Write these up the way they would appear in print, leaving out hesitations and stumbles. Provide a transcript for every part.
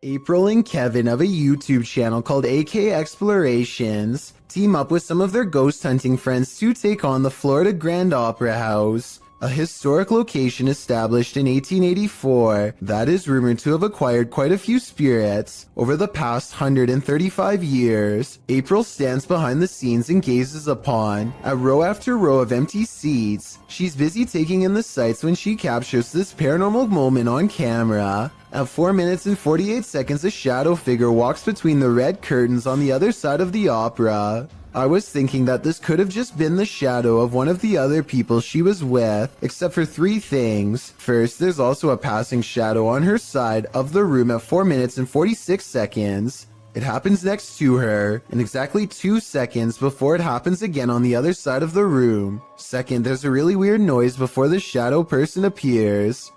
April and Kevin of a YouTube channel called AK Explorations team up with some of their ghost hunting friends to take on the Florida Grand Opera House, a historic location established in 1884 that is rumored to have acquired quite a few spirits over the past 135 years. April stands behind the scenes and gazes upon a row after row of empty seats. She's busy taking in the sights when she captures this paranormal moment on camera. At 4 minutes and 48 seconds, a shadow figure walks between the red curtains on the other side of the opera. I was thinking that this could have just been the shadow of one of the other people she was with, except for three things. First, there's also a passing shadow on her side of the room at 4 minutes and 46 seconds. It happens next to her, and exactly 2 seconds before it happens again on the other side of the room. Second, there's a really weird noise before the shadow person appears.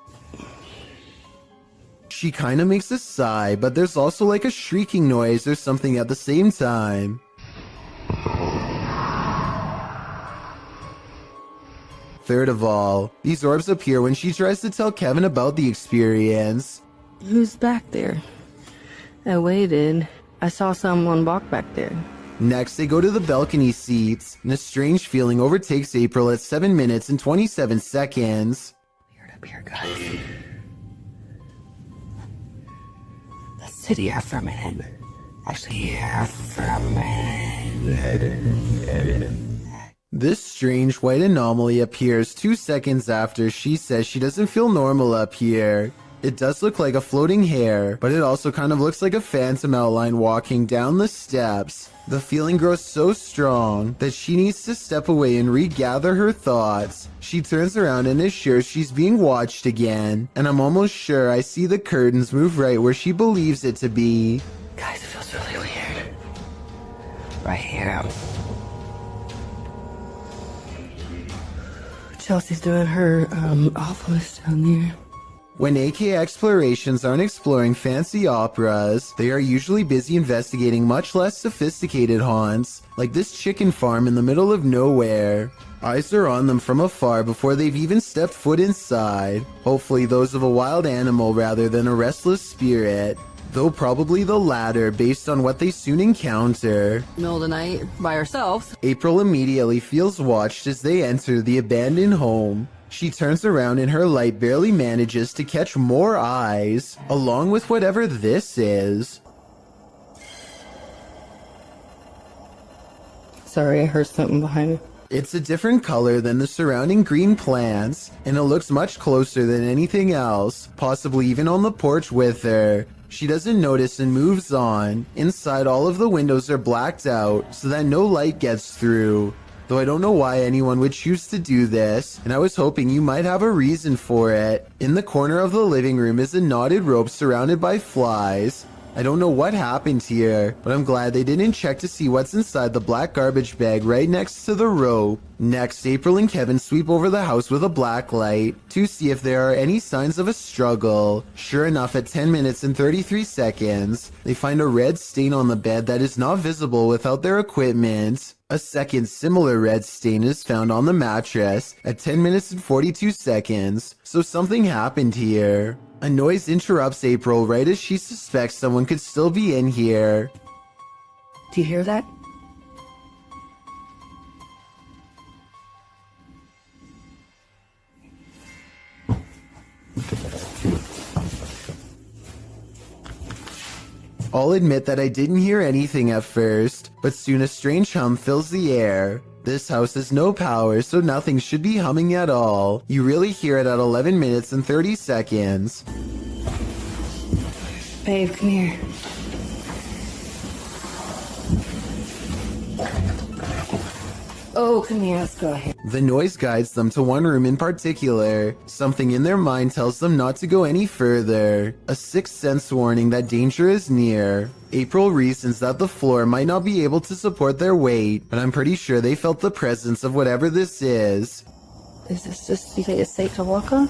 She kinda makes a sigh, but there's also like a shrieking noise or something at the same time. Third of all, these orbs appear when she tries to tell Kevin about the experience. Who's back there? I waited. I saw someone walk back there. Next, they go to the balcony seats, and a strange feeling overtakes April at 7 minutes and 27 seconds. Weird up here, guys. Let's sit here for a minute. Actually, here for a minute. This strange white anomaly appears 2 seconds after she says she doesn't feel normal up here. It does look like a floating hair, but it also kind of looks like a phantom outline walking down the steps. The feeling grows so strong that she needs to step away and regather her thoughts. She turns around and is sure she's being watched again, and I'm almost sure I see the curtains move right where she believes it to be. Guys, it feels really weird. Right here. Chelsea's doing her awfulest down there. When AK Explorations aren't exploring fancy operas, they are usually busy investigating much less sophisticated haunts, like this chicken farm in the middle of nowhere. Eyes are on them from afar before they've even stepped foot inside, hopefully those of a wild animal rather than a restless spirit, though probably the latter based on what they soon encounter. Middle of the night, by ourselves. April immediately feels watched as they enter the abandoned home. She turns around and her light barely manages to catch more eyes, along with whatever this is. Sorry, I heard something behind me. It's a different color than the surrounding green plants, and it looks much closer than anything else, possibly even on the porch with her. She doesn't notice and moves on. Inside, all of the windows are blacked out so that no light gets through. Though I don't know why anyone would choose to do this, and I was hoping you might have a reason for it. In the corner of the living room is a knotted rope surrounded by flies. I don't know what happened here, but I'm glad they didn't check to see what's inside the black garbage bag right next to the rope. Next, April and Kevin sweep over the house with a black light to see if there are any signs of a struggle. Sure enough, at 10 minutes and 33 seconds, they find a red stain on the bed that is not visible without their equipment. A second similar red stain is found on the mattress at 10 minutes and 42 seconds, so something happened here. A noise interrupts April right as she suspects someone could still be in here. Do you hear that? I'll admit that I didn't hear anything at first, but soon a strange hum fills the air. This house has no power, so nothing should be humming at all. You really hear it at 11 minutes and 30 seconds. Babe, come here. Oh, come here, let's go ahead. The noise guides them to one room in particular. Something in their mind tells them not to go any further. A sixth sense warning that danger is near. April reasons that the floor might not be able to support their weight, but I'm pretty sure they felt the presence of whatever this is. Is this just, you think it's safe to walk on?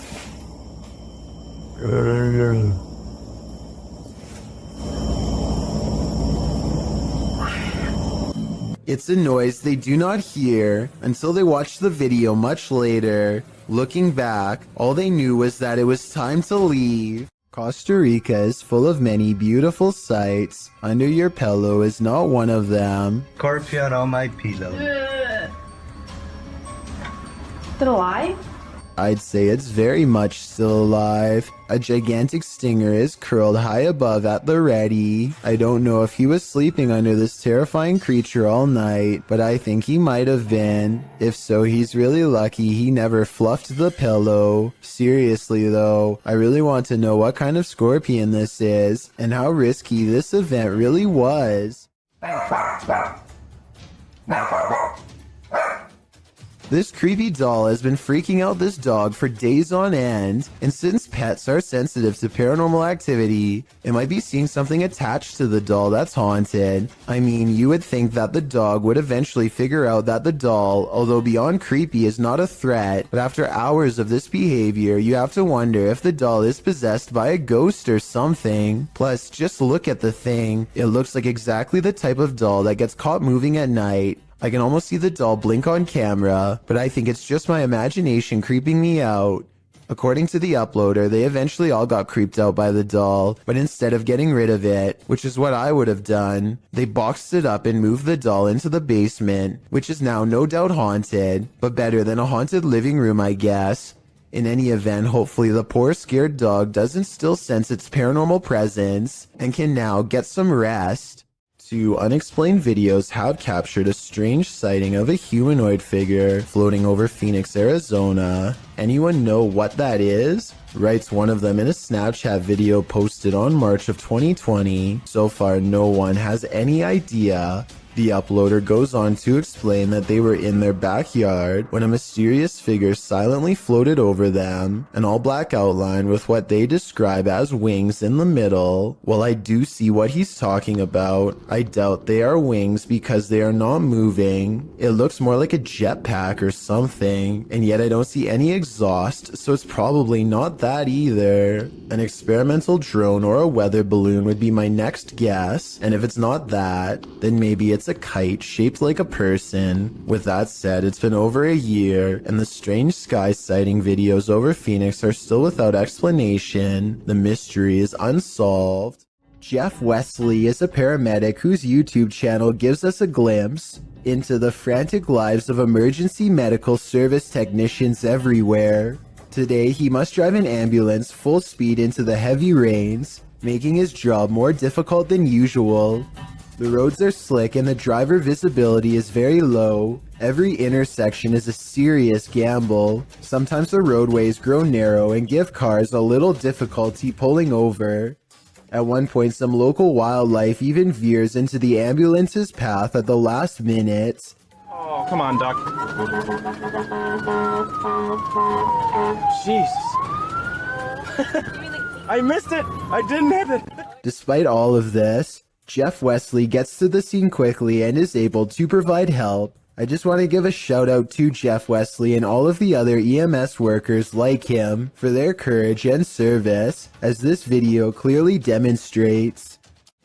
It's a noise they do not hear until they watch the video much later. Looking back, all they knew was that it was time to leave. Costa Rica is full of many beautiful sights. Under your pillow is not one of them. Scorpion on my pillow. Is it alive? I'd say it's very much still alive. A gigantic stinger is curled high above at the ready. I don't know if he was sleeping under this terrifying creature all night, but I think he might have been. If so, he's really lucky he never fluffed the pillow. Seriously though, I really want to know what kind of scorpion this is, and how risky this event really was. This creepy doll has been freaking out this dog for days on end, and since pets are sensitive to paranormal activity, it might be seeing something attached to the doll that's haunted. I mean, you would think that the dog would eventually figure out that the doll, although beyond creepy, is not a threat, but after hours of this behavior, you have to wonder if the doll is possessed by a ghost or something. Plus, just look at the thing. It looks like exactly the type of doll that gets caught moving at night. I can almost see the doll blink on camera, but I think it's just my imagination creeping me out. According to the uploader, they eventually all got creeped out by the doll, but instead of getting rid of it, which is what I would have done, they boxed it up and moved the doll into the basement, which is now no doubt haunted, but better than a haunted living room, I guess. In any event, hopefully the poor scared dog doesn't still sense its paranormal presence and can now get some rest. Two unexplained videos have captured a strange sighting of a humanoid figure floating over Phoenix, Arizona. Anyone know what that is? Writes one of them in a Snapchat video posted on March of 2020. So far, no one has any idea. The uploader goes on to explain that they were in their backyard when a mysterious figure silently floated over them, an all-black outline with what they describe as wings in the middle. While I do see what he's talking about, I doubt they are wings because they are not moving. It looks more like a jetpack or something, and yet I don't see any exhaust, so it's probably not that either. An experimental drone or a weather balloon would be my next guess, and if it's not that, then maybe it's a kite shaped like a person. With that said, it's been over a year, and the strange sky sighting videos over Phoenix are still without explanation. The mystery is unsolved. Jeff Wesley is a paramedic whose YouTube channel gives us a glimpse into the frantic lives of emergency medical service technicians everywhere. Today, he must drive an ambulance full speed into the heavy rains, making his job more difficult than usual. The roads are slick and the driver visibility is very low. Every intersection is a serious gamble. Sometimes the roadways grow narrow and give cars a little difficulty pulling over. At one point, some local wildlife even veers into the ambulance's path at the last minute. Oh, come on, Doc. Jesus. I missed it. I didn't hit it. Despite all of this, Jeff Wesley gets to the scene quickly and is able to provide help. I just want to give a shout out to Jeff Wesley and all of the other EMS workers like him for their courage and service, as this video clearly demonstrates.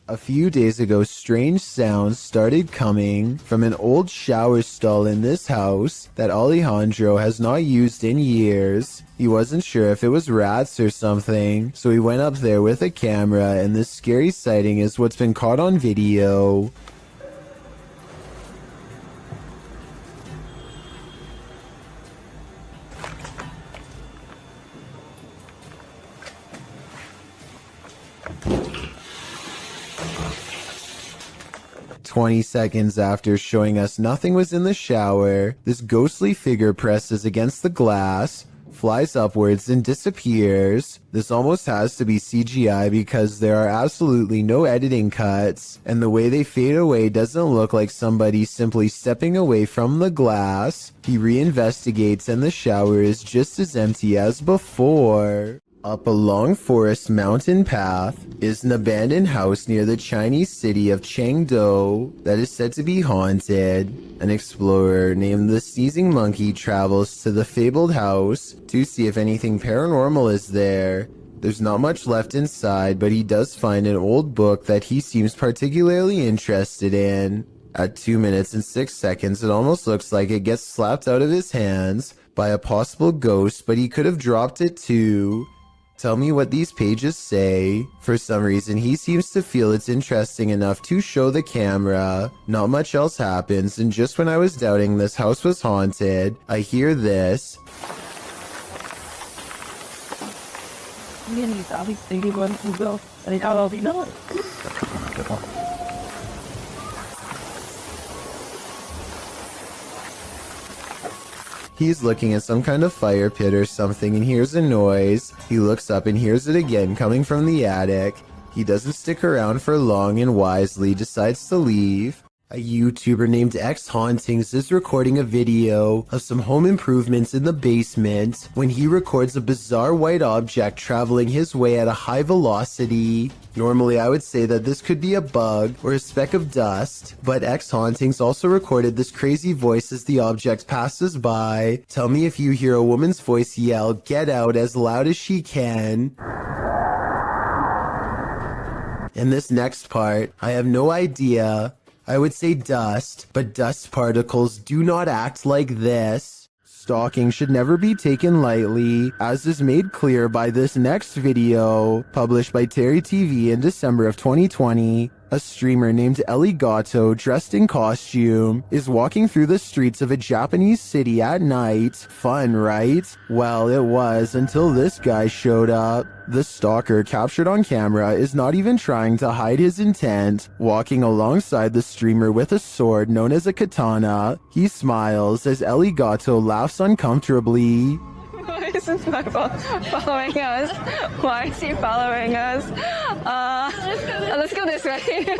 A few days ago, strange sounds started coming from an old shower stall in this house that Alejandro has not used in years. He wasn't sure if it was rats or something, so he went up there with a camera, and this scary sighting is what's been caught on video. "20 seconds after showing us nothing was in the shower, this ghostly figure presses against the glass, flies upwards and disappears. This almost has to be CGI because there are absolutely no editing cuts, and the way they fade away doesn't look like somebody simply stepping away from the glass. He reinvestigates and the shower is just as empty as before." Up a long forest mountain path is an abandoned house near the Chinese city of Chengdu that is said to be haunted. An explorer named the Sneezing Monkey travels to the fabled house to see if anything paranormal is there. There's not much left inside, but he does find an old book that he seems particularly interested in. At 2 minutes and 6 seconds, it almost looks like it gets slapped out of his hands by a possible ghost, but he could have dropped it too. Tell me what these pages say. For some reason, he seems to feel it's interesting enough to show the camera. Not much else happens, and just when I was doubting this house was haunted, I hear this. He's looking at some kind of fire pit or something and hears a noise. He looks up and hears it again coming from the attic. He doesn't stick around for long and wisely decides to leave. A YouTuber named X Hauntings is recording a video of some home improvements in the basement when he records a bizarre white object traveling his way at a high velocity. Normally I would say that this could be a bug or a speck of dust, but X Hauntings also recorded this crazy voice as the object passes by. Tell me if you hear a woman's voice yell, "Get out," as loud as she can. In this next part, I have no idea. I would say dust, but dust particles do not act like this. Stalking should never be taken lightly, as is made clear by this next video, published by Terry TV in December of 2020. A streamer named Ellie Gato, dressed in costume, is walking through the streets of a Japanese city at night. Fun, right? Well, it was until this guy showed up. The stalker, captured on camera, is not even trying to hide his intent, walking alongside the streamer with a sword known as a katana. He smiles as Ellie Gato laughs uncomfortably. Why is this guy following us? Why is he following us? Let's go this way.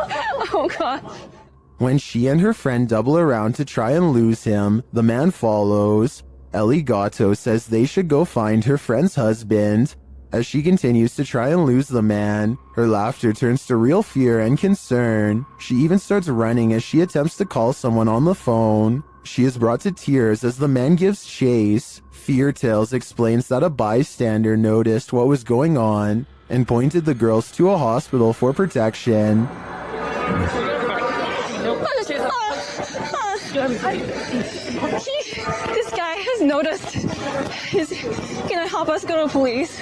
Oh god. When she and her friend double around to try and lose him, the man follows. Ellie Gato says they should go find her friend's husband. As she continues to try and lose the man, her laughter turns to real fear and concern. She even starts running as she attempts to call someone on the phone. She is brought to tears as the man gives chase. Fear Tales explains that a bystander noticed what was going on and pointed the girls to a hospital for protection. This guy has noticed. He's gonna help us go to police.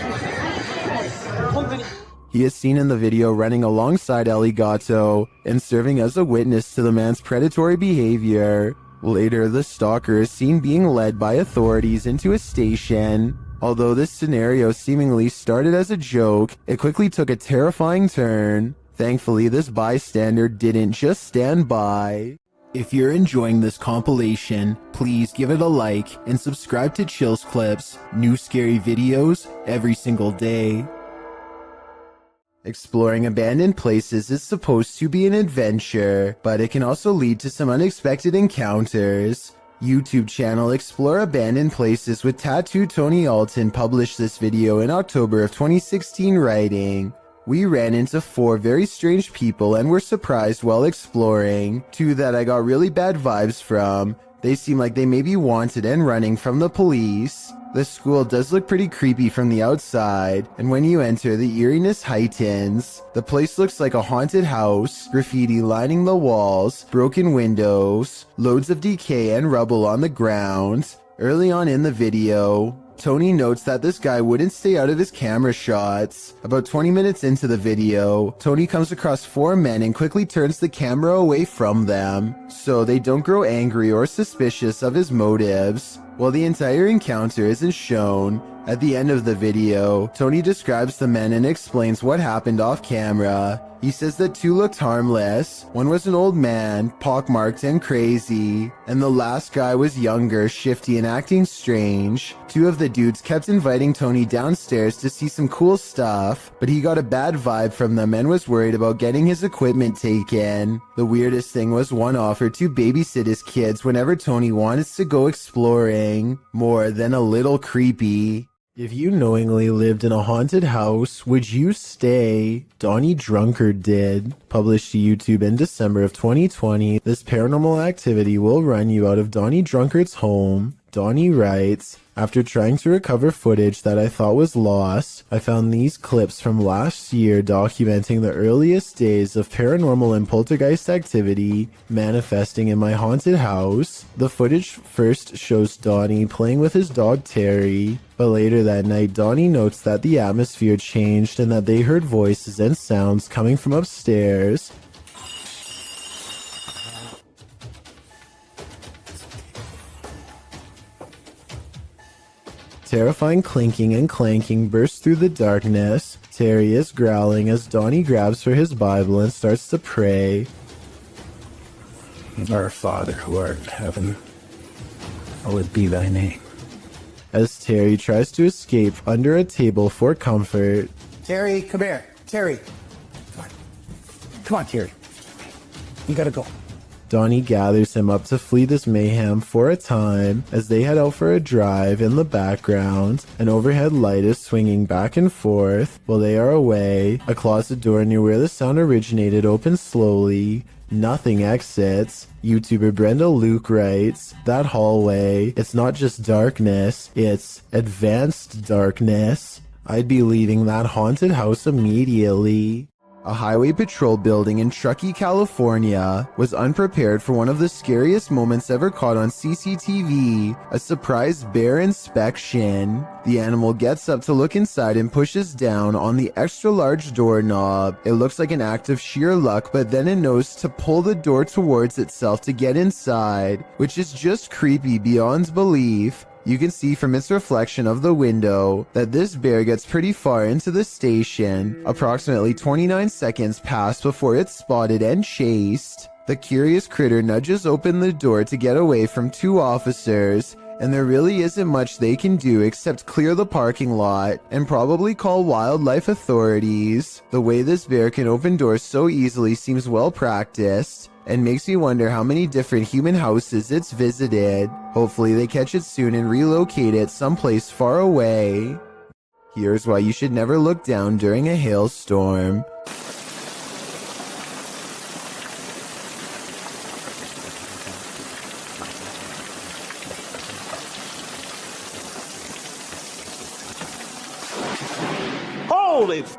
He is seen in the video running alongside Ellie Gato and serving as a witness to the man's predatory behavior. Later, the stalker is seen being led by authorities into a station. Although this scenario seemingly started as a joke, it quickly took a terrifying turn. Thankfully, this bystander didn't just stand by. If you're enjoying this compilation, please give it a like and subscribe to Chills Clips, new scary videos every single day. Exploring abandoned places is supposed to be an adventure, but it can also lead to some unexpected encounters. YouTube channel Explore Abandoned Places with Tattoo Tony Alton published this video in October of 2016, writing, "We ran into 4 very strange people and were surprised while exploring. 2 that I got really bad vibes from. They seem like they may be wanted and running from the police. The school does look pretty creepy from the outside, and when you enter, the eeriness heightens. The place looks like a haunted house, graffiti lining the walls, broken windows, loads of decay and rubble on the ground." Early on in the video, Tony notes that this guy wouldn't stay out of his camera shots. About 20 minutes into the video, Tony comes across 4 men and quickly turns the camera away from them, so they don't grow angry or suspicious of his motives. While the entire encounter isn't shown, at the end of the video, Tony describes the men and explains what happened off camera. He says that 2 looked harmless, 1 was an old man, pockmarked and crazy, and the last guy was younger, shifty and acting strange. 2 of the dudes kept inviting Tony downstairs to see some cool stuff, but he got a bad vibe from them and was worried about getting his equipment taken. The weirdest thing was 1 offered to babysit his kids whenever Tony wanted to go exploring. More than a little creepy. If you knowingly lived in a haunted house, would you stay? Donnie Drunkard did. Published to YouTube in December of 2020, this paranormal activity will run you out of Donnie Drunkard's home. Donnie writes, After trying to recover footage that I thought was lost, I found these clips from last year documenting the earliest days of paranormal and poltergeist activity manifesting in my haunted house. The footage first shows Donnie playing with his dog Terry, but later that night Donnie notes that the atmosphere changed and that they heard voices and sounds coming from upstairs. Terrifying clinking and clanking bursts through the darkness. Terry is growling as Donnie grabs for his Bible and starts to pray. Our Father who art in heaven, hallowed be thy name. As Terry tries to escape under a table for comfort. Terry, come here. Terry. Come on. Come on, Terry. You gotta go. Donnie gathers him up to flee this mayhem for a time as they head out for a drive. In the background, an overhead light is swinging back and forth while they are away. A closet door near where the sound originated opens slowly. Nothing exits. YouTuber Brenda Luke writes, that hallway, it's not just darkness, it's advanced darkness. I'd be leaving that haunted house immediately. A highway patrol building in Truckee, California was unprepared for one of the scariest moments ever caught on CCTV, a surprise bear inspection. The animal gets up to look inside and pushes down on the extra large doorknob. It looks like an act of sheer luck, but then it knows to pull the door towards itself to get inside, which is just creepy beyond belief. You can see from its reflection of the window that this bear gets pretty far into the station. Approximately 29 seconds pass before it's spotted and chased. The curious critter nudges open the door to get away from two officers, and there really isn't much they can do except clear the parking lot and probably call wildlife authorities. The way this bear can open doors so easily seems well practiced, and makes me wonder how many different human houses it's visited. Hopefully they catch it soon and relocate it someplace far away. Here's why you should never look down during a hailstorm. Holy f***.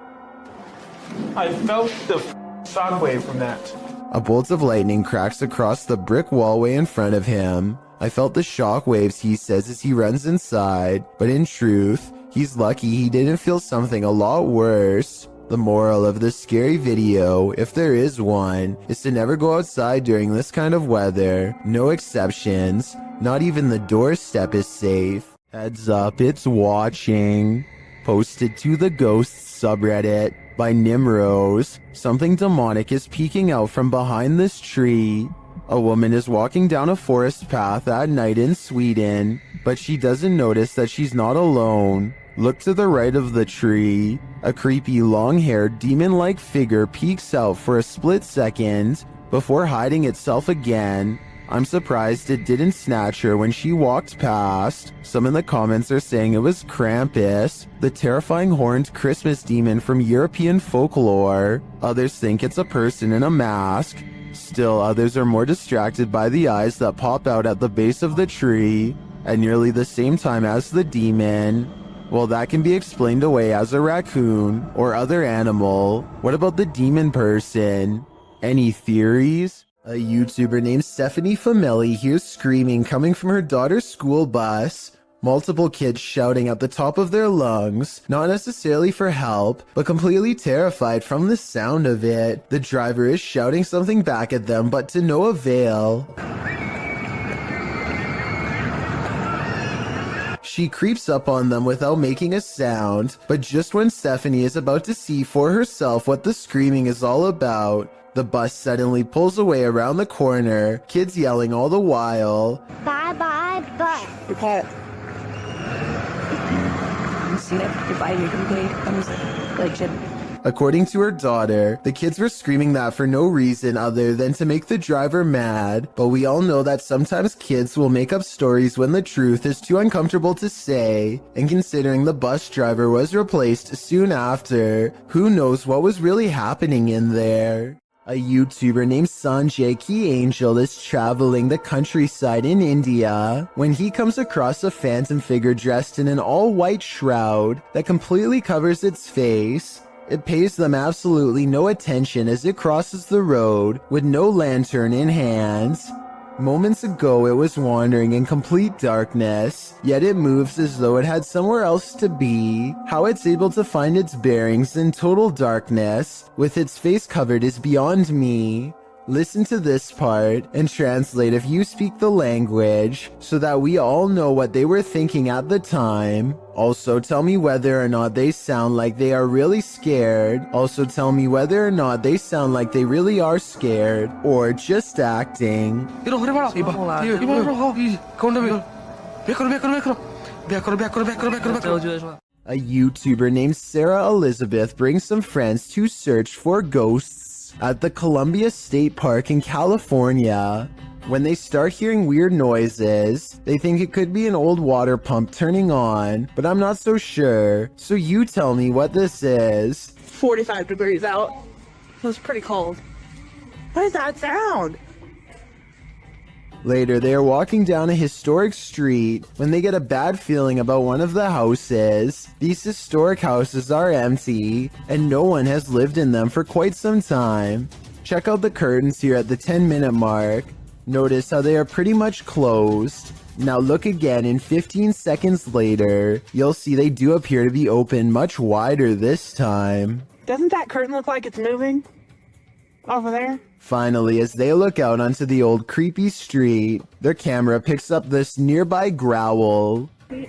I felt the shockwave from that. A bolt of lightning cracks across the brick wallway in front of him. I felt the shock waves, he says as he runs inside, but in truth, he's lucky he didn't feel something a lot worse. The moral of this scary video, if there is one, is to never go outside during this kind of weather. No exceptions. Not even the doorstep is safe. Heads up, it's watching. Posted to the Ghosts subreddit by Nimrose. Something demonic is peeking out from behind this tree. A woman is walking down a forest path at night in Sweden, but she doesn't notice that she's not alone. Look to the right of the tree. A creepy long-haired demon-like figure peeks out for a split second before hiding itself again. I'm surprised it didn't snatch her when she walked past. Some in the comments are saying it was Krampus, the terrifying horned Christmas demon from European folklore. Others think it's a person in a mask. Still, others are more distracted by the eyes that pop out at the base of the tree at nearly the same time as the demon. Well, that can be explained away as a raccoon or other animal. What about the demon person? Any theories? A YouTuber named Stephanie Famelli hears screaming coming from her daughter's school bus. Multiple kids shouting at the top of their lungs, not necessarily for help, but completely terrified from the sound of it. The driver is shouting something back at them, but to no avail. She creeps up on them without making a sound, but just when Stephanie is about to see for herself what the screaming is all about, the bus suddenly pulls away around the corner, kids yelling all the while. Bye bye bus. Your pet. You see that? Your body complete. Like shit. According to her daughter, the kids were screaming that for no reason other than to make the driver mad, but we all know that sometimes kids will make up stories when the truth is too uncomfortable to say, and considering the bus driver was replaced soon after, who knows what was really happening in there. A YouTuber named Sanjay Key Angel is traveling the countryside in India when he comes across a phantom figure dressed in an all-white shroud that completely covers its face. It pays them absolutely no attention as it crosses the road with no lantern in hand. Moments ago, it was wandering in complete darkness, yet it moves as though it had somewhere else to be. How it's able to find its bearings in total darkness, with its face covered, is beyond me. Listen to this part and translate if you speak the language so that we all know what they were thinking at the time. Also, tell me whether or not they sound like they are really scared. Also, tell me whether or not they sound like they really are scared or just acting. A YouTuber named Sarah Elizabeth brings some friends to search for ghosts at the Columbia State Park in California. When they start hearing weird noises, they think it could be an old water pump turning on, but I'm not so sure. So you tell me what this is. 45 degrees out. It was pretty cold. What is that sound? Later, they are walking down a historic street when they get a bad feeling about one of the houses. These historic houses are empty, and no one has lived in them for quite some time. Check out the curtains here at the 10-minute mark. Notice how they are pretty much closed. Now look again, and 15 seconds later, you'll see they do appear to be open much wider this time. Doesn't that curtain look like it's moving? Over there? Finally, as they look out onto the old creepy street, their camera picks up this nearby growl. They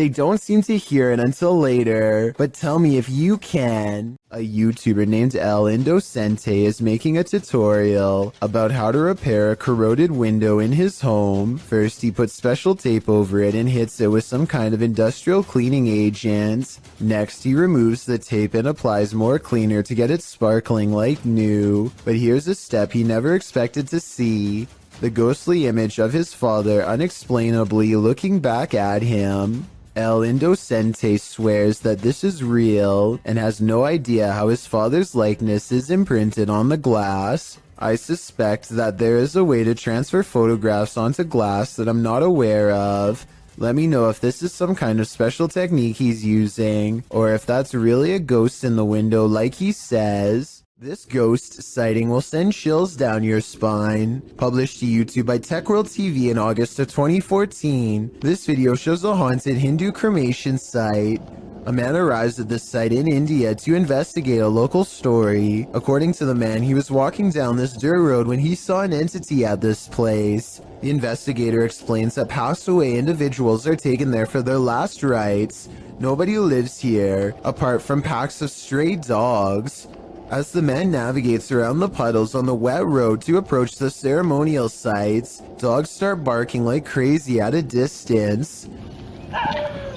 don't seem to hear it until later, but tell me if you can. A YouTuber named El Indocente is making a tutorial about how to repair a corroded window in his home. First, he puts special tape over it and hits it with some kind of industrial cleaning agent. Next, he removes the tape and applies more cleaner to get it sparkling like new. But here's a step he never expected to see. The ghostly image of his father unexplainably looking back at him. El Indocente swears that this is real and has no idea how his father's likeness is imprinted on the glass. I suspect that there is a way to transfer photographs onto glass that I'm not aware of. Let me know if this is some kind of special technique he's using, or if that's really a ghost in the window like he says. This ghost sighting will send chills down your spine. Published to YouTube by TechWorld TV in August of 2014, this video shows a haunted Hindu cremation site. A man arrives at this site in India to investigate a local story. According to the man, he was walking down this dirt road when he saw an entity at this place. The investigator explains that passed away individuals are taken there for their last rites. Nobody lives here, apart from packs of stray dogs. As the man navigates around the puddles on the wet road to approach the ceremonial sites, dogs start barking like crazy at a distance.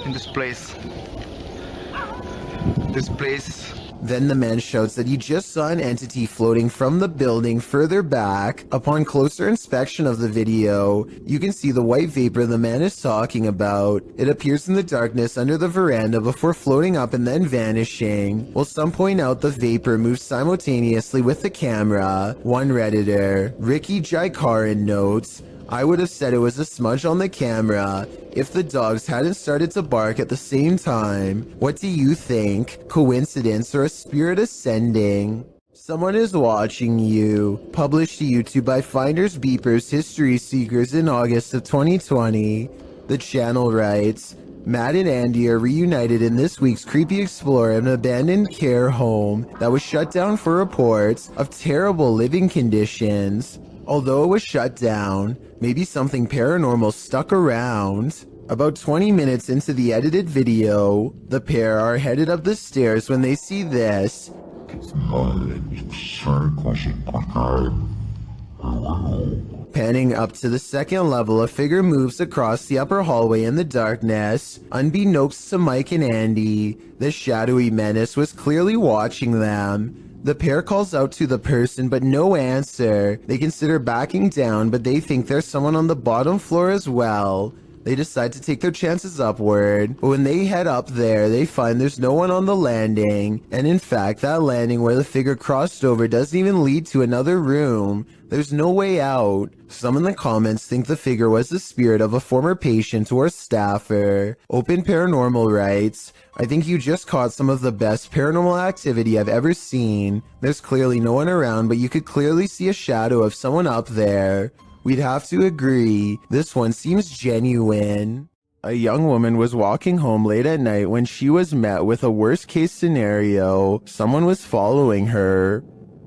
In this place. Then the man shouts that he just saw an entity floating from the building further back. Upon closer inspection of the video, you can see the white vapor the man is talking about. It appears in the darkness under the veranda before floating up and then vanishing. While some point out the vapor moves simultaneously with the camera. One Redditor, Ricky Jaikaran, notes, I would have said it was a smudge on the camera if the dogs hadn't started to bark at the same time. What do you think? Coincidence or a spirit ascending? Someone is watching you. Published to YouTube by Finders Beepers History Seekers in August of 2020. The channel writes, Matt and Andy are reunited in this week's Creepy Explorer of an abandoned care home that was shut down for reports of terrible living conditions. Although it was shut down, maybe something paranormal stuck around. About 20 minutes into the edited video, the pair are headed up the stairs when they see this. Panning up to the second level, a figure moves across the upper hallway in the darkness. Unbeknownst to Mike and Andy, the shadowy menace was clearly watching them. The pair calls out to the person, but no answer. They consider backing down, but they think there's someone on the bottom floor as well. They decide to take their chances upward, but when they head up there, they find there's no one on the landing, and in fact, that landing where the figure crossed over doesn't even lead to another room. There's no way out. Some in the comments think the figure was the spirit of a former patient or staffer. Open Paranormal writes, I think you just caught some of the best paranormal activity I've ever seen. There's clearly no one around, but you could clearly see a shadow of someone up there. We'd have to agree, this one seems genuine. A young woman was walking home late at night when she was met with a worst case scenario. Someone was following her.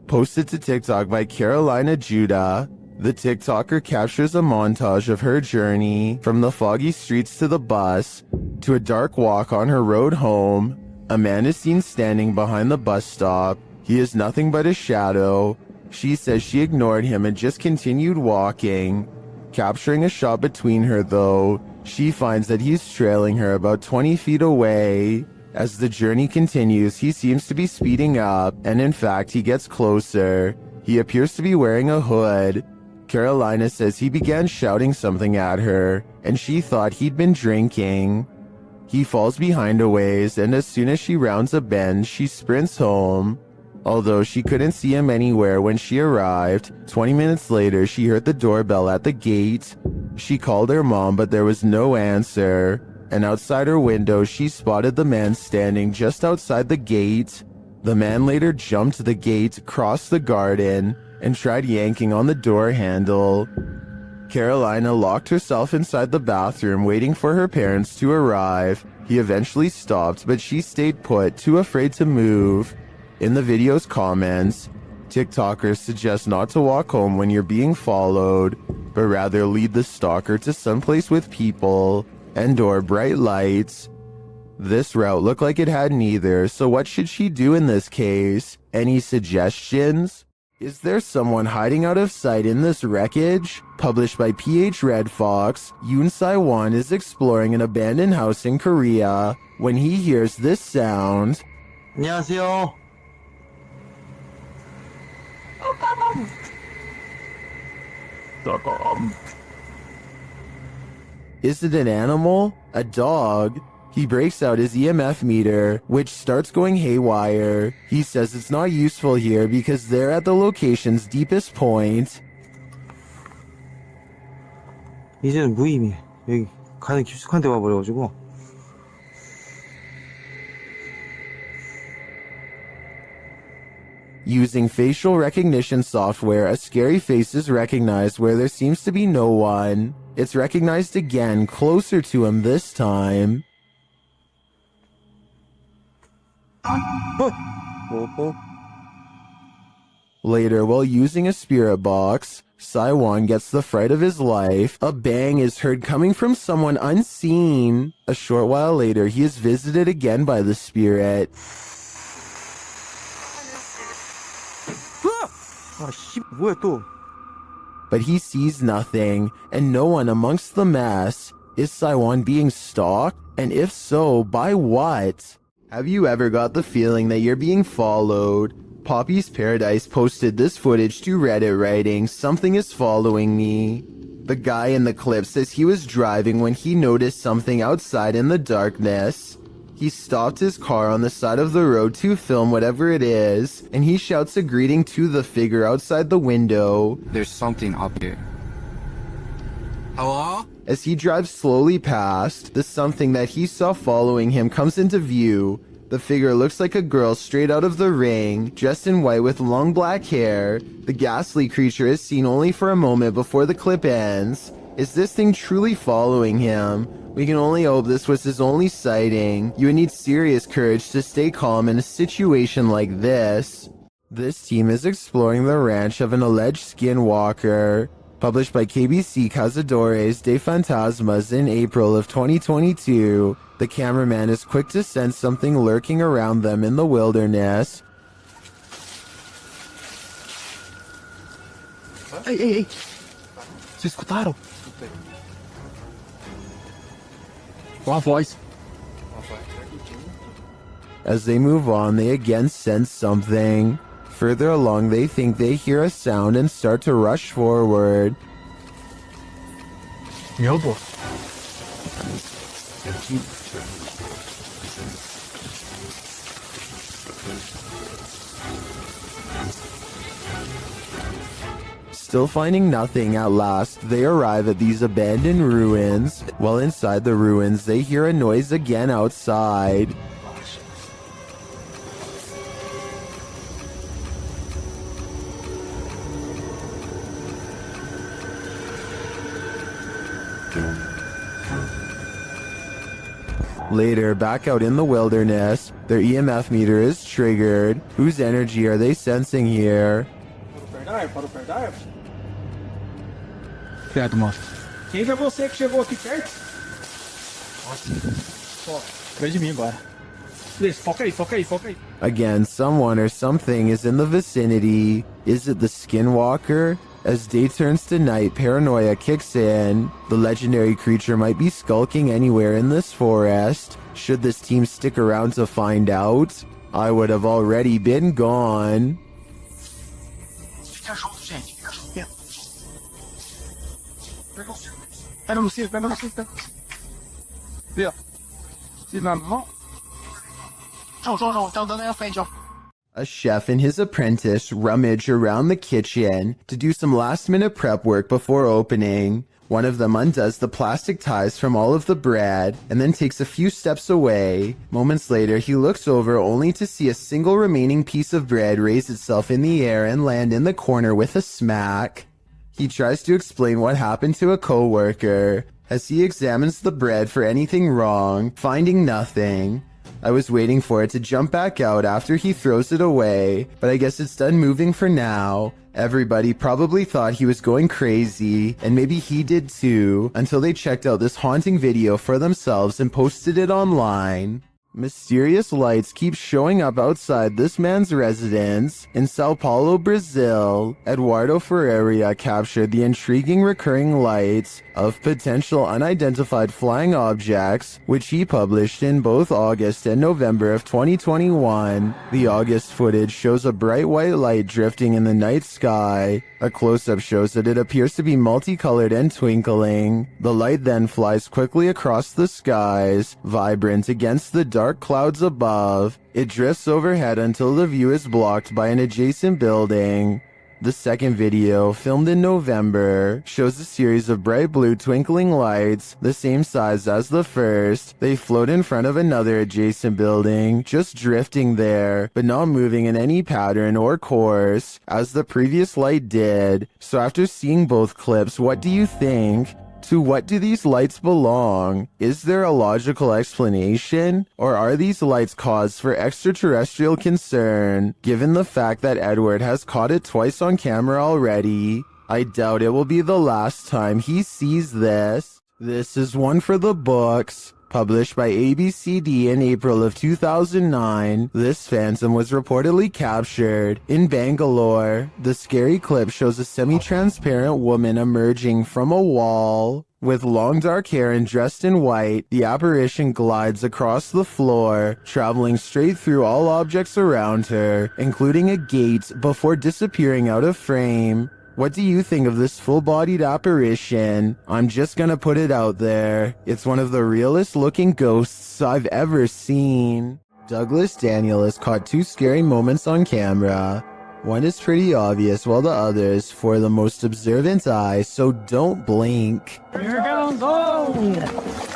Posted to TikTok by Carolina Judah. The TikToker captures a montage of her journey from the foggy streets to the bus to a dark walk on her road home. A man is seen standing behind the bus stop. He is nothing but a shadow. She says she ignored him and just continued walking. Capturing a shot between her though, she finds that he's trailing her about 20 feet away. As the journey continues, he seems to be speeding up, and in fact, he gets closer. He appears to be wearing a hood. Carolina says he began shouting something at her, and she thought he'd been drinking. He falls behind a ways, and as soon as she rounds a bend, she sprints home. Although she couldn't see him anywhere when she arrived, 20 minutes later she heard the doorbell at the gate. She called her mom, but there was no answer. And outside her window, she spotted the man standing just outside the gate. The man later jumped the gate, crossed the garden, and tried yanking on the door handle. Carolina locked herself inside the bathroom, waiting for her parents to arrive. He eventually stopped, but she stayed put, too afraid to move. In the video's comments, TikTokers suggest not to walk home when you're being followed, but rather lead the stalker to someplace with people and/or bright lights. This route looked like it had neither, so what should she do in this case? Any suggestions? Is there someone hiding out of sight in this wreckage? Published by PH Red Fox, Yoon Sai-won is exploring an abandoned house in Korea when he hears this sound. 안녕하세요. Is it an animal? A dog? He breaks out his EMF meter, which starts going haywire. He says it's not useful here because they're at the location's deepest point. 이제는 무의미해. 여기 가장 깊숙한 데 와버려가지고. Using facial recognition software, a scary face is recognized where there seems to be no one. It's recognized again, closer to him this time. Later, while using a spirit box, Sai-won gets the fright of his life. A bang is heard coming from someone unseen. A short while later, he is visited again by the spirit. 뭐야 또? But he sees nothing, and no one amongst the mess. Is Sai-won being stalked? And if so, by what? Have you ever got the feeling that you're being followed? Poppy's Paradise posted this footage to Reddit writing, "Something is following me." The guy in the clip says he was driving when he noticed something outside in the darkness. He stopped his car on the side of the road to film whatever it is, and he shouts a greeting to the figure outside the window. There's something up here. Hello? As he drives slowly past, the something that he saw following him comes into view. The figure looks like a girl straight out of The Ring, dressed in white with long black hair. The ghastly creature is seen only for a moment before the clip ends. Is this thing truly following him? We can only hope this was his only sighting. You would need serious courage to stay calm in a situation like this. This team is exploring the ranch of an alleged skinwalker. Published by KBC Cazadores de Fantasmas in April of 2022, the cameraman is quick to sense something lurking around them in the wilderness. Hey. Se escutaram? Uma voz. As they move on, they again sense something. Further along, they think they hear a sound and start to rush forward. 여보. Still finding nothing, at last, they arrive at these abandoned ruins. While inside the ruins, they hear a noise again outside. Later, back out in the wilderness, their EMF meter is triggered. Whose energy are they sensing here? Obrigado, moço. Quem foi você que chegou aqui perto? Ó, atrás de mim agora. Beleza, foca aí, foca aí, foca aí. Again, someone or something is in the vicinity. Is it the Skinwalker? As day turns to night, paranoia kicks in. The legendary creature might be skulking anywhere in this forest. Should this team stick around to find out? I would have already been gone. Fica junto, gente. Fica junto. Pega no cinto, pega no cinto. Vê, ó. Se na mão. Tá andando aí à frente, ó. A chef and his apprentice rummage around the kitchen to do some last-minute prep work before opening. One of them undoes the plastic ties from all of the bread and then takes a few steps away. Moments later, he looks over only to see a single remaining piece of bread raise itself in the air and land in the corner with a smack. He tries to explain what happened to a co-worker as he examines the bread for anything wrong, finding nothing. I was waiting for it to jump back out after he throws it away, but I guess it's done moving for now. Everybody probably thought he was going crazy, and maybe he did too, until they checked out this haunting video for themselves and posted it online. Mysterious lights keep showing up outside this man's residence in Sao Paulo, Brazil. Eduardo Ferreira captured the intriguing recurring lights of potential unidentified flying objects, which he published in both August and November of 2021. The August footage shows a bright white light drifting in the night sky. A close-up shows that it appears to be multicolored and twinkling. The light then flies quickly across the skies, vibrant against the dark clouds above. It drifts overhead until the view is blocked by an adjacent building. The second video, filmed in November, shows a series of bright blue twinkling lights, the same size as the first. They float in front of another adjacent building, just drifting there, but not moving in any pattern or course, as the previous light did. So after seeing both clips, what do you think? To what do these lights belong? Is there a logical explanation? Or are these lights cause for extraterrestrial concern, given the fact that Edward has caught it twice on camera already? I doubt it will be the last time he sees this. This is one for the books. Published by ABCD in April of 2009, this phantom was reportedly captured in Bangalore. The scary clip shows a semi-transparent woman emerging from a wall. With long dark hair and dressed in white, the apparition glides across the floor, traveling straight through all objects around her, including a gate, before disappearing out of frame. What do you think of this full-bodied apparition? I'm just gonna put it out there. It's one of the realest looking ghosts I've ever seen. Douglas Daniel has caught two scary moments on camera. One is pretty obvious, while the other is for the most observant eye, so don't blink. Here goes, oh!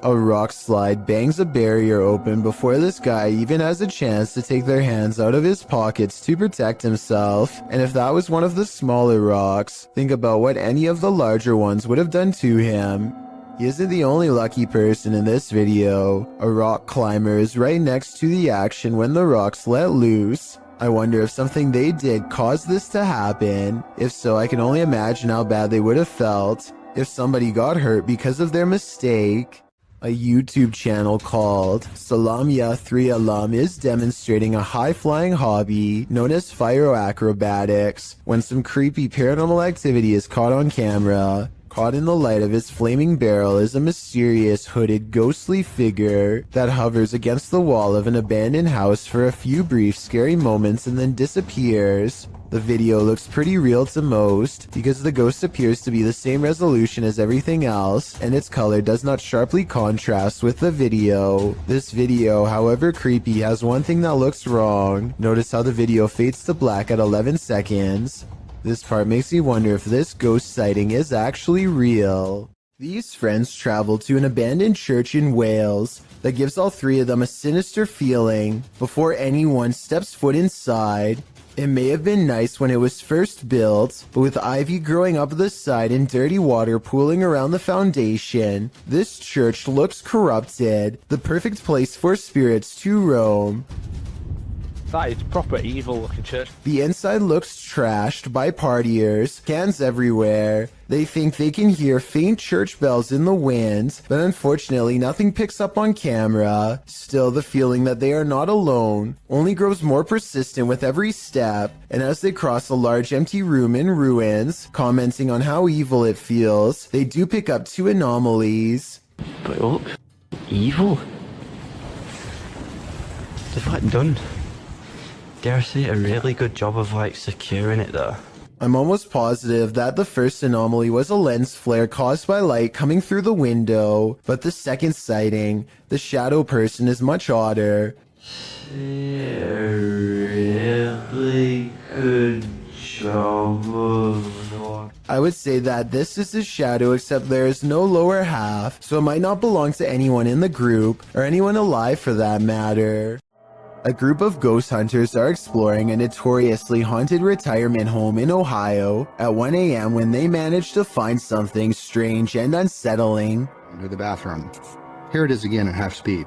A rock slide bangs a barrier open before this guy even has a chance to take their hands out of his pockets to protect himself. And if that was one of the smaller rocks, think about what any of the larger ones would have done to him. He isn't the only lucky person in this video. A rock climber is right next to the action when the rocks let loose. I wonder if something they did caused this to happen. If so, I can only imagine how bad they would have felt if somebody got hurt because of their mistake. A YouTube channel called Salamya 3 Alum is demonstrating a high-flying hobby known as fire acrobatics when some creepy paranormal activity is caught on camera. Caught in the light of his flaming barrel is a mysterious hooded ghostly figure that hovers against the wall of an abandoned house for a few brief scary moments and then disappears. The video looks pretty real to most because the ghost appears to be the same resolution as everything else and its color does not sharply contrast with the video. This video, however creepy, has one thing that looks wrong. Notice how the video fades to black at 11 seconds. This part makes me wonder if this ghost sighting is actually real. These friends travel to an abandoned church in Wales that gives all three of them a sinister feeling before anyone steps foot inside. It may have been nice when it was first built, but with ivy growing up the side and dirty water pooling around the foundation, this church looks corrupted, the perfect place for spirits to roam. That is proper evil looking church. The inside looks trashed by partiers, cans everywhere. They think they can hear faint church bells in the wind, but unfortunately nothing picks up on camera. Still, the feeling that they are not alone only grows more persistent with every step, and as they cross a large empty room in ruins, commenting on how evil it feels, they do pick up two anomalies. But it looks evil. They've done, dare I say, a really good job of securing it though. I'm almost positive that the first anomaly was a lens flare caused by light coming through the window, but the second sighting, the shadow person, is much odder. A really good job of... I would say that this is his shadow, except there is no lower half, so it might not belong to anyone in the group, or anyone alive for that matter. A group of ghost hunters are exploring a notoriously haunted retirement home in Ohio at 1 a.m. when they manage to find something strange and unsettling. Into the bathroom. Here it is again at half speed.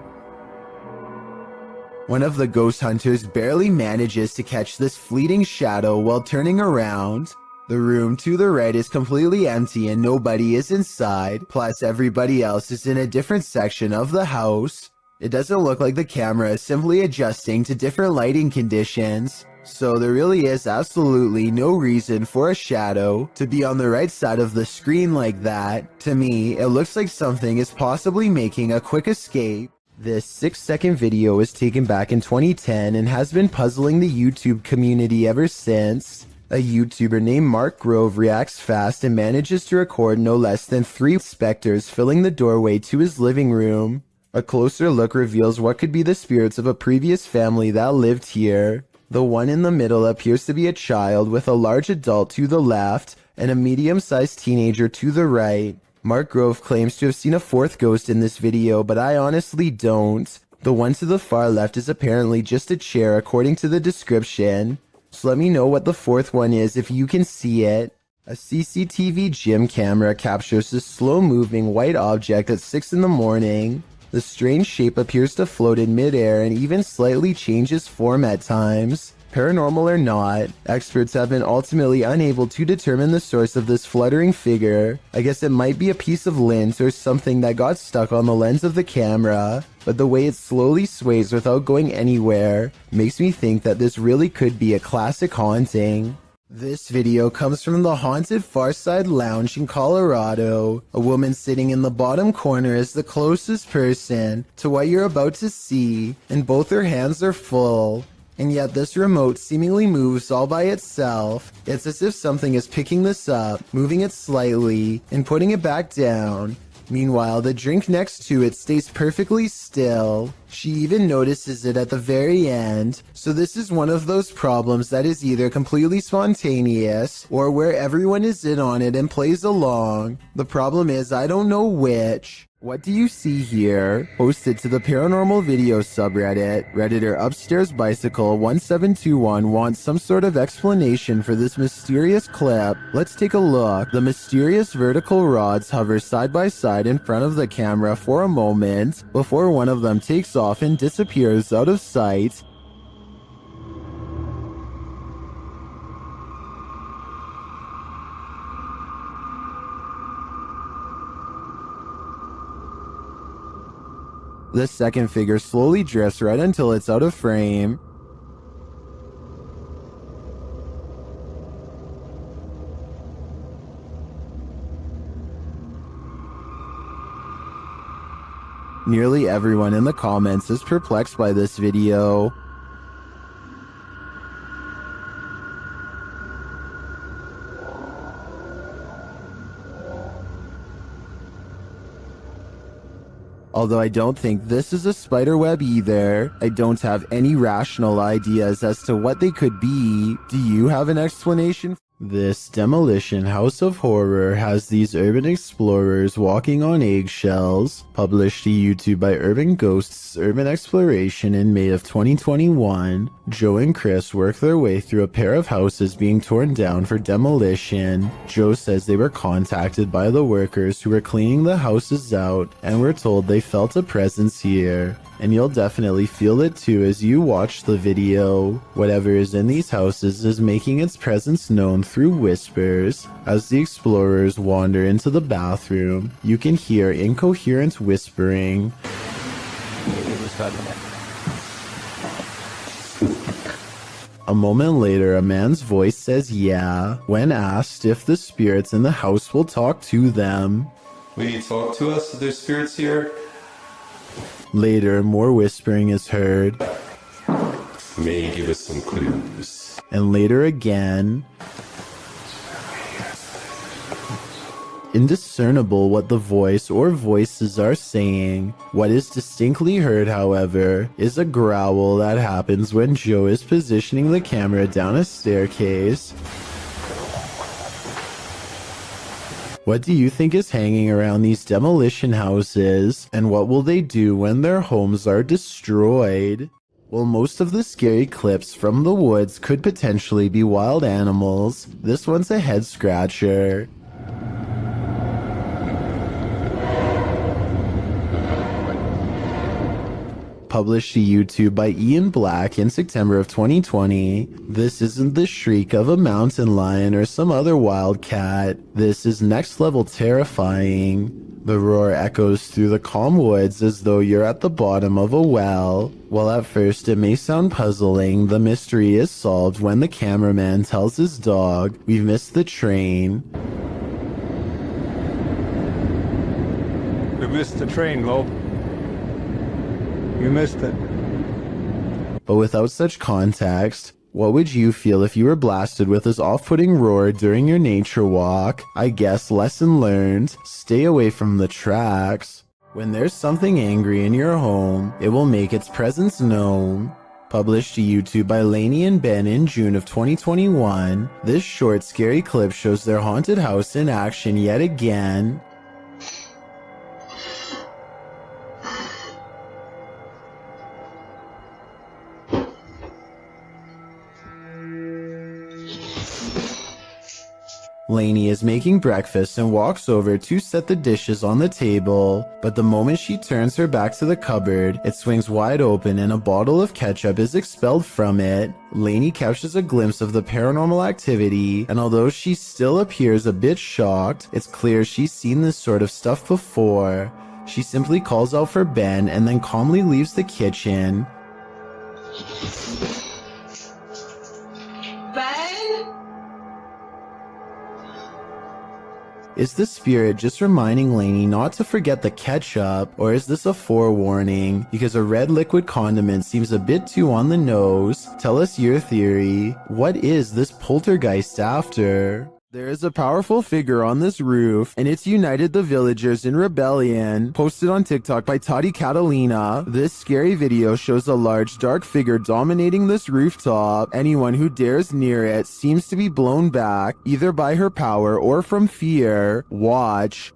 One of the ghost hunters barely manages to catch this fleeting shadow while turning around. The room to the right is completely empty and nobody is inside, plus everybody else is in a different section of the house. It doesn't look like the camera is simply adjusting to different lighting conditions, so there really is absolutely no reason for a shadow to be on the right side of the screen like that. To me, it looks like something is possibly making a quick escape. This 6-second video was taken back in 2010 and has been puzzling the YouTube community ever since. A YouTuber named Mark Grove reacts fast and manages to record no less than 3 specters filling the doorway to his living room. A closer look reveals what could be the spirits of a previous family that lived here. The one in the middle appears to be a child with a large adult to the left and a medium-sized teenager to the right. Mark Grove claims to have seen a 4th ghost in this video, but I honestly don't. The one to the far left is apparently just a chair according to the description. So let me know what the 4th one is if you can see it. A CCTV gym camera captures this slow-moving white object at 6 in the morning. The strange shape appears to float in midair and even slightly changes form at times. Paranormal or not, experts have been ultimately unable to determine the source of this fluttering figure. I guess it might be a piece of lint or something that got stuck on the lens of the camera, but the way it slowly sways without going anywhere makes me think that this really could be a classic haunting. This video comes from the haunted Farside Lounge in Colorado. A woman sitting in the bottom corner is the closest person to what you're about to see, and both her hands are full. And yet this remote seemingly moves all by itself. It's as if something is picking this up, moving it slightly, and putting it back down. Meanwhile, the drink next to it stays perfectly still. She even notices it at the very end. So this is one of those problems that is either completely spontaneous or where everyone is in on it and plays along. The problem is I don't know which. What do you see here? Posted to the paranormal video subreddit, Redditor Upstairs Bicycle 1721 wants some sort of explanation for this mysterious clip. Let's take a look. The mysterious vertical rods hover side by side in front of the camera for a moment before one of them takes off and disappears out of sight. The second figure slowly drifts right until it's out of frame. Nearly everyone in the comments is perplexed by this video. Although I don't think this is a spider web either. I don't have any rational ideas as to what they could be. Do you have an explanation? This demolition house of horror has these urban explorers walking on eggshells. Published to YouTube by Urban Ghosts Urban Exploration in May of 2021. Joe and Chris work their way through a pair of houses being torn down for demolition. Joe says they were contacted by the workers who were cleaning the houses out and were told they felt a presence here. And you'll definitely feel it too as you watch the video. Whatever is in these houses is making its presence known through whispers. As the explorers wander into the bathroom, you can hear incoherent whispering. A moment later, a man's voice says yeah, when asked if the spirits in the house will talk to them. Will you talk to us? There's spirits here. Later, more whispering is heard. May give us some clues. And later again. Indiscernible what the voice or voices are saying. What is distinctly heard, however, is a growl that happens when Joe is positioning the camera down a staircase. What do you think is hanging around these demolition houses? And what will they do when their homes are destroyed? Well, most of the scary clips from the woods could potentially be wild animals. This one's a head scratcher. Published to YouTube by Ian Black in September of 2020. This isn't the shriek of a mountain lion or some other wild cat. This is next level terrifying. The roar echoes through the calm woods as though you're at the bottom of a well. While at first it may sound puzzling, the mystery is solved when the cameraman tells his dog, "We've missed the train." We missed the train, Lo. You missed it. But without such context, what would you feel if you were blasted with this off-putting roar during your nature walk? I guess lesson learned, stay away from the tracks. When there's something angry in your home, it will make its presence known. Published to YouTube by Lainey and Ben in June of 2021, this short scary clip shows their haunted house in action yet again. Lainey is making breakfast and walks over to set the dishes on the table, but the moment she turns her back to the cupboard, it swings wide open and a bottle of ketchup is expelled from it. Lainey catches a glimpse of the paranormal activity, and although she still appears a bit shocked, it's clear she's seen this sort of stuff before. She simply calls out for Ben and then calmly leaves the kitchen. Ben? Is the spirit just reminding Lainey not to forget the ketchup, or is this a forewarning? Because a red liquid condiment seems a bit too on the nose. Tell us your theory. What is this poltergeist after? There is a powerful figure on this roof, and it's united the villagers in rebellion. Posted on TikTok by Tati Catalina, this scary video shows a large dark figure dominating this rooftop. Anyone who dares near it seems to be blown back, either by her power or from fear. Watch.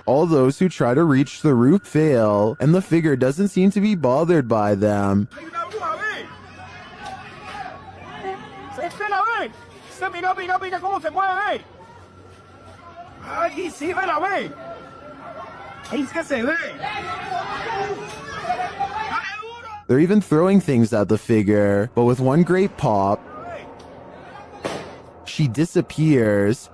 All those who try to reach the roof fail, and the figure doesn't seem to be bothered by them. They're even throwing things at the figure, but with one great pop, she disappears.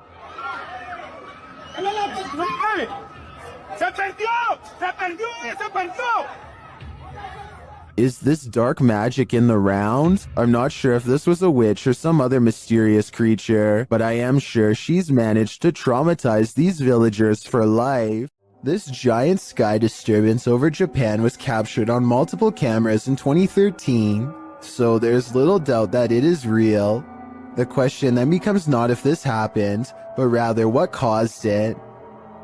Is this dark magic in the round? I'm not sure if this was a witch or some other mysterious creature, but I am sure she's managed to traumatize these villagers for life. This giant sky disturbance over Japan was captured on multiple cameras in 2013, so there's little doubt that it is real. The question then becomes not if this happened, but rather what caused it.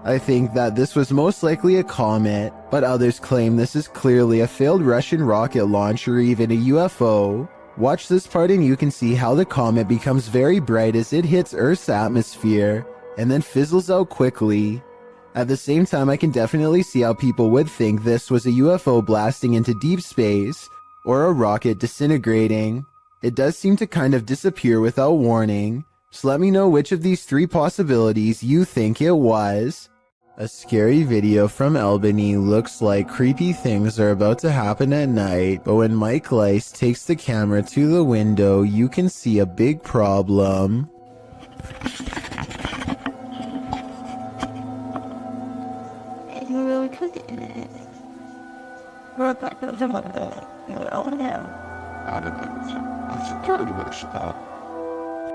I think that this was most likely a comet, but others claim this is clearly a failed Russian rocket launch or even a UFO. Watch this part and you can see how the comet becomes very bright as it hits Earth's atmosphere, and then fizzles out quickly. At the same time, I can definitely see how people would think this was a UFO blasting into deep space, or a rocket disintegrating. It does seem to kind of disappear without warning, so let me know which of these three possibilities you think it was. A scary video from Albany looks like creepy things are about to happen at night, but when Mike Lice takes the camera to the window, you can see a big problem.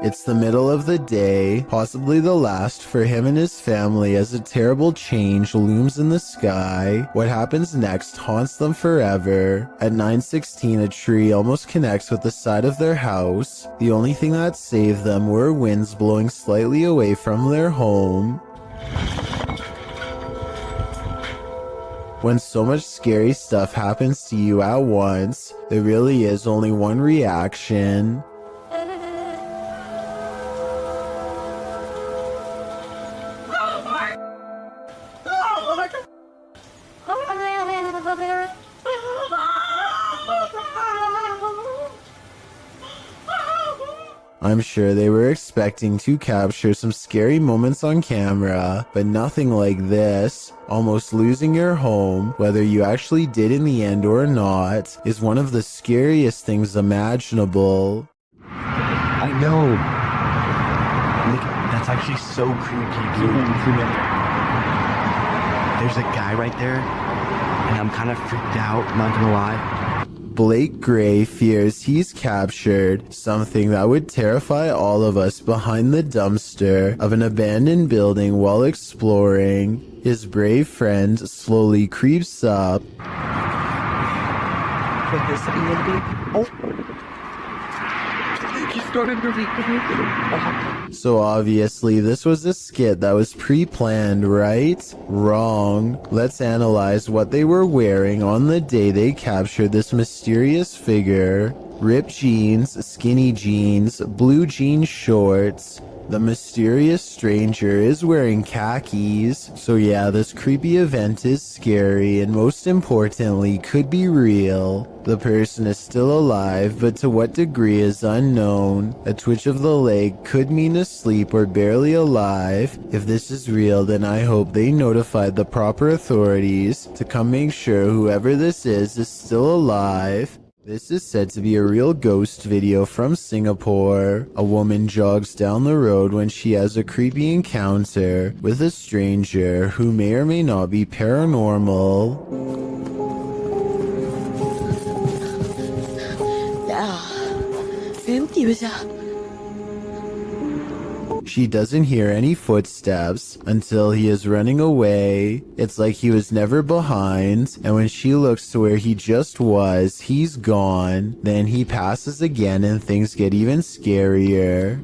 It's the middle of the day, possibly the last for him and his family, as a terrible change looms in the sky. What happens next haunts them forever. At 9:16, a tree almost connects with the side of their house. The only thing that saved them were winds blowing slightly away from their home. When so much scary stuff happens to you at once, there really is only one reaction. I'm sure they were expecting to capture some scary moments on camera, but nothing like this. Almost losing your home, whether you actually did in the end or not, is one of the scariest things imaginable. I know. Nick, that's actually so creepy, dude. There's a guy right there, and I'm kind of freaked out, not gonna lie. Blake Gray fears he's captured something that would terrify all of us behind the dumpster of an abandoned building while exploring. His brave friend slowly creeps up. So obviously this was a skit that was pre-planned, right? Wrong. Let's analyze what they were wearing on the day they captured this mysterious figure. Ripped jeans, skinny jeans, blue jean shorts. The mysterious stranger is wearing khakis. So yeah, this creepy event is scary and most importantly could be real. The person is still alive, but to what degree is unknown. A twitch of the leg could mean asleep or barely alive. If this is real, then I hope they notified the proper authorities to come make sure whoever this is still alive. This is said to be a real ghost video from Singapore. A woman jogs down the road when she has a creepy encounter with a stranger who may or may not be paranormal. She doesn't hear any footsteps until he is running away. It's like he was never behind, and when she looks to where he just was, he's gone. Then he passes again and things get even scarier.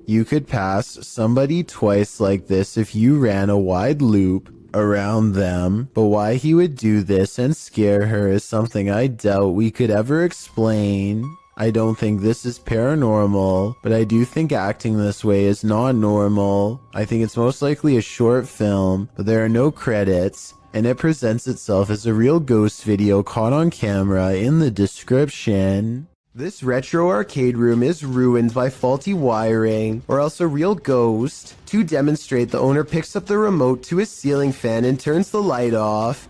You could pass somebody twice like this if you ran a wide loop around them, but why he would do this and scare her is something I doubt we could ever explain. I don't think this is paranormal, but I do think acting this way is not normal. I think it's most likely a short film, but there are no credits, and it presents itself as a real ghost video caught on camera in the description. This retro arcade room is ruined by faulty wiring, or else a real ghost. To demonstrate, the owner picks up the remote to his ceiling fan and turns the light off.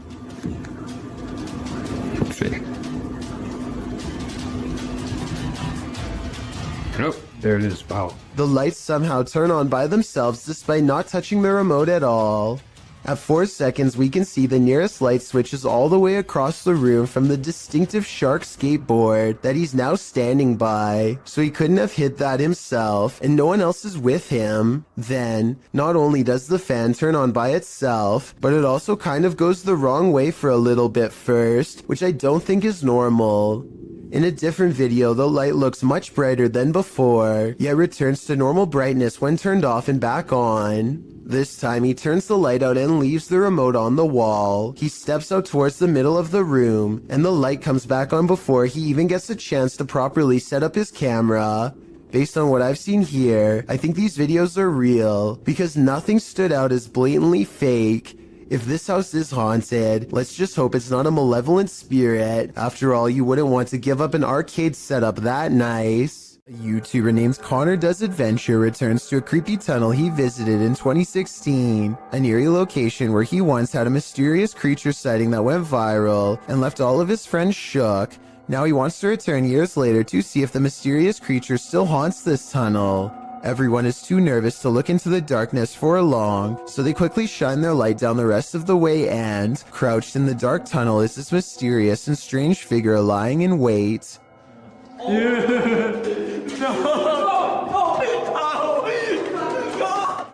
Nope, there it is. Wow. The lights somehow turn on by themselves despite not touching the remote at all. At 4 seconds, we can see the nearest light switch is all the way across the room from the distinctive shark skateboard that he's now standing by, so he couldn't have hit that himself, and no one else is with him. Then, not only does the fan turn on by itself, but it also kind of goes the wrong way for a little bit first, which I don't think is normal. In a different video, the light looks much brighter than before, yet returns to normal brightness when turned off and back on. This time, he turns the light out and leaves the remote on the wall. He steps out towards the middle of the room, and the light comes back on before he even gets a chance to properly set up his camera. Based on what I've seen here, I think these videos are real, because nothing stood out as blatantly fake. If this house is haunted, let's just hope it's not a malevolent spirit. After all, you wouldn't want to give up an arcade setup that nice. A YouTuber named Connor Does Adventure returns to a creepy tunnel he visited in 2016, an eerie location where he once had a mysterious creature sighting that went viral and left all of his friends shook. Now he wants to return years later to see if the mysterious creature still haunts this tunnel. Everyone is too nervous to look into the darkness for long, so they quickly shine their light down the rest of the way and, crouched in the dark tunnel is this mysterious and strange figure lying in wait.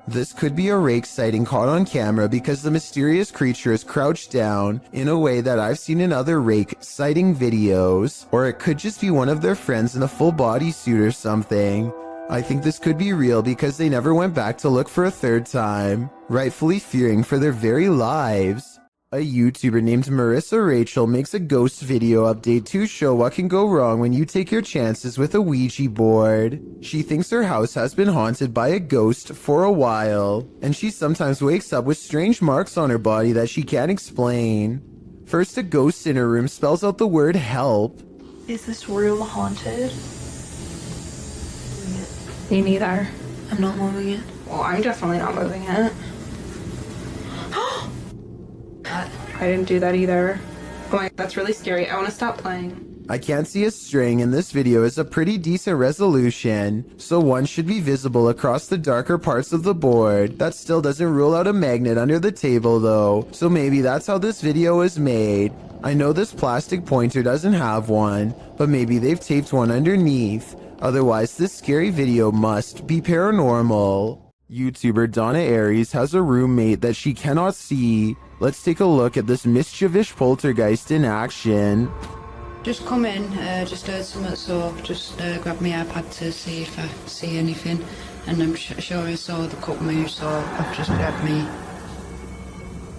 This could be a rake sighting caught on camera because the mysterious creature is crouched down in a way that I've seen in other rake sighting videos, or it could just be one of their friends in a full bodysuit or something. I think this could be real because they never went back to look for a third time, rightfully fearing for their very lives. A YouTuber named Marissa Rachel makes a ghost video update to show what can go wrong when you take your chances with a Ouija board. She thinks her house has been haunted by a ghost for a while, and she sometimes wakes up with strange marks on her body that she can't explain. First, a ghost in her room spells out the word help. Is this room haunted? Me neither. I'm not moving it. Well, I'm definitely not moving it. I didn't do that either. Oh my, that's really scary. I want to stop playing. I can't see a string, and this video is a pretty decent resolution, so one should be visible across the darker parts of the board. That still doesn't rule out a magnet under the table though, so maybe that's how this video is made. I know this plastic pointer doesn't have one, but maybe they've taped one underneath. Otherwise, this scary video must be paranormal. YouTuber Donna Aries has a roommate that she cannot see. Let's take a look at this mischievous poltergeist in action. Just come in, just heard something, so just grabbed my iPad to see if I see anything, and I'm sure I saw the cup move, so I've just grabbed me.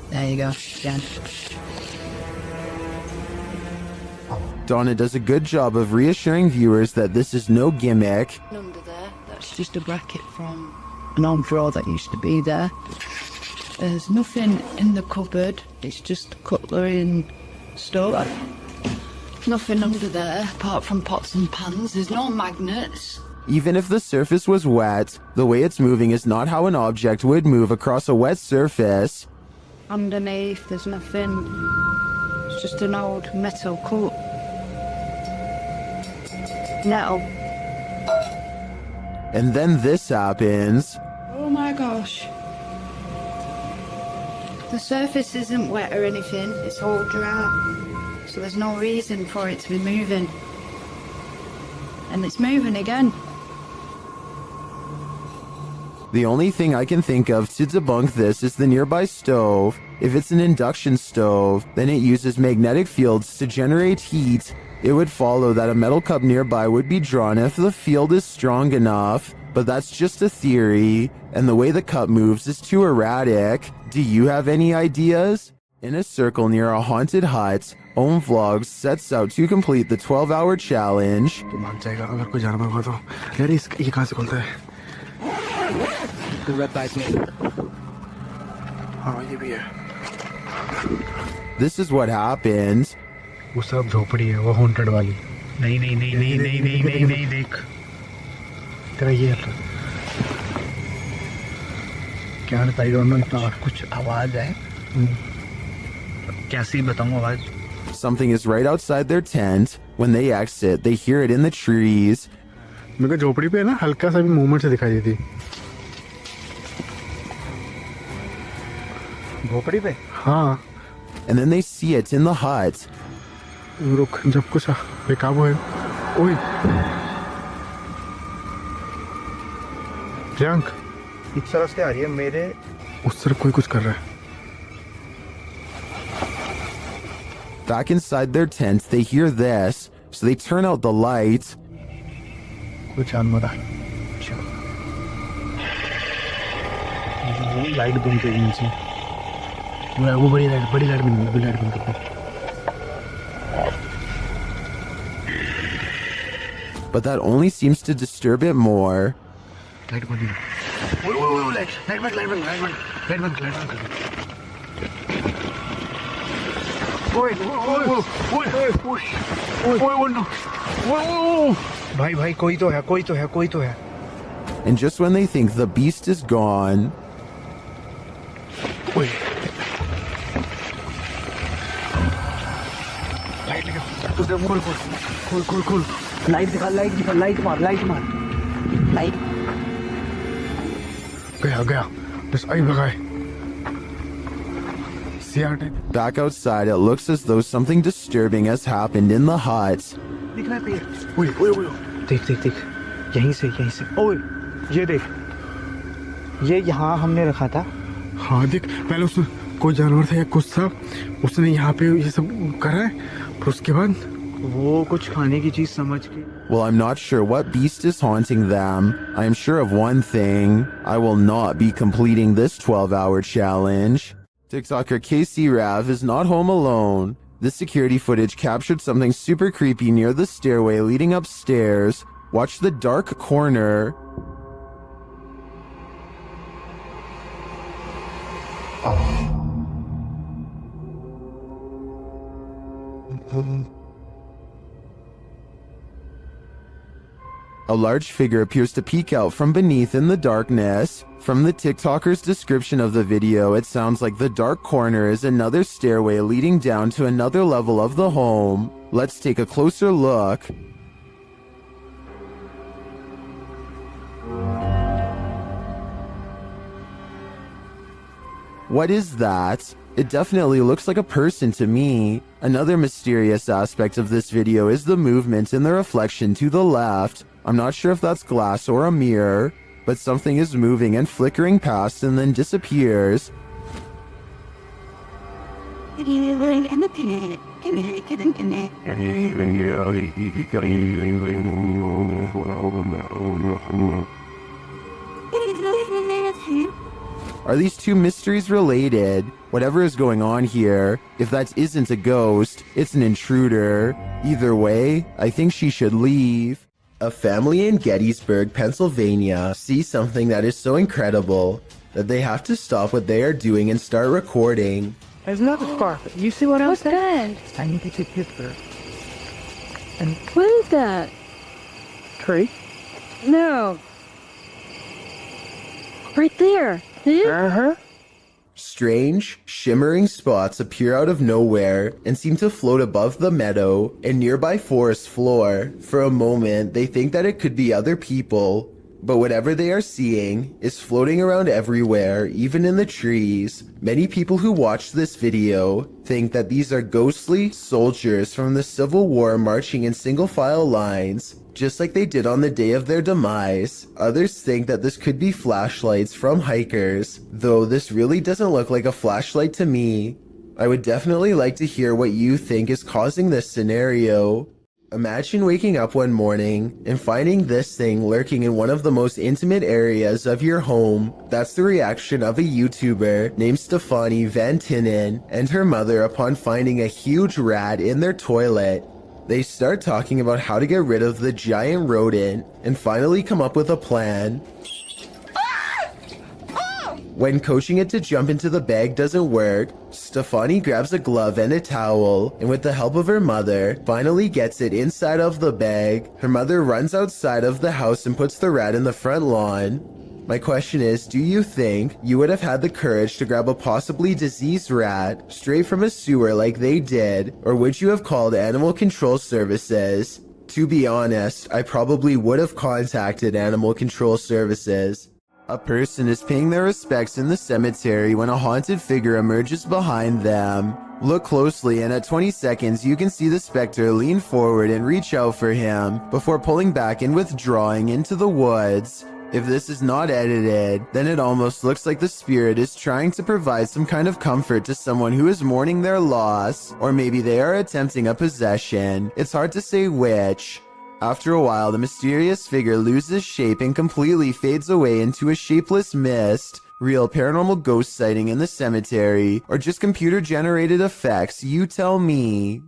There you go, again. Donna does a good job of reassuring viewers that this is no gimmick. Under there, that's just a bracket from an old drawer that used to be there. There's nothing in the cupboard, it's just cutlery and stuff. Nothing under there apart from pots and pans, there's no magnets. Even if the surface was wet, the way it's moving is not how an object would move across a wet surface. Underneath there's nothing, it's just an old metal cup. No. And then this happens. Oh my gosh. The surface isn't wet or anything, it's all dry. So there's no reason for it to be moving. And it's moving again. The only thing I can think of to debunk this is the nearby stove. If it's an induction stove, then it uses magnetic fields to generate heat. It would follow that a metal cup nearby would be drawn if the field is strong enough, but that's just a theory, and the way the cup moves is too erratic. Do you have any ideas? In a circle near a haunted hut, Om Vlogs sets out to complete the 12-hour challenge. The red light me. This is what happens. वो सब झोपड़ी है वो haunted वाली नहीं नहीं नहीं नहीं नहीं नहीं नहीं नहीं देख तेरा ये क्या बताई दोनों इतना कुछ आवाज है कैसी बताऊं आवाज. Something is right outside their tent. When they exit, they hear it in the trees. मेरे को झोपड़ी पे ना हल्का सा भी मूवमेंट से दिखाई देती झोपड़ी पे हाँ And then they see it in the hut. रुक जब कुछ बेकाबू है ओए प्रियंक इस तरफ से आ रही है मेरे उस तरफ कोई कुछ कर रहा है Back inside their tent, they hear this, so they turn out the light. कुछ जानवर है लाइट बंद कर नीचे वो बड़ी लाइट बंद कर But that only seems to disturb it more. Light बंद लाइट बंद भाई कोई तो है And just when they think the beast is gone, खोल लाइट मार गया बस आई भगाए back outside, it looks as though something disturbing has happened in the hut. देख यहीं से ओए ये देख ये यहाँ हमने रखा था हाँ देख पहले उसने कोई जानवर था या कुछ था उसने यहाँ पे ये सब करा है फिर उसके बाद वो कुछ खाने की चीज समझ के Well, I'm not sure what beast is haunting them. I am sure of one thing. I will not be completing this 12-hour challenge. TikToker Casey Rav is not home alone. This security footage captured something super creepy near the stairway leading upstairs. Watch the dark corner. A large figure appears to peek out from beneath in the darkness. From the TikToker's description of the video, it sounds like the dark corner is another stairway leading down to another level of the home. Let's take a closer look. What is that? It definitely looks like a person to me. Another mysterious aspect of this video is the movement in the reflection to the left. I'm not sure if that's glass or a mirror, but something is moving and flickering past and then disappears. Are these two mysteries related? Whatever is going on here, if that isn't a ghost, it's an intruder. Either way, I think she should leave. A family in Gettysburg, Pennsylvania sees something that is so incredible that they have to stop what they are doing and start recording. There's another scarf. You see what else? What's that? I need to take a picture. And What is that? tree. No. Right there. Uh-huh. Strange, shimmering spots appear out of nowhere and seem to float above the meadow and nearby forest floor. For a moment, they think that it could be other people, but whatever they are seeing is floating around everywhere, even in the trees. Many people who watch this video think that these are ghostly soldiers from the Civil War marching in single file lines, just like they did on the day of their demise. Others think that this could be flashlights from hikers, though this really doesn't look like a flashlight to me. I would definitely like to hear what you think is causing this scenario. Imagine waking up one morning and finding this thing lurking in one of the most intimate areas of your home. That's the reaction of a YouTuber named Stefani Van Tinnen and her mother upon finding a huge rat in their toilet. They start talking about how to get rid of the giant rodent and finally come up with a plan. When coaching it to jump into the bag doesn't work, Stefani grabs a glove and a towel, and with the help of her mother, finally gets it inside of the bag. Her mother runs outside of the house and puts the rat in the front lawn. My question is, do you think you would have had the courage to grab a possibly diseased rat straight from a sewer like they did, or would you have called animal control services? To be honest, I probably would have contacted Animal Control Services. A person is paying their respects in the cemetery when a haunted figure emerges behind them. Look closely, and at 20 seconds you can see the specter lean forward and reach out for him before pulling back and withdrawing into the woods. If this is not edited, then it almost looks like the spirit is trying to provide some kind of comfort to someone who is mourning their loss, or maybe they are attempting a possession. It's hard to say which. After a while, the mysterious figure loses shape and completely fades away into a shapeless mist. Real paranormal ghost sighting in the cemetery, or just computer-generated effects, you tell me.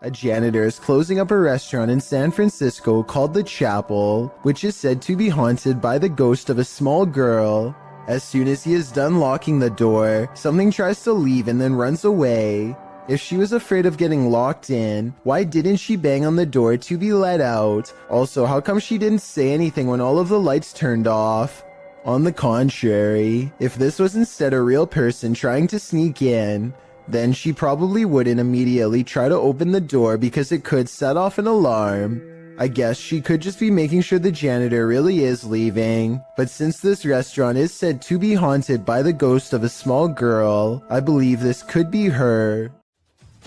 A janitor is closing up a restaurant in San Francisco called The Chapel, which is said to be haunted by the ghost of a small girl. As soon as he is done locking the door, something tries to leave and then runs away. If she was afraid of getting locked in, why didn't she bang on the door to be let out? Also, how come she didn't say anything when all of the lights turned off? On the contrary, if this was instead a real person trying to sneak in, then she probably wouldn't immediately try to open the door because it could set off an alarm. I guess she could just be making sure the janitor really is leaving. But since this restaurant is said to be haunted by the ghost of a small girl, I believe this could be her.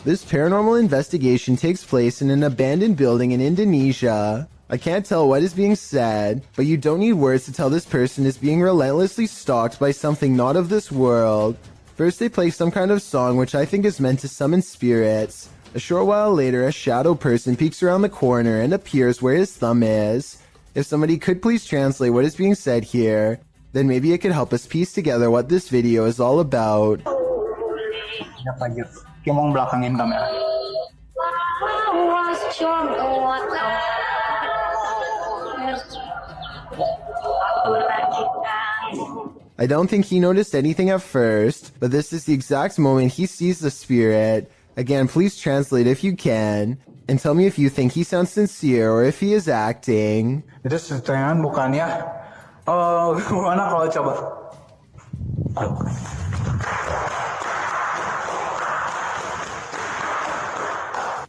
This paranormal investigation takes place in an abandoned building in Indonesia. I can't tell what is being said, but you don't need words to tell this person is being relentlessly stalked by something not of this world. First they play some kind of song which I think is meant to summon spirits. A short while later, a shadow person peeks around the corner and appears where his thumb is. If somebody could please translate what is being said here, then maybe it could help us piece together what this video is all about. Belakangin kamera. I don't think he noticed anything at first, but this is the exact moment he sees the spirit. Again, please translate if you can, and tell me if you think he sounds sincere or if he is acting. Itu setengah bukannya. Gimana kalau coba?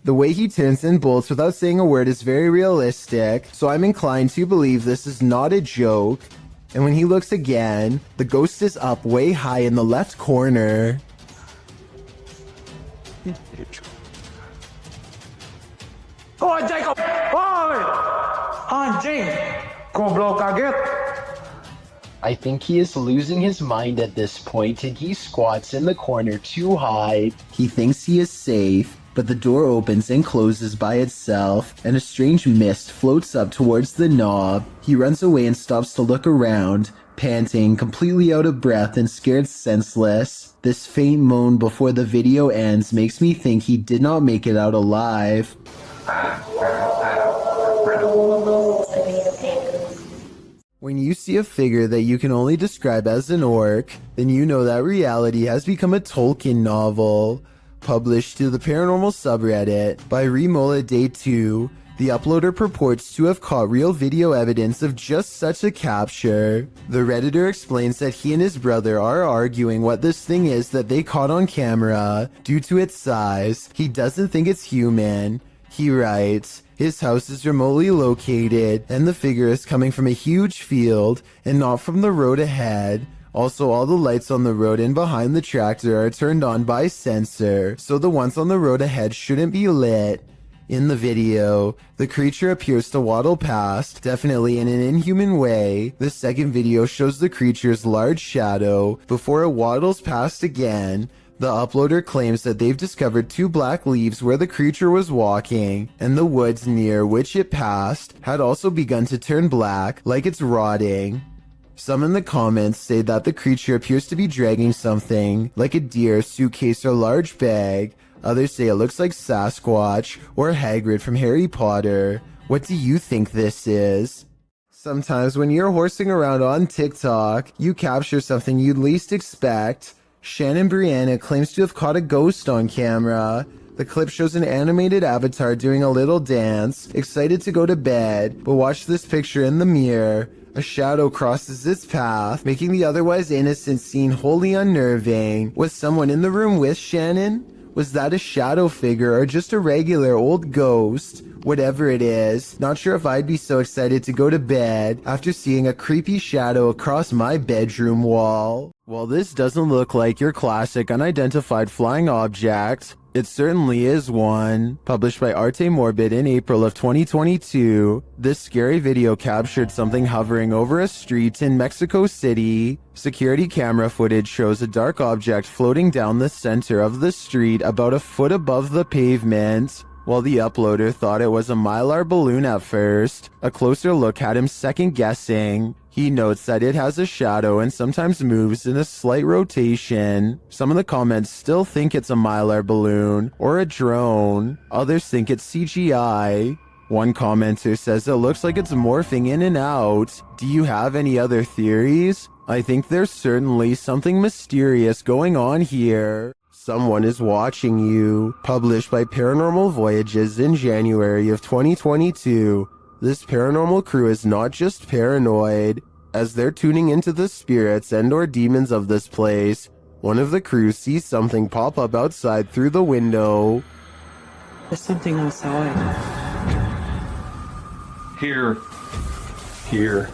The way he turns and bolts without saying a word is very realistic, so I'm inclined to believe this is not a joke. And when he looks again, the ghost is up way high in the left corner. Oh, Jacob! Oi! Anjing! Goblok kaget! I think he is losing his mind at this point and he squats in the corner too high. He thinks he is safe, but the door opens and closes by itself, and a strange mist floats up towards the knob. He runs away and stops to look around, panting, completely out of breath and scared senseless. This faint moan before the video ends makes me think he did not make it out alive. When you see a figure that you can only describe as an orc, then you know that reality has become a Tolkien novel. Published to the paranormal subreddit by Remola Day 2, the uploader purports to have caught real video evidence of just such a capture. The Redditor explains that he and his brother are arguing what this thing is that they caught on camera. Due to its size, he doesn't think it's human. He writes, his house is remotely located, and the figure is coming from a huge field and not from the road ahead. Also, all the lights on the road and behind the tractor are turned on by sensor, so the ones on the road ahead shouldn't be lit. In the video, the creature appears to waddle past, definitely in an inhuman way. The second video shows the creature's large shadow before it waddles past again. The uploader claims that they've discovered 2 black leaves where the creature was walking, and the woods near which it passed had also begun to turn black, like it's rotting. Some in the comments say that the creature appears to be dragging something, like a deer, suitcase, or large bag. Others say it looks like Sasquatch or Hagrid from Harry Potter. What do you think this is? Sometimes when you're horsing around on TikTok, you capture something you'd least expect. Shannon Brianna claims to have caught a ghost on camera. The clip shows an animated avatar doing a little dance, excited to go to bed, but watch this picture in the mirror. A shadow crosses its path, making the otherwise innocent scene wholly unnerving. Was someone in the room with Shannon? Was that a shadow figure or just a regular old ghost? Whatever it is, not sure if I'd be so excited to go to bed after seeing a creepy shadow across my bedroom wall. While this doesn't look like your classic unidentified flying object, it certainly is one. Published by Arte Morbid in April of 2022, this scary video captured something hovering over a street in Mexico City. Security camera footage shows a dark object floating down the center of the street about a foot above the pavement. While the uploader thought it was a Mylar balloon at first, a closer look had him second guessing. He notes that it has a shadow and sometimes moves in a slight rotation. Some of the comments still think it's a Mylar balloon or a drone. Others think it's CGI. One commenter says it looks like it's morphing in and out. Do you have any other theories? I think there's certainly something mysterious going on here. Someone is watching you. Published by Paranormal Voyages in January of 2022. This paranormal crew is not just paranoid. As they're tuning into the spirits and or demons of this place, one of the crew sees something pop up outside through the window. There's something outside. Here. Here.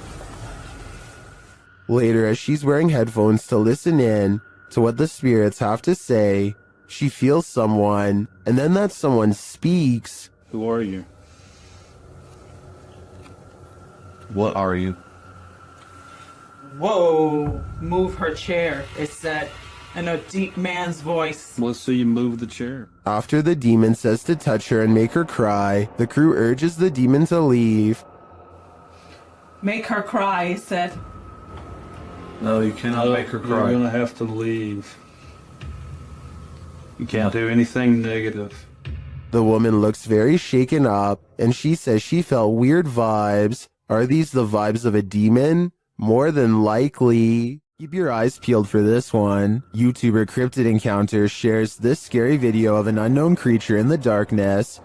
Later, as she's wearing headphones to listen in to what the spirits have to say, she feels someone, and then that someone speaks. Who are you? What are you? Whoa! Move her chair, it said, in a deep man's voice. Let's see you move the chair. After the demon says to touch her and make her cry, the crew urges the demon to leave. Make her cry, it said. No, you cannot make her cry. You're gonna have to leave. You can't do anything negative. The woman looks very shaken up, and she says she felt weird vibes. Are these the vibes of a demon? More than likely. Keep your eyes peeled for this one. YouTuber Cryptid Encounter shares this scary video of an unknown creature in the darkness.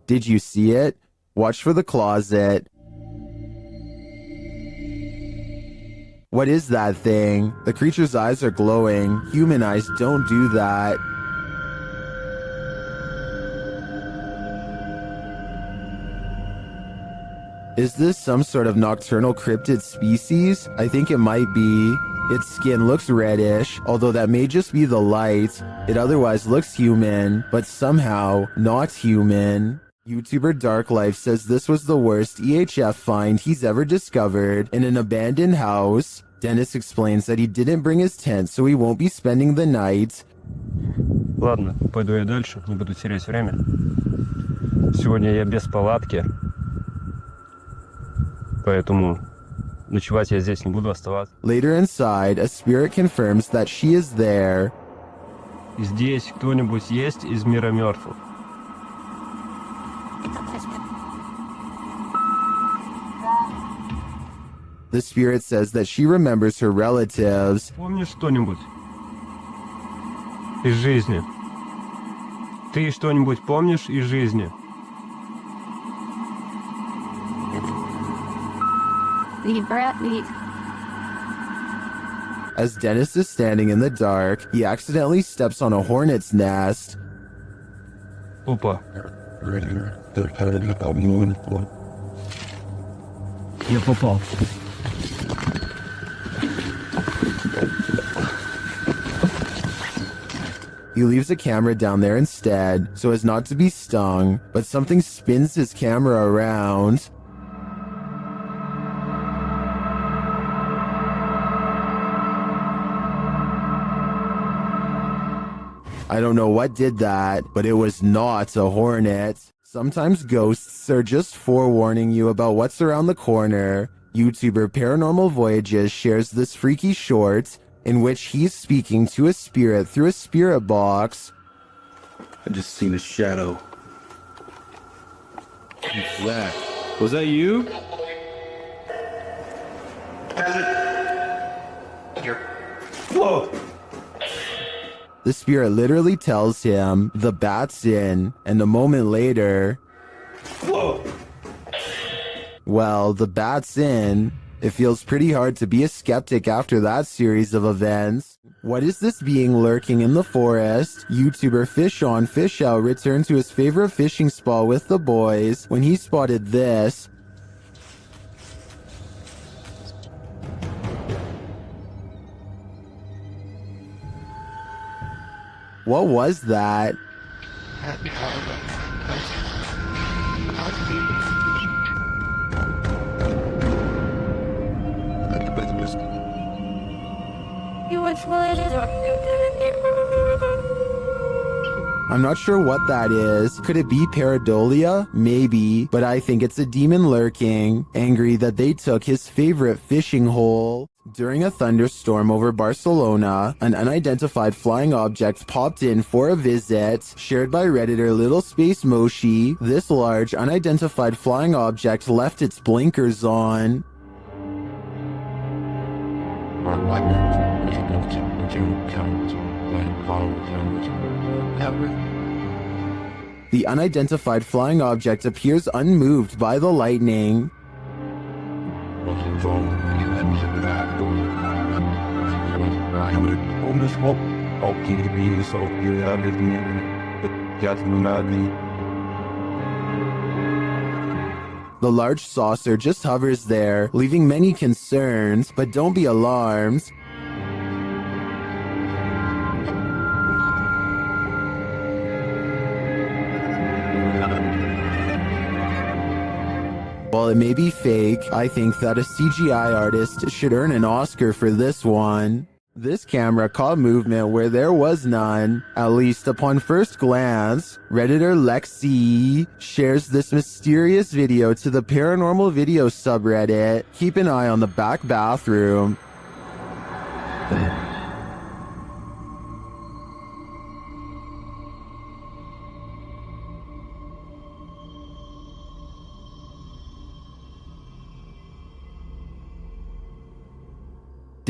Did you see it? Watch for the closet. What is that thing? The creature's eyes are glowing. Human eyes don't do that. Is this some sort of nocturnal cryptid species? I think it might be. Its skin looks reddish, although that may just be the light. It otherwise looks human, but somehow not human. YouTuber Dark Life says this was the worst EHF find he's ever discovered in an abandoned house. Dennis explains that he didn't bring his tent, so he won't be spending the night. Ладно, пойду я дальше, не буду терять время. Сегодня я без палатки, поэтому ночевать я здесь не буду оставаться. Later inside, a spirit confirms that she is there. Здесь кто-нибудь есть из мира мертвых? The spirit says that she remembers her relatives. Помнишь что-нибудь из жизни? Ты что-нибудь помнишь из жизни? As Dennis is standing in the dark, he accidentally steps on a hornet's nest. Опа. Я попал. He leaves a camera down there instead, so as not to be stung, but something spins his camera around. I don't know what did that, but it was not a hornet. Sometimes ghosts are just forewarning you about what's around the corner. YouTuber Paranormal Voyages shares this freaky short in which he's speaking to a spirit through a spirit box. I just seen a shadow. Who's that? Was that you? Whoa! The spirit literally tells him the bat's in, and a moment later, well, the bat's in. It feels pretty hard to be a skeptic after that series of events. What is this being lurking in the forest? YouTuber Fish On Fish Out returned to his favorite fishing spot with the boys when he spotted this. What was that? I'm not sure what that is. Could it be pareidolia? Maybe, but I think it's a demon lurking, angry that they took his favorite fishing hole. During a thunderstorm over Barcelona, an unidentified flying object popped in for a visit. Shared by Redditor Little Space Moshi, this large unidentified flying object left its blinkers on. The unidentified flying object appears unmoved by the lightning. The large saucer just hovers there, leaving many concerns, but don't be alarmed. While it may be fake, I think that a CGI artist should earn an Oscar for this one. This camera caught movement where there was none, at least upon first glance. Redditor Lexi shares this mysterious video to the paranormal video subreddit. Keep an eye on the back bathroom.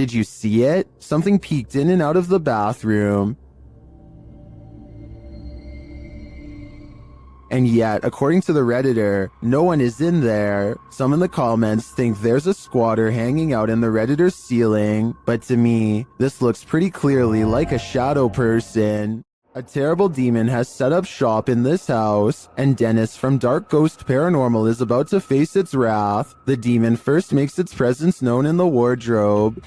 Did you see it? Something peeked in and out of the bathroom. And yet, according to the Redditor, no one is in there. Some in the comments think there's a squatter hanging out in the Redditor's ceiling, but to me, this looks pretty clearly like a shadow person. A terrible demon has set up shop in this house, and Dennis from Dark Ghost Paranormal is about to face its wrath. The demon first makes its presence known in the wardrobe.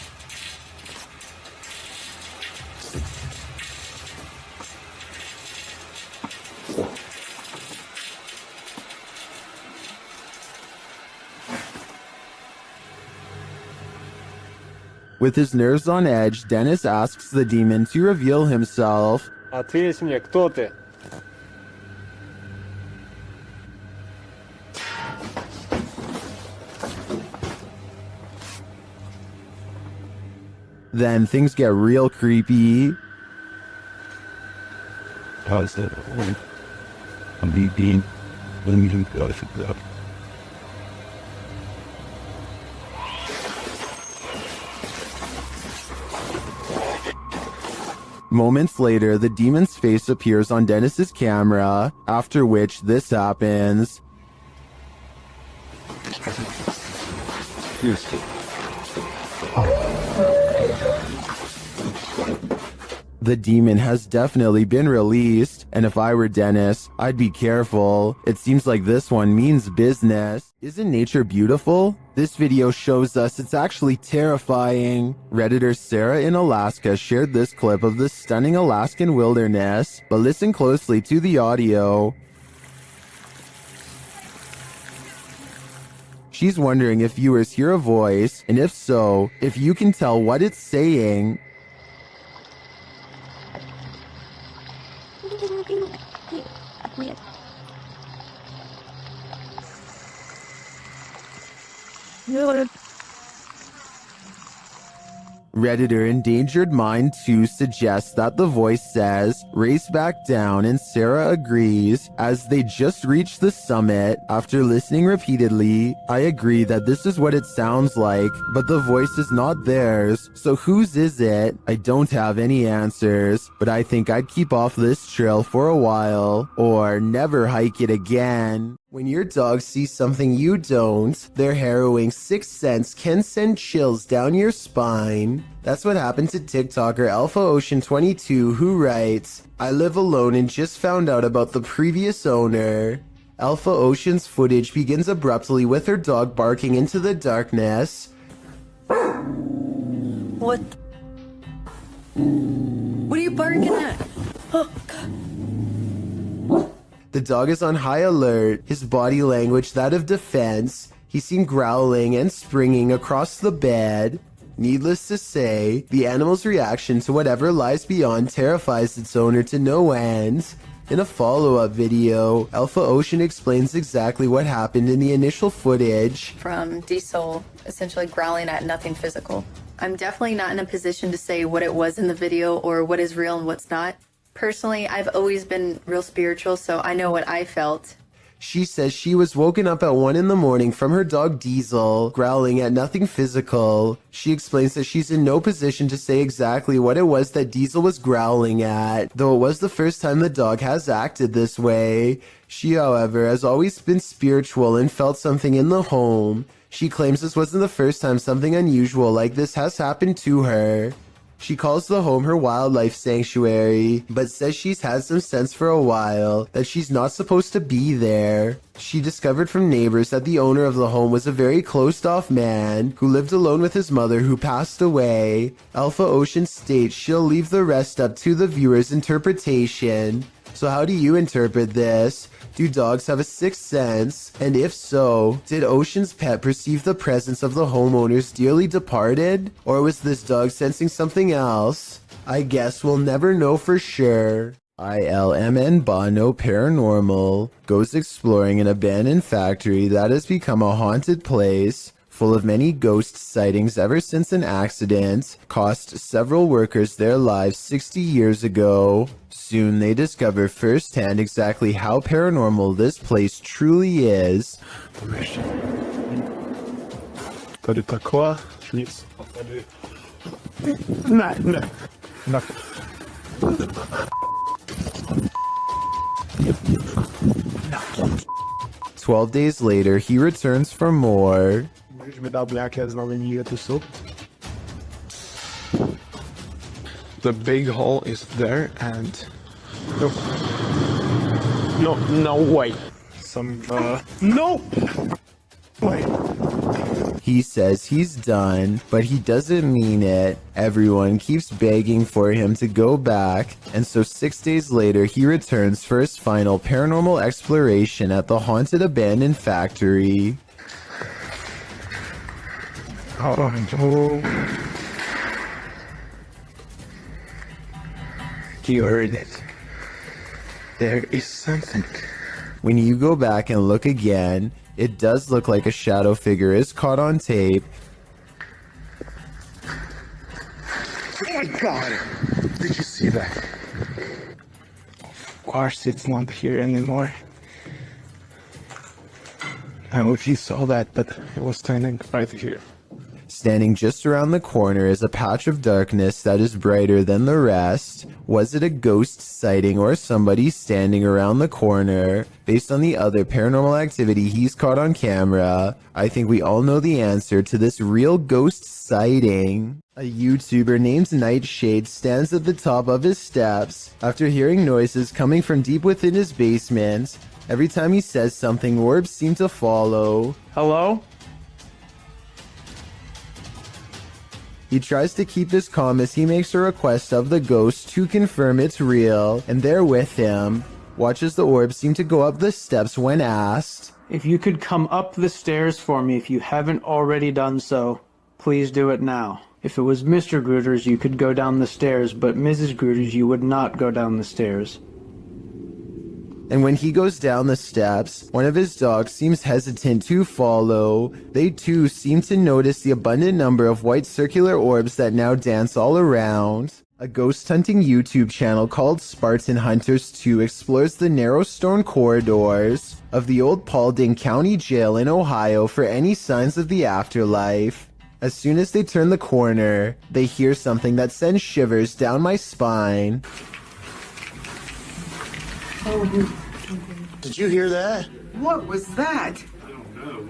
With his nerves on edge, Dennis asks the demon to reveal himself. Ответь мне, кто ты? Then things get real creepy. Moments later, the demon's face appears on Dennis's camera, after which this happens. The demon has definitely been released, and if I were Dennis, I'd be careful. It seems like this one means business. Isn't nature beautiful? This video shows us it's actually terrifying. Redditor Sarah in Alaska shared this clip of the stunning Alaskan wilderness, but listen closely to the audio. She's wondering if viewers hear a voice, and if so, if you can tell what it's saying. Redditor Endangered Mind 2 suggests that the voice says, race back down, and Sarah agrees. As they just reached the summit, after listening repeatedly, I agree that this is what it sounds like, but the voice is not theirs, so whose is it? I don't have any answers, but I think I'd keep off this trail for a while, or never hike it again. When your dog sees something you don't, their harrowing sixth sense can send chills down your spine. That's what happened to TikToker Alpha Ocean 22, who writes, I live alone and just found out about the previous owner. Alpha Ocean's footage begins abruptly with her dog barking into the darkness. What? What are you barking at? Oh, God. The dog is on high alert, his body language that of defense. He's seen growling and springing across the bed. Needless to say, the animal's reaction to whatever lies beyond terrifies its owner to no end. In a follow-up video, Alpha Ocean explains exactly what happened in the initial footage. From Diesel essentially growling at nothing physical. I'm definitely not in a position to say what it was in the video or what is real and what's not. Personally, I've always been real spiritual, so I know what I felt. She says she was woken up at 1 in the morning from her dog Diesel, growling at nothing physical. She explains that she's in no position to say exactly what it was that Diesel was growling at, though it was the first time the dog has acted this way. She, however, has always been spiritual and felt something in the home. She claims this wasn't the first time something unusual like this has happened to her. She calls the home her wildlife sanctuary, but says she's had some sense for a while that she's not supposed to be there. She discovered from neighbors that the owner of the home was a very closed-off man who lived alone with his mother who passed away. Alpha Ocean states she'll leave the rest up to the viewer's interpretation. So how do you interpret this? Do dogs have a sixth sense? And if so, did Ocean's pet perceive the presence of the homeowner's dearly departed? Or was this dog sensing something else? I guess we'll never know for sure. ILMN Bono Paranormal goes exploring an abandoned factory that has become a haunted place, full of many ghost sightings ever since an accident cost several workers their lives 60 years ago. Soon they discover firsthand exactly how paranormal this place truly is. Tady taková, nic. Tady... Ne. 12 days later, he returns for more. Můžeš mi dát nějaké znamení, kde to jsou? The big hole is there and... No way. No! Wait. He says he's done, but he doesn't mean it. Everyone keeps begging for him to go back, and so 6 days later he returns for his final paranormal exploration at the haunted abandoned factory. Oh no. You heard it. There is something. When you go back and look again, it does look like a shadow figure is caught on tape. Oh my god! Did you see that? Of course it's not here anymore. I don't know if you saw that, but it was standing right here. Standing just around the corner is a patch of darkness that is brighter than the rest. Was it a ghost sighting or somebody standing around the corner? Based on the other paranormal activity he's caught on camera, I think we all know the answer to this real ghost sighting. A YouTuber named Nightshade stands at the top of his steps after hearing noises coming from deep within his basement. Every time he says something, orbs seem to follow. Hello? He tries to keep this calm as he makes a request of the ghost to confirm it's real, and they're with him. Watch as the orbs seem to go up the steps when asked. If you could come up the stairs for me if you haven't already done so, please do it now. If it was Mr. Grooters, you could go down the stairs, but Mrs. Grooters, you would not go down the stairs. and when he goes down the steps, one of his dogs seems hesitant to follow. They too seem to notice the abundant number of white circular orbs that now dance all around. A ghost hunting YouTube channel called Spartan Hunters 2 explores the narrow stone corridors of the old Paulding County Jail in Ohio for any signs of the afterlife. As soon as they turn the corner, they hear something that sends shivers down my spine. Did you hear that? What was that?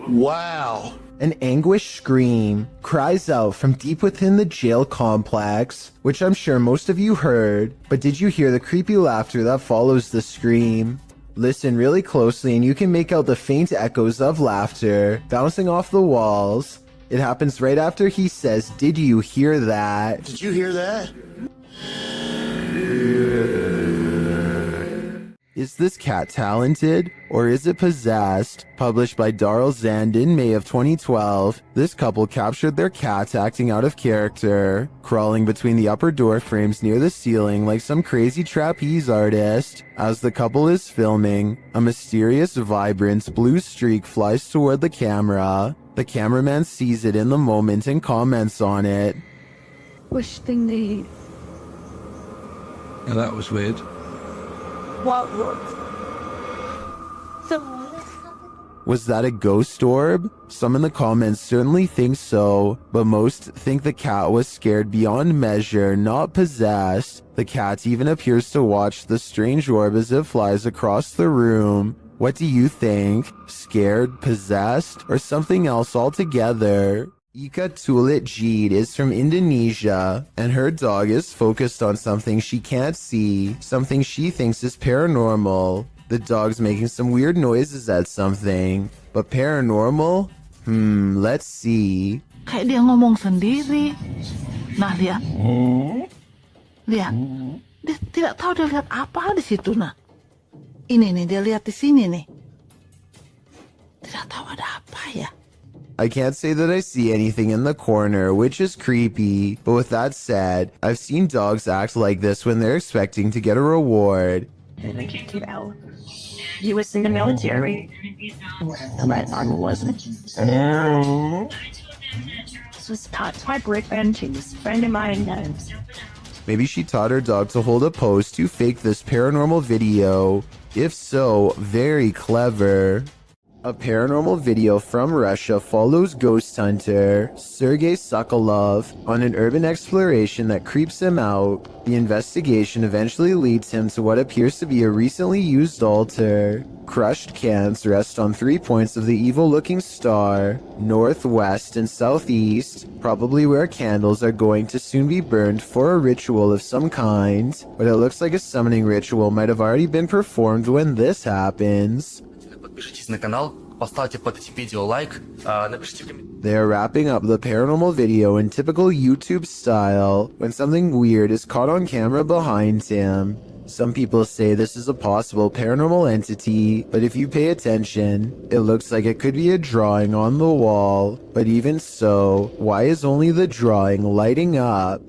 Wow. An anguished scream cries out from deep within the jail complex, which I'm sure most of you heard, but did you hear the creepy laughter that follows the scream? Listen really closely and you can make out the faint echoes of laughter bouncing off the walls. It happens right after he says, "Did you hear that?" Did you hear that? Is this cat talented, or is it possessed? Published by Darrell Zand in May of 2012, this couple captured their cat acting out of character, crawling between the upper door frames near the ceiling like some crazy trapeze artist. As the couple is filming, a mysterious, vibrant blue streak flies toward the camera. The cameraman sees it in the moment and comments on it. Wish thing they... Yeah, that was weird. What? So... Was that a ghost orb? Some in the comments certainly think so, but most think the cat was scared beyond measure, not possessed. The cat even appears to watch the strange orb as it flies across the room. What do you think? Scared, possessed, or something else altogether? Ika Tulit Jeed is from Indonesia, and her dog is focused on something she can't see, something she thinks is paranormal. The dog's making some weird noises at something, but paranormal? Let's see. Kayak dia ngomong sendiri. Nah, lihat. Lihat. Dia tidak tahu dia lihat apa di situ, nah. Ini nih, dia lihat di sini nih. Tidak tahu ada apa ya. I can't say that I see anything in the corner, which is creepy, but with that said, I've seen dogs act like this when they're expecting to get a reward. He was in the military. My arm wasn't. This was taught by boyfriend. She was a friend of mine. Maybe she taught her dog to hold a pose to fake this paranormal video. If so, very clever. A paranormal video from Russia follows ghost hunter Sergei Sokolov on an urban exploration that creeps him out. The investigation eventually leads him to what appears to be a recently used altar. Crushed cans rest on 3 points of the evil-looking star, north, west, and southeast, probably where candles are going to soon be burned for a ritual of some kind. But it looks like a summoning ritual might have already been performed when this happens. Подпишитесь на канал, поставьте под этим видео лайк, напишите в комментариях. They are wrapping up the paranormal video in typical YouTube style when something weird is caught on camera behind him. Some people say this is a possible paranormal entity, but if you pay attention, it looks like it could be a drawing on the wall. But even so, why is only the drawing lighting up?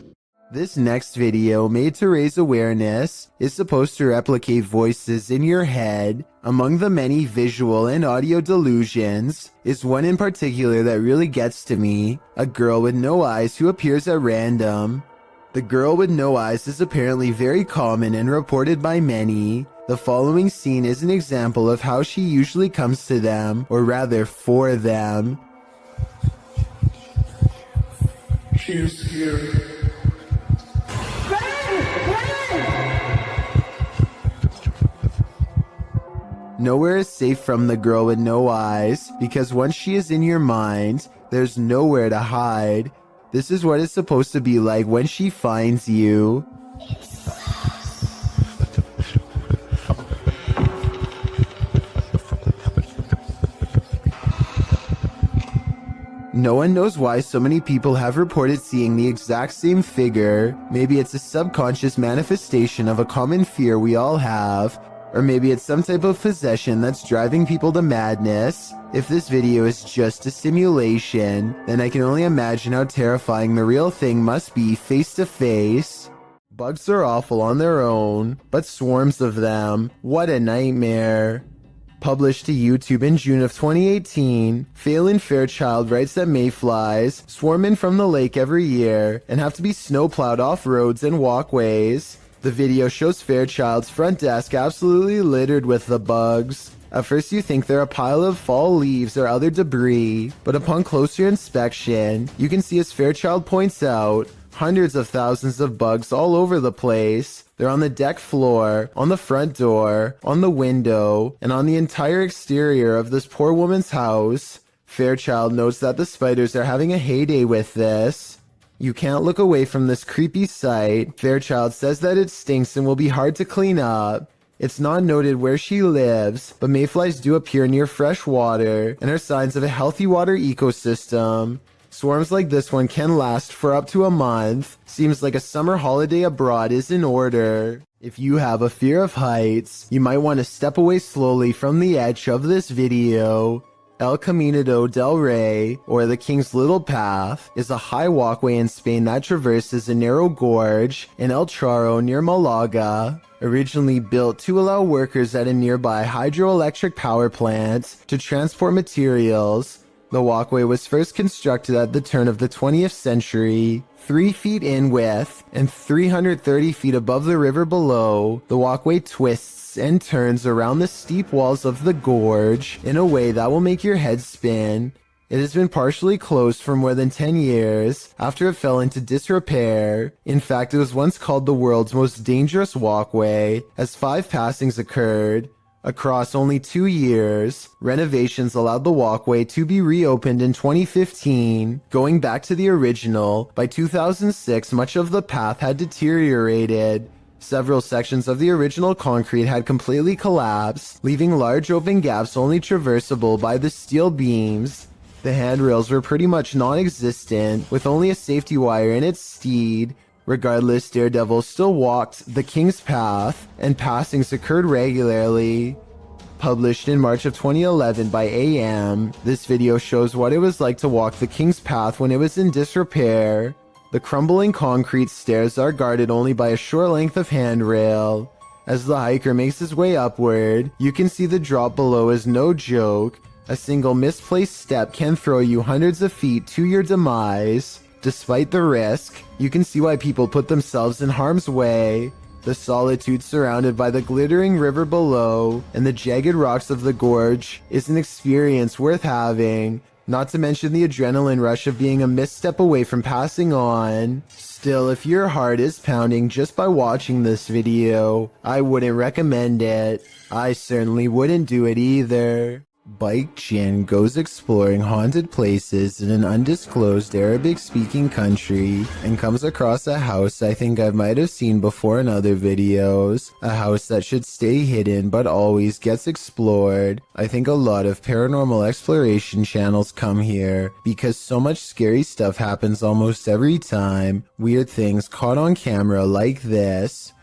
This next video, made to raise awareness, is supposed to replicate voices in your head. Among the many visual and audio delusions is one in particular that really gets to me, a girl with no eyes who appears at random. The girl with no eyes is apparently very common and reported by many. The following scene is an example of how she usually comes to them, or rather for them. She is here. Nowhere is safe from the girl with no eyes, because once she is in your mind, there's nowhere to hide. This is what it's supposed to be like when she finds you. No one knows why so many people have reported seeing the exact same figure. Maybe it's a subconscious manifestation of a common fear we all have. Or maybe it's some type of possession that's driving people to madness. If this video is just a simulation, then I can only imagine how terrifying the real thing must be face to face. Bugs are awful on their own, but swarms of them, what a nightmare. Published to YouTube in June of 2018, Phelan Fairchild writes that mayflies swarm in from the lake every year and have to be snowplowed off roads and walkways. The video shows Fairchild's front desk absolutely littered with the bugs. At first you think they're a pile of fall leaves or other debris, but upon closer inspection, you can see, as Fairchild points out, hundreds of thousands of bugs all over the place. They're on the deck floor, on the front door, on the window, and on the entire exterior of this poor woman's house. Fairchild notes that the spiders are having a heyday with this. You can't look away from this creepy sight. Fairchild says that it stinks and will be hard to clean up. It's not noted where she lives, but mayflies do appear near fresh water and are signs of a healthy water ecosystem. Swarms like this one can last for up to a month. Seems like a summer holiday abroad is in order. If you have a fear of heights, you might want to step away slowly from the edge of this video. El Camino del Rey, or the King's Little Path, is a high walkway in Spain that traverses a narrow gorge in El Charro near Malaga. Originally built to allow workers at a nearby hydroelectric power plant to transport materials, the walkway was first constructed at the turn of the 20th century. 3 feet in width and 330 feet above the river below, the walkway twists and turns around the steep walls of the gorge in a way that will make your head spin. It has been partially closed for more than 10 years after it fell into disrepair. In fact, it was once called the world's most dangerous walkway, as 5 passings occurred. Across only 2 years, renovations allowed the walkway to be reopened in 2015. Going back to the original, by 2006 much of the path had deteriorated. Several sections of the original concrete had completely collapsed, leaving large open gaps only traversable by the steel beams. The handrails were pretty much non-existent, with only a safety wire in its steed. Regardless, Daredevil still walked the King's Path, and passings occurred regularly. Published in March of 2011 by AM, this video shows what it was like to walk the King's Path when it was in disrepair. The crumbling concrete stairs are guarded only by a short length of handrail. As the hiker makes his way upward, you can see the drop below is no joke. A single misplaced step can throw you hundreds of feet to your demise. Despite the risk, you can see why people put themselves in harm's way. The solitude surrounded by the glittering river below and the jagged rocks of the gorge is an experience worth having, not to mention the adrenaline rush of being a misstep away from passing on. Still, if your heart is pounding just by watching this video, I wouldn't recommend it. I certainly wouldn't do it either. Bike Jin goes exploring haunted places in an undisclosed Arabic-speaking country and comes across a house I think I might have seen before in other videos. A house that should stay hidden but always gets explored. I think a lot of paranormal exploration channels come here because so much scary stuff happens almost every time. Weird things caught on camera like this.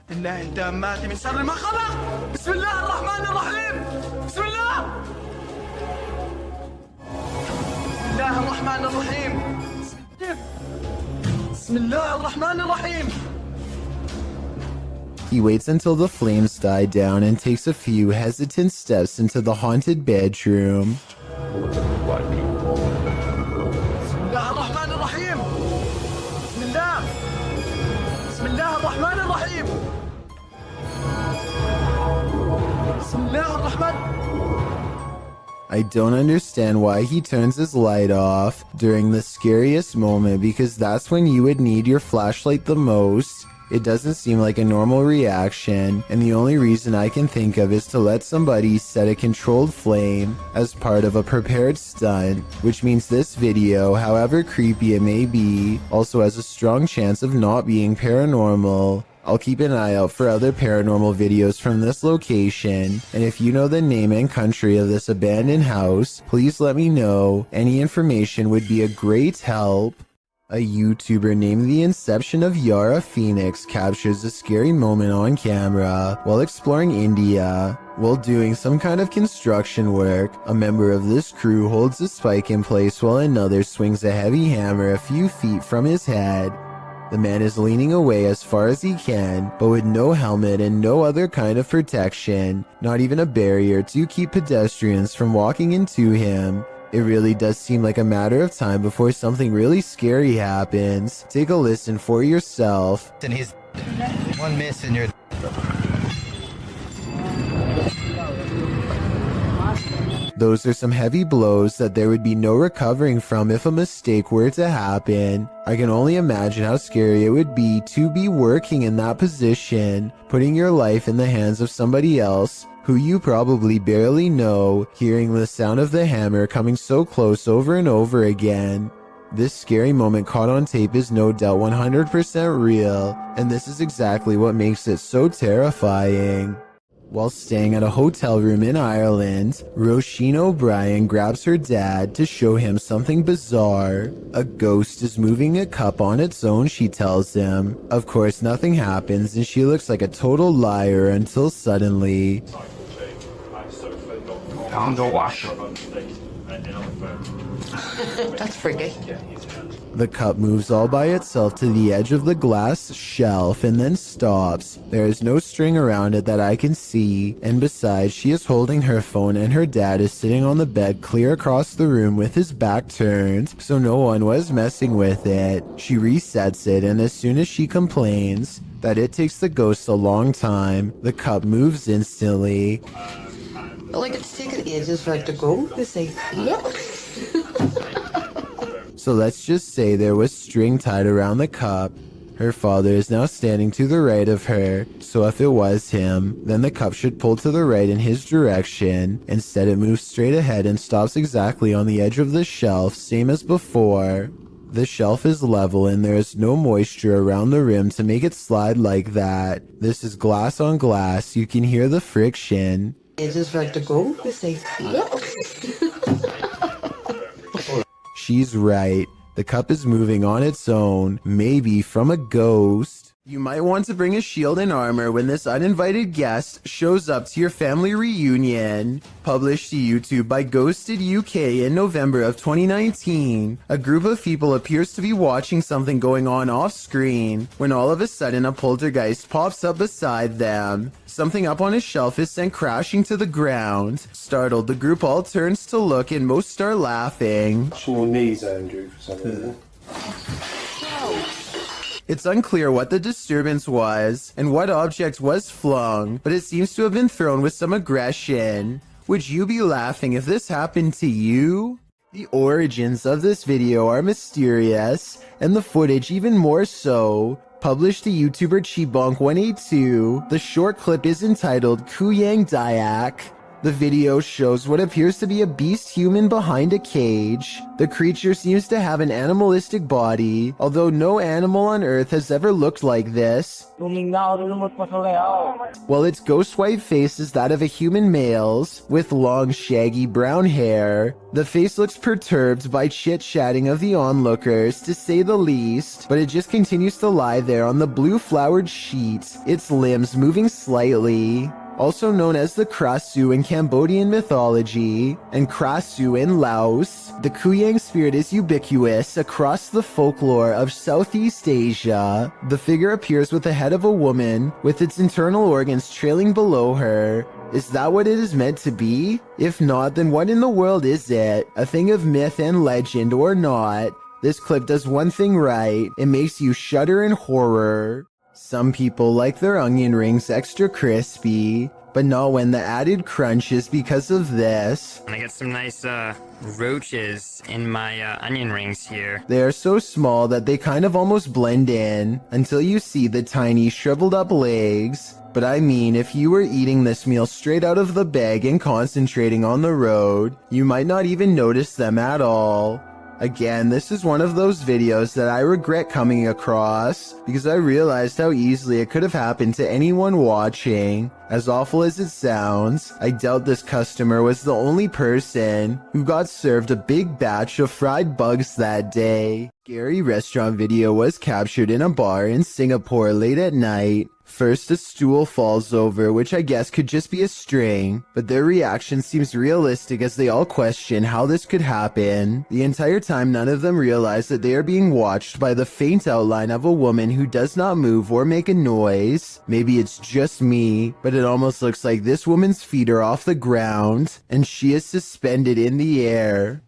He waits until the flames die down and takes a few hesitant steps into the haunted bedroom. I don't understand why he turns his light off during the scariest moment, because that's when you would need your flashlight the most. It doesn't seem like a normal reaction, and the only reason I can think of is to let somebody set a controlled flame as part of a prepared stunt, which means this video, however creepy it may be, also has a strong chance of not being paranormal. I'll keep an eye out for other paranormal videos from this location, and if you know the name and country of this abandoned house, please let me know. Any information would be a great help. A YouTuber named The Inception of Yara Phoenix captures a scary moment on camera while exploring India. While doing some kind of construction work, a member of this crew holds a spike in place while another swings a heavy hammer a few feet from his head. The man is leaning away as far as he can, but with no helmet and no other kind of protection, not even a barrier to keep pedestrians from walking into him. It really does seem like a matter of time before something really scary happens. Take a listen for yourself. And he's one miss and you're... Those are some heavy blows that there would be no recovering from if a mistake were to happen. I can only imagine how scary it would be to be working in that position, putting your life in the hands of somebody else who you probably barely know, hearing the sound of the hammer coming so close over and over again. This scary moment caught on tape is no doubt 100% real, and this is exactly what makes it so terrifying. While staying at a hotel room in Ireland, Roisin O'Brien grabs her dad to show him something bizarre. A ghost is moving a cup on its own, she tells him. Of course, nothing happens and she looks like a total liar until suddenly... I'm the washer. That's freaky. The cup moves all by itself to the edge of the glass shelf and then stops. There is no string around it that I can see, and besides, she is holding her phone and her dad is sitting on the bed clear across the room with his back turned, so no one was messing with it. She resets it, and as soon as she complains that it takes the ghost a long time, the cup moves instantly. Like it's taken ages for it to go. It's like, look. So let's just say there was string tied around the cup. Her father is now standing to the right of her, so if it was him, then the cup should pull to the right in his direction. Instead it moves straight ahead and stops exactly on the edge of the shelf, same as before. The shelf is level and there is no moisture around the rim to make it slide like that. This is glass on glass, you can hear the friction. Ages for it to go. It's like, look. She's right. The cup is moving on its own, maybe from a ghost. You might want to bring a shield and armor when this uninvited guest shows up to your family reunion. Published to YouTube by Ghosted UK in November of 2019, a group of people appears to be watching something going on off screen when all of a sudden a poltergeist pops up beside them. Something up on a shelf is sent crashing to the ground. Startled, the group all turns to look and most start laughing. Your knees, Andrew, for some reason. It's unclear what the disturbance was and what object was flung, but it seems to have been thrown with some aggression. Would you be laughing if this happened to you? The origins of this video are mysterious, and the footage even more so. Published to YouTuber Chibonk182, the short clip is entitled Kuyang Dayak. The video shows what appears to be a beast human behind a cage. The creature seems to have an animalistic body, although no animal on Earth has ever looked like this. While its ghost white face is that of a human male's, with long shaggy brown hair. The face looks perturbed by chit-chatting of the onlookers, to say the least, but it just continues to lie there on the blue flowered sheet, its limbs moving slightly. Also known as the Krasu in Cambodian mythology, and Krasu in Laos, the Kuyang spirit is ubiquitous across the folklore of Southeast Asia. The figure appears with the head of a woman, with its internal organs trailing below her. Is that what it is meant to be? If not, then what in the world is it? A thing of myth and legend or not? This clip does one thing right, it makes you shudder in horror. Some people like their onion rings extra crispy, but not when the added crunch is because of this. And I get some nice roaches in my onion rings here. They are so small that they kind of almost blend in until you see the tiny shriveled up legs. But I mean, if you were eating this meal straight out of the bag and concentrating on the road, you might not even notice them at all. Again, this is one of those videos that I regret coming across because I realized how easily it could have happened to anyone watching. As awful as it sounds, I doubt this customer was the only person who got served a big batch of fried bugs that day. Scary restaurant video was captured in a bar in Singapore late at night. First, a stool falls over, which I guess could just be a string, but their reaction seems realistic as they all question how this could happen. The entire time, none of them realize that they are being watched by the faint outline of a woman who does not move or make a noise. Maybe it's just me, but it almost looks like this woman's feet are off the ground, and she is suspended in the air.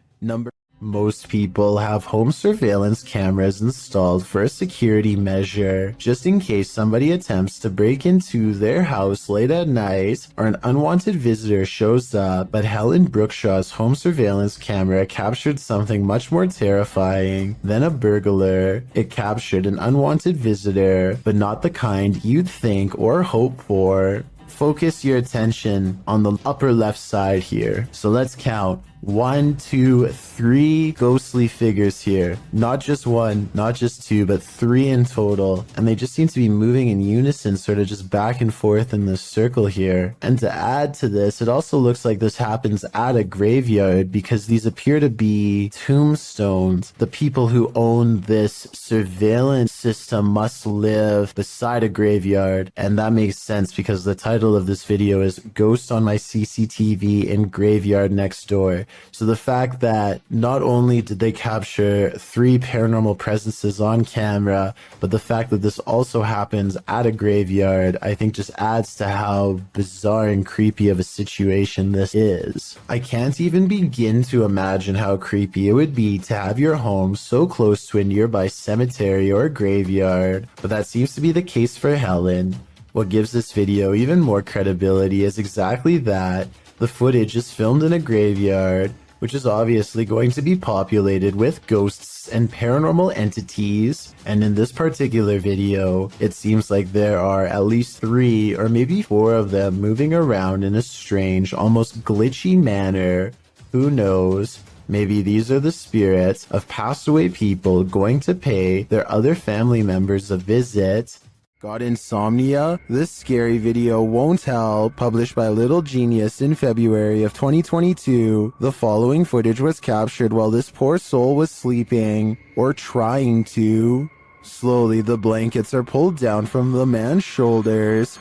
Most people have home surveillance cameras installed for a security measure, just in case somebody attempts to break into their house late at night or an unwanted visitor shows up. But Helen Brookshaw's home surveillance camera captured something much more terrifying than a burglar. It captured an unwanted visitor, but not the kind you'd think or hope for. Focus your attention on the upper left side here. So let's count. 1, 2, 3 ghostly figures here. Not just one, not just two, but 3 in total. And they just seem to be moving in unison, sort of just back and forth in this circle here. And to add to this, it also looks like this happens at a graveyard because these appear to be tombstones. The people who own this surveillance system must live beside a graveyard. And that makes sense because the title of this video is Ghost on My CCTV in Graveyard Next Door. So the fact that not only did they capture 3 paranormal presences on camera, but the fact that this also happens at a graveyard, I think just adds to how bizarre and creepy of a situation this is. I can't even begin to imagine how creepy it would be to have your home so close to a nearby cemetery or graveyard, but that seems to be the case for Helen. What gives this video even more credibility is exactly that. The footage is filmed in a graveyard, which is obviously going to be populated with ghosts and paranormal entities. And in this particular video, it seems like there are at least 3 or maybe 4 of them moving around in a strange, almost glitchy manner. Who knows? Maybe these are the spirits of passed away people going to pay their other family members a visit. Got insomnia? This scary video won't help. Published by Little Genius in February of 2022, the following footage was captured while this poor soul was sleeping, or trying to. Slowly, the blankets are pulled down from the man's shoulders.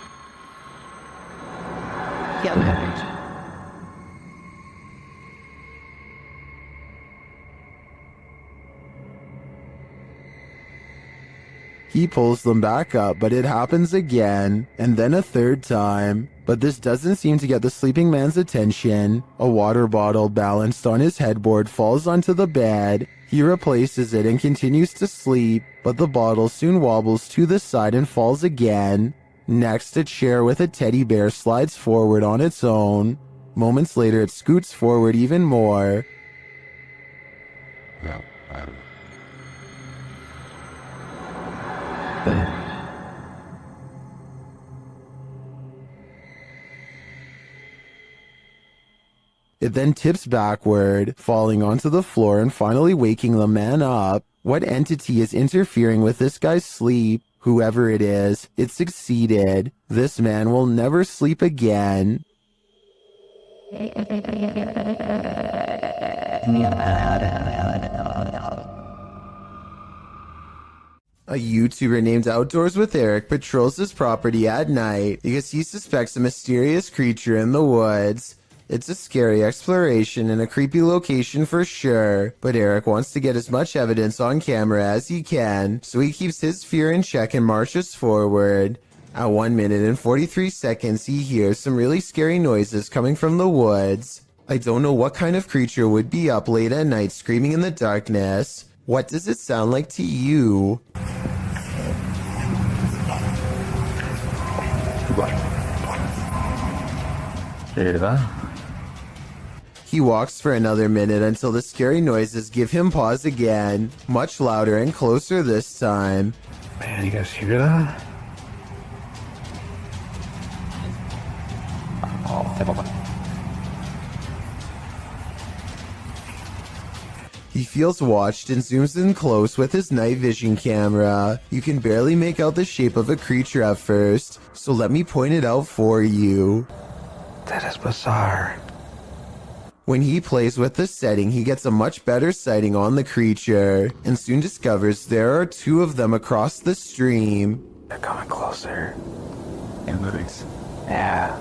He pulls them back up, but it happens again, and then a 3rd time. But this doesn't seem to get the sleeping man's attention. A water bottle balanced on his headboard falls onto the bed. He replaces it and continues to sleep, but the bottle soon wobbles to the side and falls again. Next, a chair with a teddy bear slides forward on its own. Moments later, it scoots forward even more. No, I don't know. It then tips backward, falling onto the floor and finally waking the man up. What entity is interfering with this guy's sleep? Whoever it is, it succeeded. This man will never sleep again. A YouTuber named Outdoors with Eric patrols his property at night because he suspects a mysterious creature in the woods. It's a scary exploration and a creepy location for sure, but Eric wants to get as much evidence on camera as he can, so he keeps his fear in check and marches forward. At 1 minute and 43 seconds, he hears some really scary noises coming from the woods. I don't know what kind of creature would be up late at night screaming in the darkness. What does it sound like to you? He walks for another minute until the scary noises give him pause again, much louder and closer this time. Man, you guys hear that? He feels watched and zooms in close with his night vision camera. You can barely make out the shape of a creature at first, so let me point it out for you. That is bizarre. When he plays with the setting, he gets a much better sighting on the creature and soon discovers there are two of them across the stream. They're coming closer. And moving. Yeah.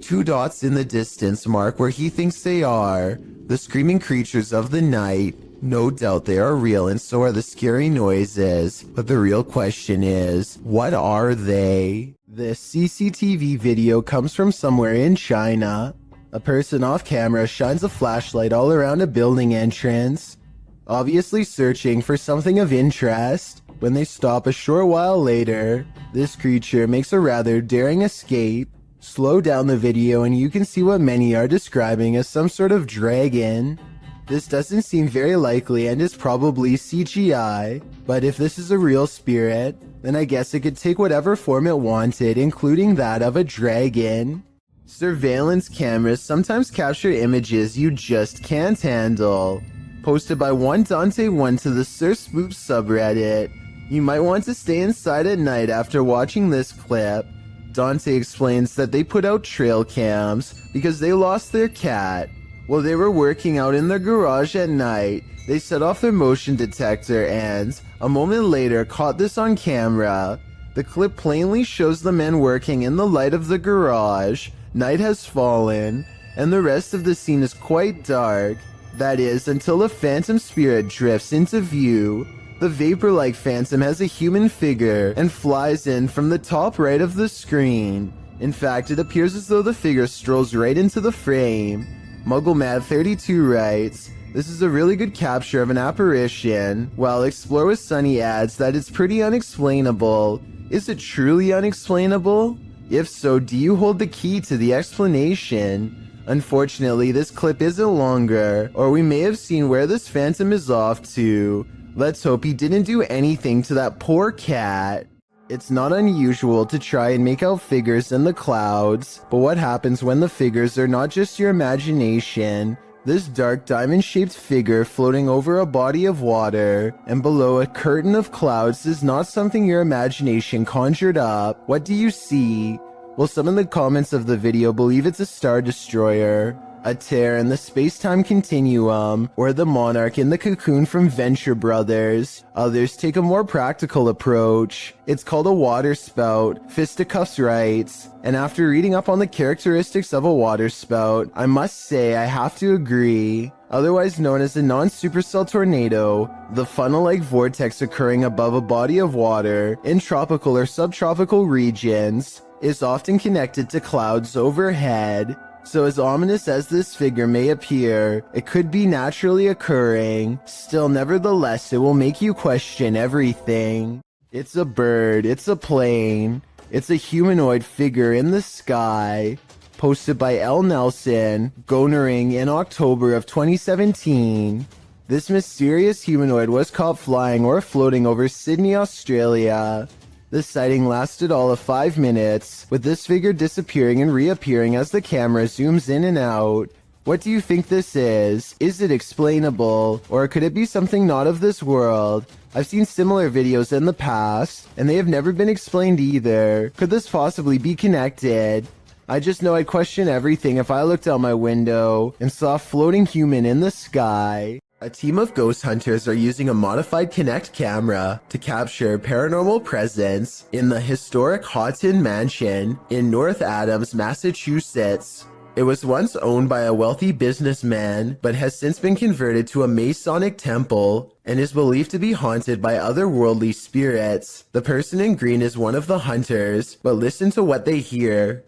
Two dots in the distance mark where he thinks they are. The screaming creatures of the night. No doubt they are real and so are the scary noises. But the real question is, what are they? This CCTV video comes from somewhere in China. A person off camera shines a flashlight all around a building entrance, obviously searching for something of interest. When they stop a short while later, this creature makes a rather daring escape. Slow down the video and you can see what many are describing as some sort of dragon. This doesn't seem very likely and is probably CGI, but if this is a real spirit, then I guess it could take whatever form it wanted, including that of a dragon. Surveillance cameras sometimes capture images you just can't handle. Posted by one Dante1 to the Sir Spoop subreddit. You might want to stay inside at night after watching this clip. Dante explains that they put out trail cams because they lost their cat. While they were working out in their garage at night, they set off their motion detector and, a moment later, caught this on camera. The clip plainly shows the men working in the light of the garage. Night has fallen, and the rest of the scene is quite dark. That is, until a phantom spirit drifts into view. The vapor-like phantom has a human figure and flies in from the top right of the screen. In fact, it appears as though the figure strolls right into the frame. MuggleMad32 writes, "This is a really good capture of an apparition," while Explore with Sunny adds that it's pretty unexplainable. Is it truly unexplainable? If so, do you hold the key to the explanation? Unfortunately, this clip isn't longer, or we may have seen where this phantom is off to. Let's hope he didn't do anything to that poor cat. It's not unusual to try and make out figures in the clouds, but what happens when the figures are not just your imagination? This dark diamond-shaped figure floating over a body of water and below a curtain of clouds is not something your imagination conjured up. What do you see? Well, some in the comments of the video believe it's a star destroyer, a tear in the space-time continuum, or the monarch in the cocoon from Venture Brothers. Others take a more practical approach. It's called a water spout, Fisticuffs writes, and after reading up on the characteristics of a water spout, I must say I have to agree. Otherwise known as a non-supercell tornado, the funnel-like vortex occurring above a body of water in tropical or subtropical regions is often connected to clouds overhead. So as ominous as this figure may appear, it could be naturally occurring. Still, nevertheless, it will make you question everything. It's a bird, it's a plane, it's a humanoid figure in the sky. Posted by L. Nelson, Gonering in October of 2017. This mysterious humanoid was caught flying or floating over Sydney, Australia. The sighting lasted all of 5 minutes, with this figure disappearing and reappearing as the camera zooms in and out. What do you think this is? Is it explainable, or could it be something not of this world? I've seen similar videos in the past, and they have never been explained either. Could this possibly be connected? I just know I'd question everything if I looked out my window and saw a floating human in the sky. A team of ghost hunters are using a modified Kinect camera to capture paranormal presence in the historic Houghton Mansion in North Adams, Massachusetts. It was once owned by a wealthy businessman, but has since been converted to a Masonic temple and is believed to be haunted by otherworldly spirits. The person in green is one of the hunters, but listen to what they hear.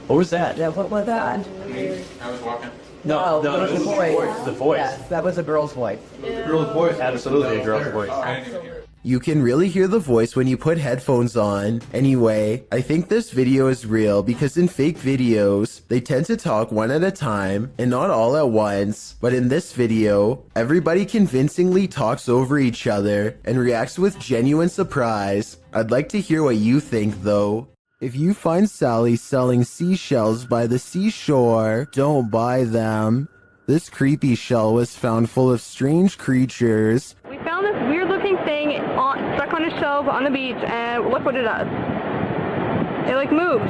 What was that? Yeah, what was that? I was walking. No, that was it was a voice. The voice. Yes, that was a girl's voice. Girl's voice. Absolutely a girl's voice. You can really hear the voice when you put headphones on. Anyway, I think this video is real because in fake videos, they tend to talk one at a time and not all at once. But in this video, everybody convincingly talks over each other and reacts with genuine surprise. I'd like to hear what you think though. If you find Sally selling seashells by the seashore, don't buy them. This creepy shell was found full of strange creatures. We found this weird looking thing stuck on a shelf on the beach, and look what it does. It like moved.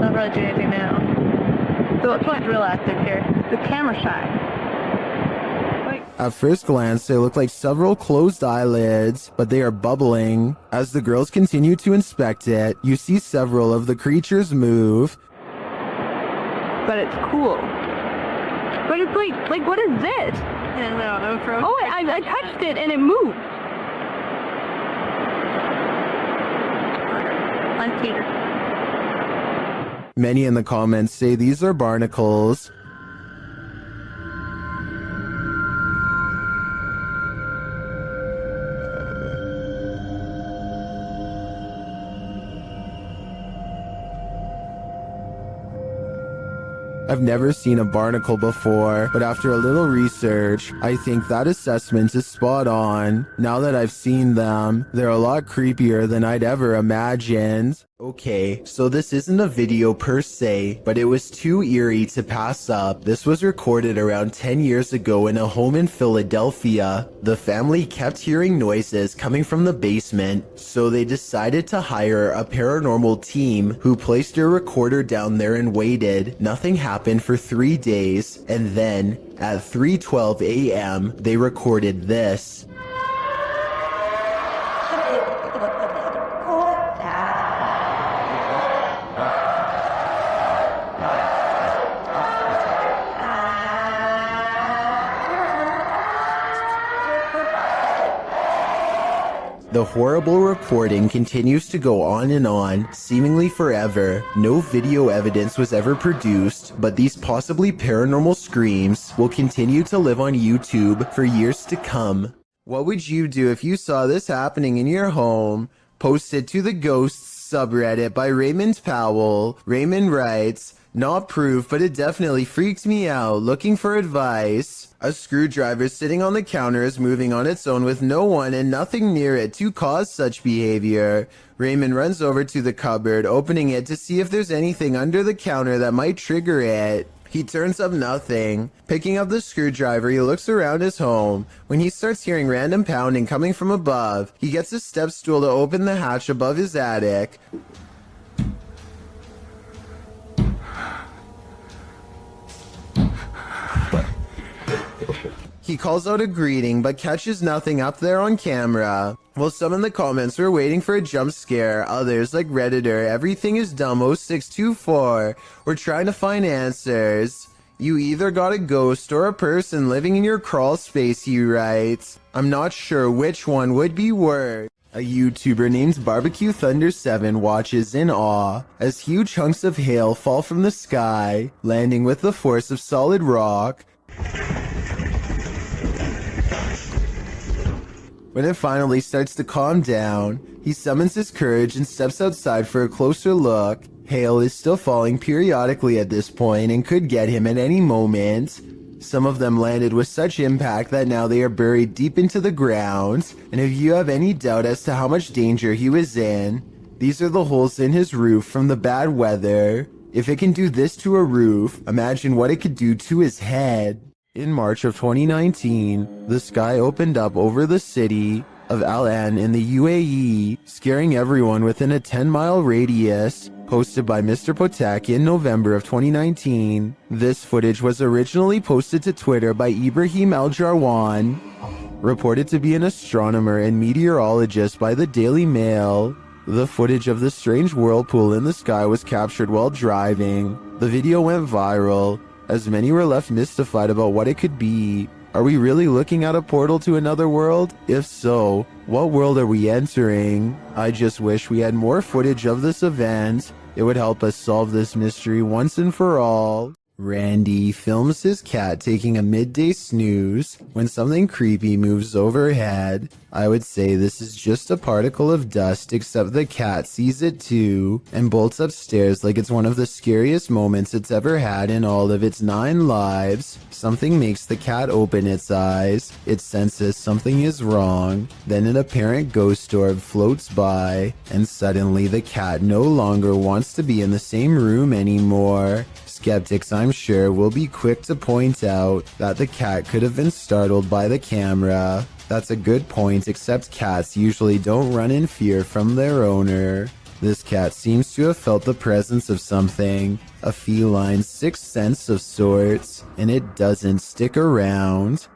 Not really doing anything now. So let's point real active here. The camera shy. At first glance, they look like several closed eyelids, but they are bubbling. As the girls continue to inspect it, you see several of the creatures move. But it's cool. But it's like what is this? Oh, I touched it and it moved. I'm Peter. Many in the comments say these are barnacles. I've never seen a barnacle before, but after a little research, I think that assessment is spot on. Now that I've seen them, they're a lot creepier than I'd ever imagined. Okay, so this isn't a video per se, but it was too eerie to pass up. This was recorded around 10 years ago in a home in Philadelphia. The family kept hearing noises coming from the basement, so they decided to hire a paranormal team who placed a recorder down there and waited. Nothing happened for 3 days, and then at 3:12 a.m., they recorded this. The horrible recording continues to go on and on, seemingly forever. No video evidence was ever produced, but these possibly paranormal screams will continue to live on YouTube for years to come. What would you do if you saw this happening in your home? Posted to the Ghosts subreddit by Raymond Powell. Raymond writes, "Not proof, but it definitely freaked me out. Looking for advice. A screwdriver sitting on the counter is moving on its own with no one and nothing near it to cause such behavior. Raymond runs over to the cupboard, opening it to see if there's anything under the counter that might trigger it. He turns up nothing. Picking up the screwdriver, he looks around his home. When he starts hearing random pounding coming from above, he gets a step stool to open the hatch above his attic. He calls out a greeting, but catches nothing up there on camera. While some in the comments were waiting for a jump scare, others, like Redditor, everything is dumb 0624, were trying to find answers. You either got a ghost or a person living in your crawl space, he writes. I'm not sure which one would be worse. A YouTuber named Barbecue Thunder 7 watches in awe as huge chunks of hail fall from the sky, landing with the force of solid rock. When it finally starts to calm down, he summons his courage and steps outside for a closer look. Hail is still falling periodically at this point and could get him at any moment. Some of them landed with such impact that now they are buried deep into the ground. And if you have any doubt as to how much danger he was in, these are the holes in his roof from the bad weather. If it can do this to a roof, imagine what it could do to his head. In March of 2019, the sky opened up over the city of Al Ain in the UAE, scaring everyone within a 10-mile radius. Posted by Mr. Potek in November of 2019. This footage was originally posted to Twitter by Ibrahim Al-Jarwan, reported to be an astronomer and meteorologist by the Daily Mail. The footage of the strange whirlpool in the sky was captured while driving. The video went viral, as many were left mystified about what it could be. Are we really looking at a portal to another world? If so, what world are we entering? I just wish we had more footage of this event. It would help us solve this mystery once and for all. Randy films his cat taking a midday snooze when something creepy moves overhead. I would say this is just a particle of dust, except the cat sees it too and bolts upstairs like it's one of the scariest moments it's ever had in all of its 9 lives. Something makes the cat open its eyes. It senses something is wrong. Then an apparent ghost orb floats by, and suddenly the cat no longer wants to be in the same room anymore. Skeptics, I'm sure, will be quick to point out that the cat could have been startled by the camera. That's a good point, except cats usually don't run in fear from their owner. This cat seems to have felt the presence of something, a feline sixth sense of sorts, and it doesn't stick around.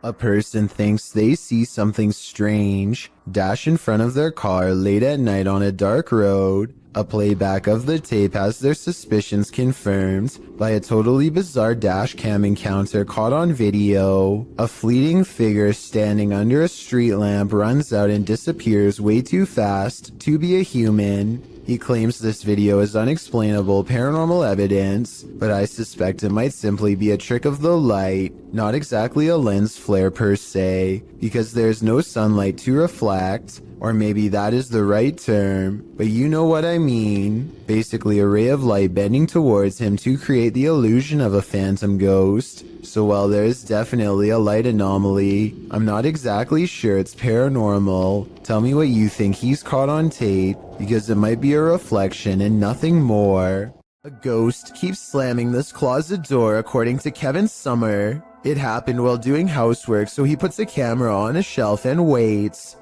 A person thinks they see something strange dash in front of their car late at night on a dark road. A playback of the tape has their suspicions confirmed by a totally bizarre dash cam encounter caught on video. A fleeting figure standing under a street lamp runs out and disappears way too fast to be a human. He claims this video is unexplainable paranormal evidence, but I suspect it might simply be a trick of the light, not exactly a lens flare per se, because there's no sunlight to reflect, or maybe that is the right term, but you know what I mean. Basically a ray of light bending towards him to create the illusion of a phantom ghost. So while there is definitely a light anomaly, I'm not exactly sure it's paranormal. Tell me what you think he's caught on tape, because it might be a reflection and nothing more. A ghost keeps slamming this closet door according to Kevin Summer. It happened while doing housework, so he puts a camera on a shelf and waits.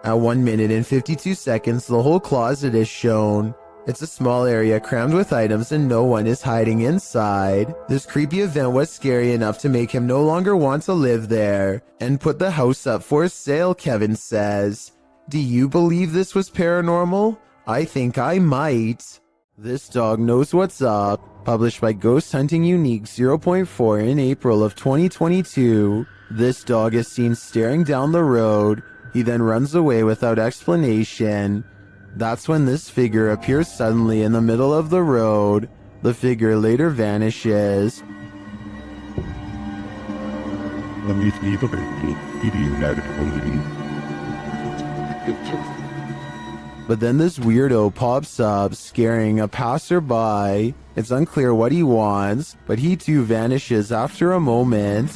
At 1 minute and 52 seconds, the whole closet is shown. It's a small area crammed with items and no one is hiding inside. This creepy event was scary enough to make him no longer want to live there and put the house up for sale, Kevin says. Do you believe this was paranormal? I think I might. This dog knows what's up. Published by Ghost Hunting Unique 0.4 in April of 2022. This dog is seen staring down the road. He then runs away without explanation. That's when this figure appears suddenly in the middle of the road. The figure later vanishes. But then this weirdo pops up, scaring a passerby. It's unclear what he wants, but he too vanishes after a moment.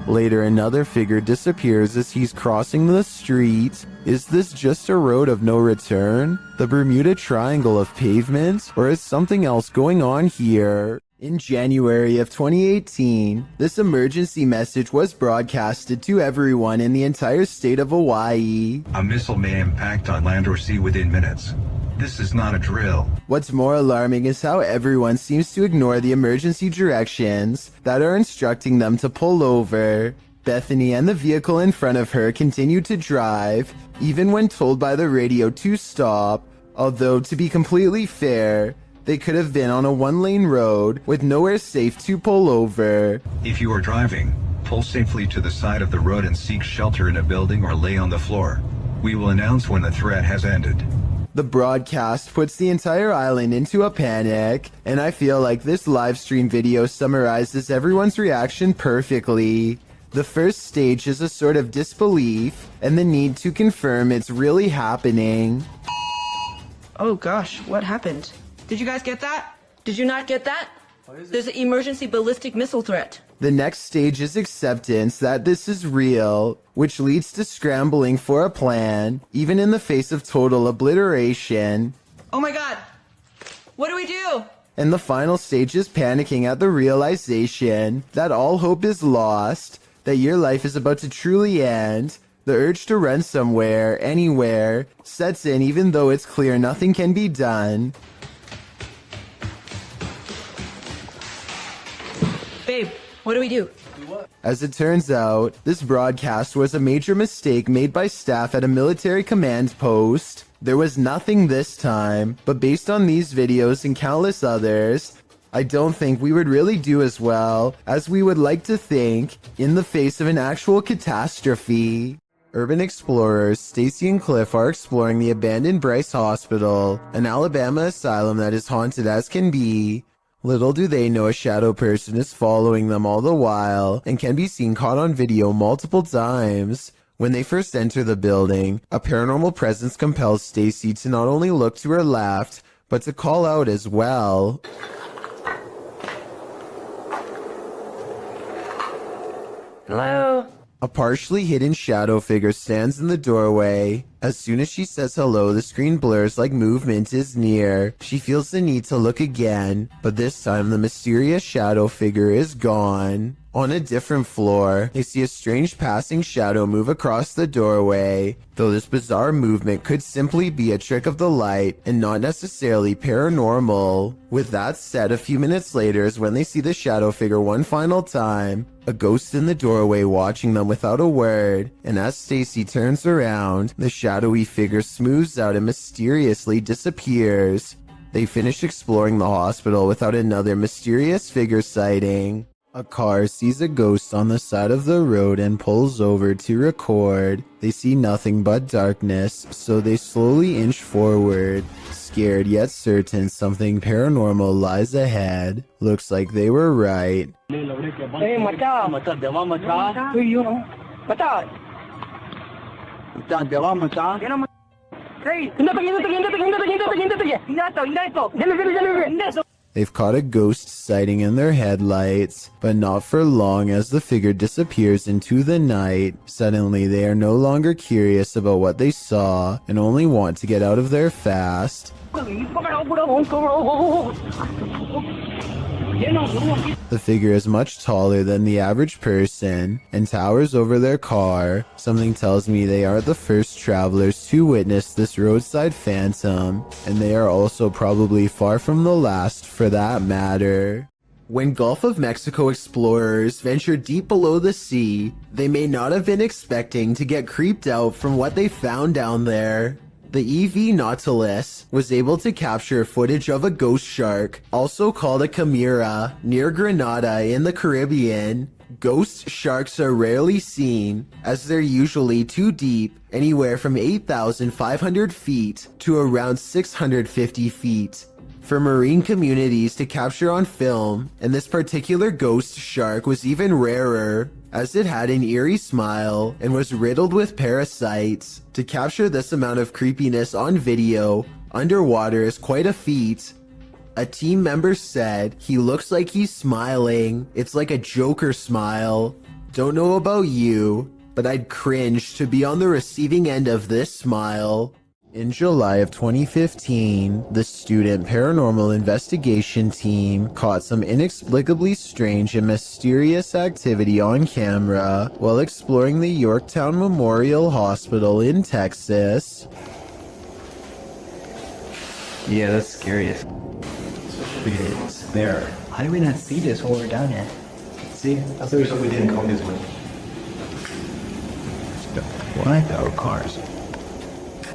Later, another figure disappears as he's crossing the street. Is this just a road of no return? The Bermuda Triangle of pavement? Or is something else going on here? In January of 2018, this emergency message was broadcasted to everyone in the entire state of Hawaii. A missile may impact on land or sea within minutes. This is not a drill. What's more alarming is how everyone seems to ignore the emergency directions that are instructing them to pull over. Bethany and the vehicle in front of her continue to drive, even when told by the radio to stop. Although, to be completely fair, they could have been on a one-lane road with nowhere safe to pull over. If you are driving, pull safely to the side of the road and seek shelter in a building or lay on the floor. We will announce when the threat has ended. The broadcast puts the entire island into a panic, and I feel like this live stream video summarizes everyone's reaction perfectly. The first stage is a sort of disbelief, and the need to confirm it's really happening. Oh gosh, what happened? Did you guys get that? Did you not get that? There's an emergency ballistic missile threat. The next stage is acceptance that this is real, which leads to scrambling for a plan, even in the face of total obliteration. Oh my god! What do we do? And the final stage is panicking at the realization that all hope is lost, that your life is about to truly end. The urge to run somewhere, anywhere, sets in even though it's clear nothing can be done. Babe, what do we do? As it turns out, this broadcast was a major mistake made by staff at a military command post. There was nothing this time, but based on these videos and countless others, I don't think we would really do as well as we would like to think in the face of an actual catastrophe. Urban explorers Stacy and Cliff are exploring the abandoned Bryce Hospital, an Alabama asylum that is haunted as can be. Little do they know a shadow person is following them all the while and can be seen caught on video multiple times. When they first enter the building, a paranormal presence compels Stacy to not only look to her left, but to call out as well. Hello? A partially hidden shadow figure stands in the doorway. As soon as she says hello, the screen blurs like movement is near. She feels the need to look again, but this time the mysterious shadow figure is gone. On a different floor, they see a strange passing shadow move across the doorway, though this bizarre movement could simply be a trick of the light and not necessarily paranormal. With that said, a few minutes later is when they see the shadow figure one final time, a ghost in the doorway watching them without a word, and as Stacy turns around, the shadowy figure smooths out and mysteriously disappears. They finish exploring the hospital without another mysterious figure sighting. A car sees a ghost on the side of the road and pulls over to record. They see nothing but darkness, so they slowly inch forward. Scared yet certain something paranormal lies ahead. Looks like they were right. They've caught a ghost sighting in their headlights, but not for long as the figure disappears into the night. Suddenly, they are no longer curious about what they saw and only want to get out of there fast. The figure is much taller than the average person and towers over their car. Something tells me they aren't the first travelers to witness this roadside phantom, and they are also probably far from the last for that matter. When Gulf of Mexico explorers venture deep below the sea, they may not have been expecting to get creeped out from what they found down there. The EV Nautilus was able to capture footage of a ghost shark, also called a chimera, near Grenada in the Caribbean. Ghost sharks are rarely seen, as they're usually too deep, anywhere from 8,500 feet to around 650 feet. For marine communities to capture on film, and this particular ghost shark was even rarer, as it had an eerie smile and was riddled with parasites. To capture this amount of creepiness on video, underwater is quite a feat. A team member said, "He looks like he's smiling. It's like a Joker smile." Don't know about you, but I'd cringe to be on the receiving end of this smile. In July of 2015, the student paranormal investigation team caught some inexplicably strange and mysterious activity on camera while exploring the Yorktown Memorial Hospital in Texas. Yeah, that's scary. It's there. How do we not see this while we're down here? See, that's the reason we didn't come this way. What? Our cars.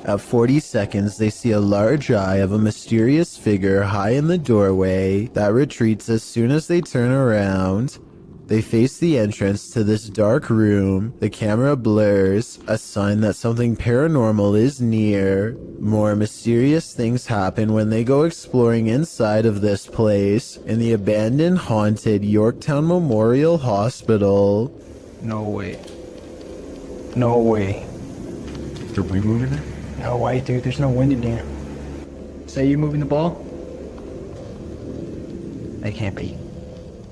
At 40 seconds, they see a large eye of a mysterious figure high in the doorway that retreats as soon as they turn around. They face the entrance to this dark room. The camera blurs, a sign that something paranormal is near. More mysterious things happen when they go exploring inside of this place, in the abandoned, haunted Yorktown Memorial Hospital. No way. No way. Are we moving it? No way, dude. There's no wind in there. Say you're moving the ball? They can't be.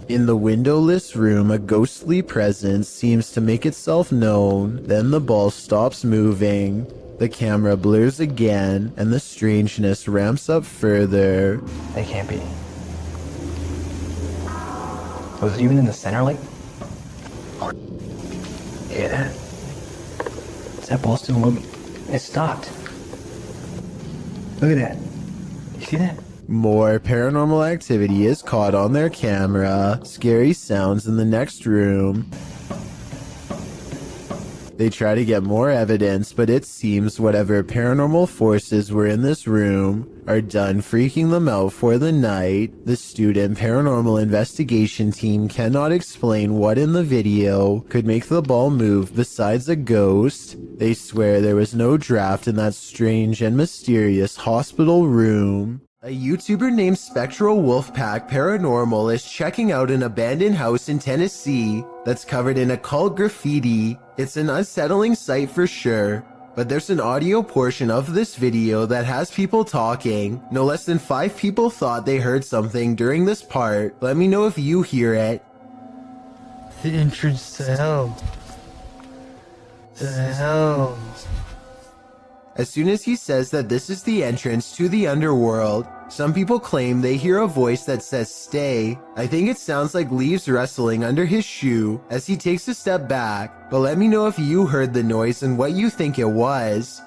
In the windowless room, a ghostly presence seems to make itself known. Then the ball stops moving. The camera blurs again, and the strangeness ramps up further. They can't be. Was it even in the center, like? Yeah. Is that ball still moving? It stopped. Look at that. You see that? More paranormal activity is caught on their camera. Scary sounds in the next room. They try to get more evidence, but it seems whatever paranormal forces were in this room are done freaking them out for the night. The student paranormal investigation team cannot explain what in the video could make the ball move besides a ghost. They swear there was no draft in that strange and mysterious hospital room. A YouTuber named Spectral Wolfpack Paranormal is checking out an abandoned house in Tennessee that's covered in occult graffiti. It's an unsettling sight for sure, but there's an audio portion of this video that has people talking. No less than 5 people thought they heard something during this part. Let me know if you hear it. The entrance to hell. The hell. As soon as he says that this is the entrance to the underworld, some people claim they hear a voice that says stay. I think it sounds like leaves rustling under his shoe as he takes a step back, but let me know if you heard the noise and what you think it was.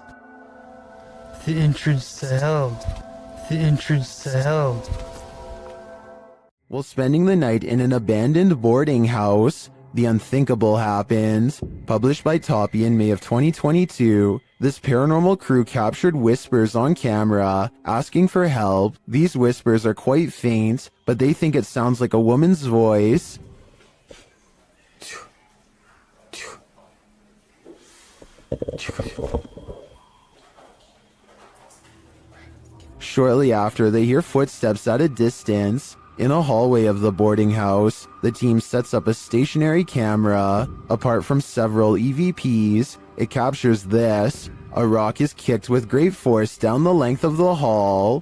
The entrance to hell. The entrance to hell. While spending the night in an abandoned boarding house, the unthinkable happened. Published by Toppy in May of 2022, this paranormal crew captured whispers on camera, asking for help. These whispers are quite faint, but they think it sounds like a woman's voice. Shortly after, they hear footsteps at a distance. In a hallway of the boarding house, the team sets up a stationary camera. Apart from several EVPs, it captures this. A rock is kicked with great force down the length of the hall.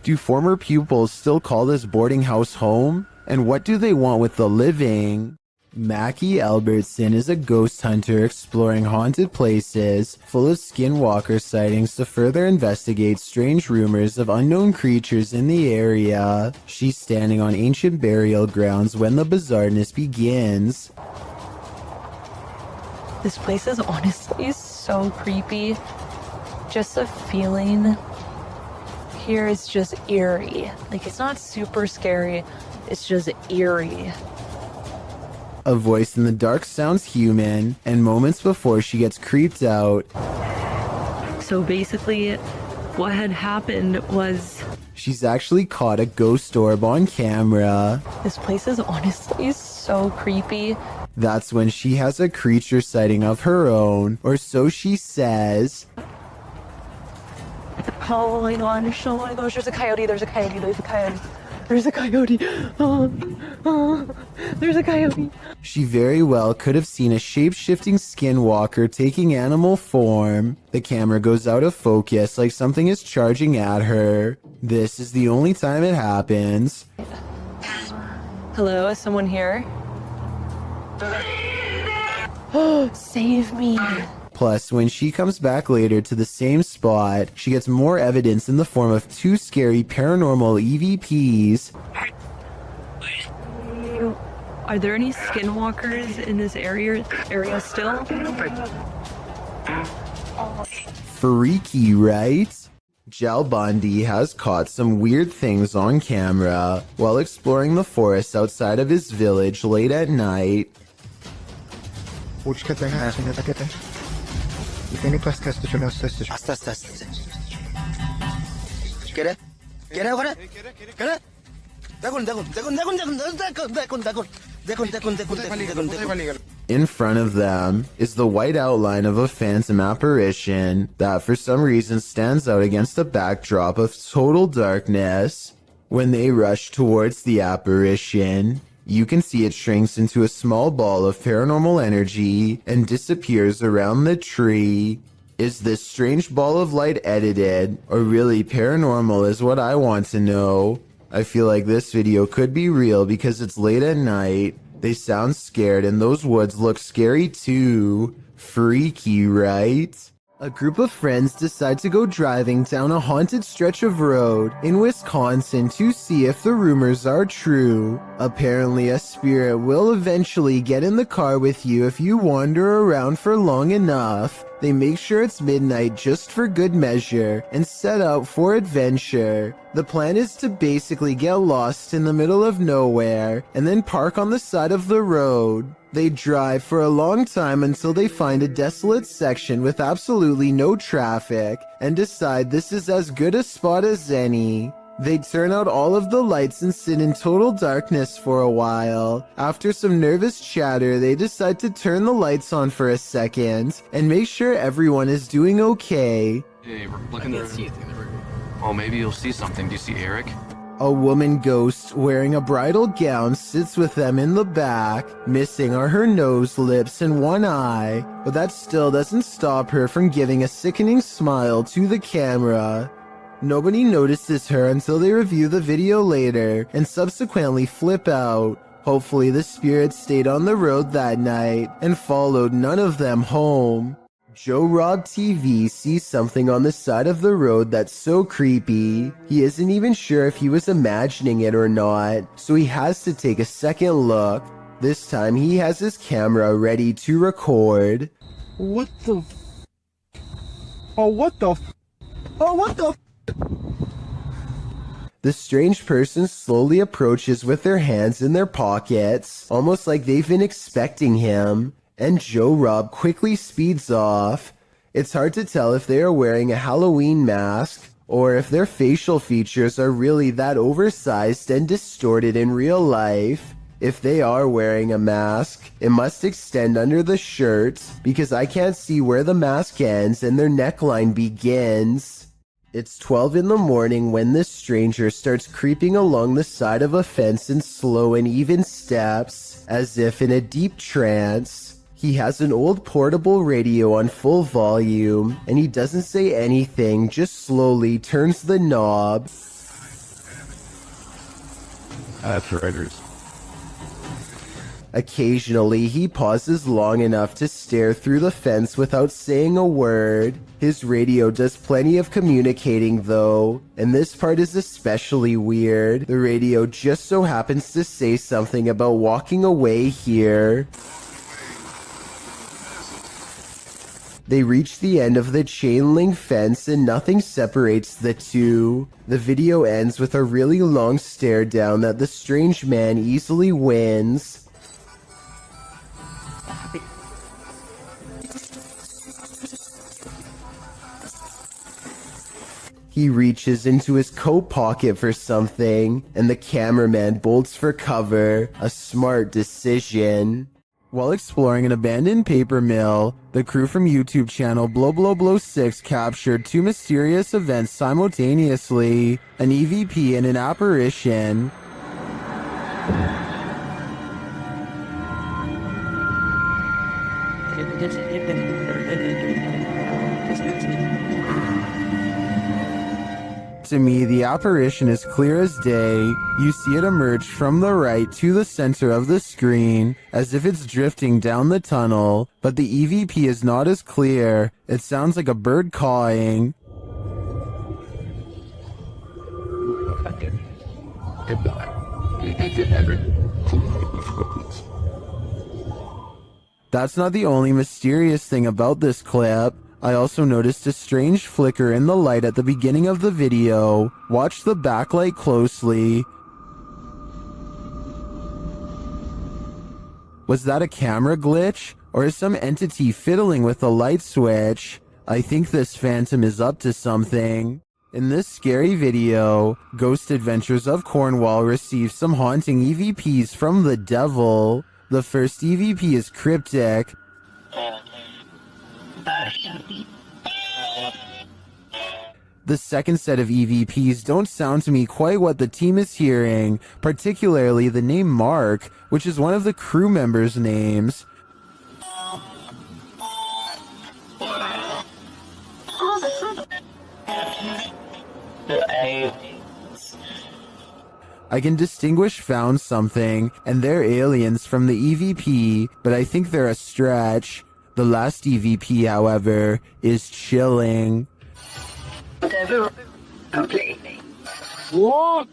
Do former pupils still call this boarding house home? And what do they want with the living? Mackie Albertson is a ghost hunter exploring haunted places full of skinwalker sightings to further investigate strange rumors of unknown creatures in the area. She's standing on ancient burial grounds when the bizarreness begins. This place is honestly so creepy. Just the feeling here is just eerie. Like, it's not super scary, it's just eerie. A voice in the dark sounds human, and moments before she gets creeped out. So basically, what had happened was... She's actually caught a ghost orb on camera. This place is honestly so creepy. That's when she has a creature sighting of her own, or so she says. Oh my gosh, oh my gosh, there's a coyote, there's a coyote, there's a coyote. There's a coyote. There's a coyote. She very well could have seen a shape-shifting skinwalker taking animal form. The camera goes out of focus like something is charging at her. This is the only time it happens. Hello, is someone here? Save me. Plus, when she comes back later to the same spot, she gets more evidence in the form of two scary paranormal EVPs. Are there any skinwalkers in this area still? Freaky, right? Jal Bundy has caught some weird things on camera while exploring the forest outside of his village late at night. In front of them is the white outline of a phantom apparition that for some reason stands out against a backdrop of total darkness. When they rush towards the apparition, you can see it shrinks into a small ball of paranormal energy and disappears around the tree. Is this strange ball of light edited, or really paranormal is what I want to know. I feel like this video could be real because it's late at night. They sound scared and those woods look scary too. Freaky, right? A group of friends decide to go driving down a haunted stretch of road in Wisconsin to see if the rumors are true. Apparently, a spirit will eventually get in the car with you if you wander around for long enough. They make sure it's midnight just for good measure and set out for adventure. The plan is to basically get lost in the middle of nowhere and then park on the side of the road. They drive for a long time until they find a desolate section with absolutely no traffic and decide this is as good a spot as any. They turn out all of the lights and sit in total darkness for a while. After some nervous chatter, they decide to turn the lights on for a second and make sure everyone is doing okay. Hey, we're looking there. Oh, maybe you'll see something. Do you see Eric? A woman ghost wearing a bridal gown sits with them in the back. Missing are her nose, lips, and one eye, but that still doesn't stop her from giving a sickening smile to the camera. Nobody notices her until they review the video later and subsequently flip out. Hopefully the spirit stayed on the road that night and followed none of them home. Joe Rob TV sees something on the side of the road that's so creepy. He isn't even sure if he was imagining it or not, so he has to take a second look. This time he has his camera ready to record. What the? Oh, what the? Oh, what the? The strange person slowly approaches with their hands in their pockets, almost like they've been expecting him. And Joe Rob quickly speeds off. It's hard to tell if they are wearing a Halloween mask or if their facial features are really that oversized and distorted in real life. If they are wearing a mask, it must extend under the shirt because I can't see where the mask ends and their neckline begins. It's 12 in the morning when this stranger starts creeping along the side of a fence in slow and even steps, as if in a deep trance. He has an old portable radio on full volume, and he doesn't say anything, just slowly turns the knob. That's writers. Occasionally, he pauses long enough to stare through the fence without saying a word. His radio does plenty of communicating though, and this part is especially weird. The radio just so happens to say something about walking away here. They reach the end of the chain link fence and nothing separates the two. The video ends with a really long stare down that the strange man easily wins. He reaches into his coat pocket for something, and the cameraman bolts for cover. A smart decision. While exploring an abandoned paper mill, the crew from YouTube channel Blow 6 captured two mysterious events simultaneously, an EVP and an apparition. To me, the apparition is clear as day. You see it emerge from the right to the center of the screen, as if it's drifting down the tunnel, but the EVP is not as clear. It sounds like a bird cawing. That's not the only mysterious thing about this clip. I also noticed a strange flicker in the light at the beginning of the video. Watch the backlight closely. Was that a camera glitch? Or is some entity fiddling with the light switch? I think this phantom is up to something. In this scary video, Ghost Adventures of Cornwall receives some haunting EVPs from the devil. The first EVP is cryptic. The second set of EVPs don't sound to me quite what the team is hearing, particularly the name Mark, which is one of the crew members' names. I can distinguish found something and they're aliens from the EVP, but I think they're a stretch. The last EVP, however, is chilling. Devil, completely. What?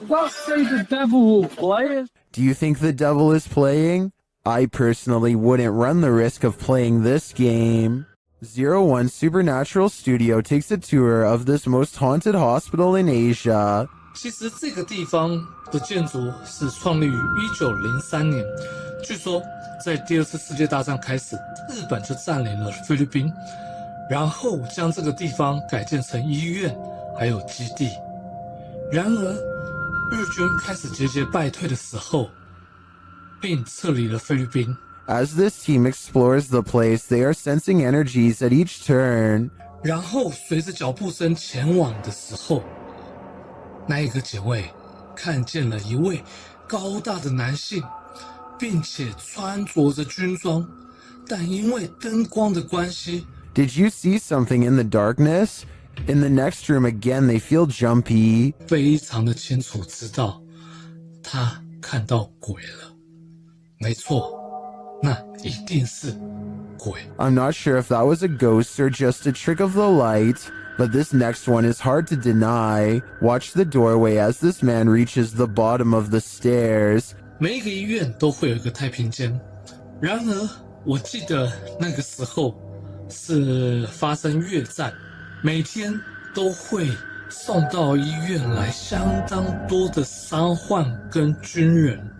Don't say the devil will play it. Do you think the devil is playing? I personally wouldn't run the risk of playing this game. 01 Supernatural Studio takes a tour of this most haunted hospital in Asia. 其实这个地方的建筑是创立于1903年，据说在第二次世界大战开始，日本就占领了菲律宾，然后将这个地方改建成医院还有基地。然而，日军开始节节败退的时候，并撤离了菲律宾。As this team explores the place, they are sensing energies at each turn. 然后随着脚步声前往的时候，那一个警卫看见了一位高大的男性，并且穿着着军装，但因为灯光的关系 Did you see something in the darkness? In the next room again, they feel jumpy. 非常的清楚知道他看到鬼了。没错，那一定是鬼。 I'm not sure if that was a ghost or just a trick of the light, but this next one is hard to deny. Watch the doorway as this man reaches the bottom of the stairs. 每一个医院都会有一个太平间，然而我记得那个时候是发生越战，每天都会送到医院来相当多的伤患跟军人。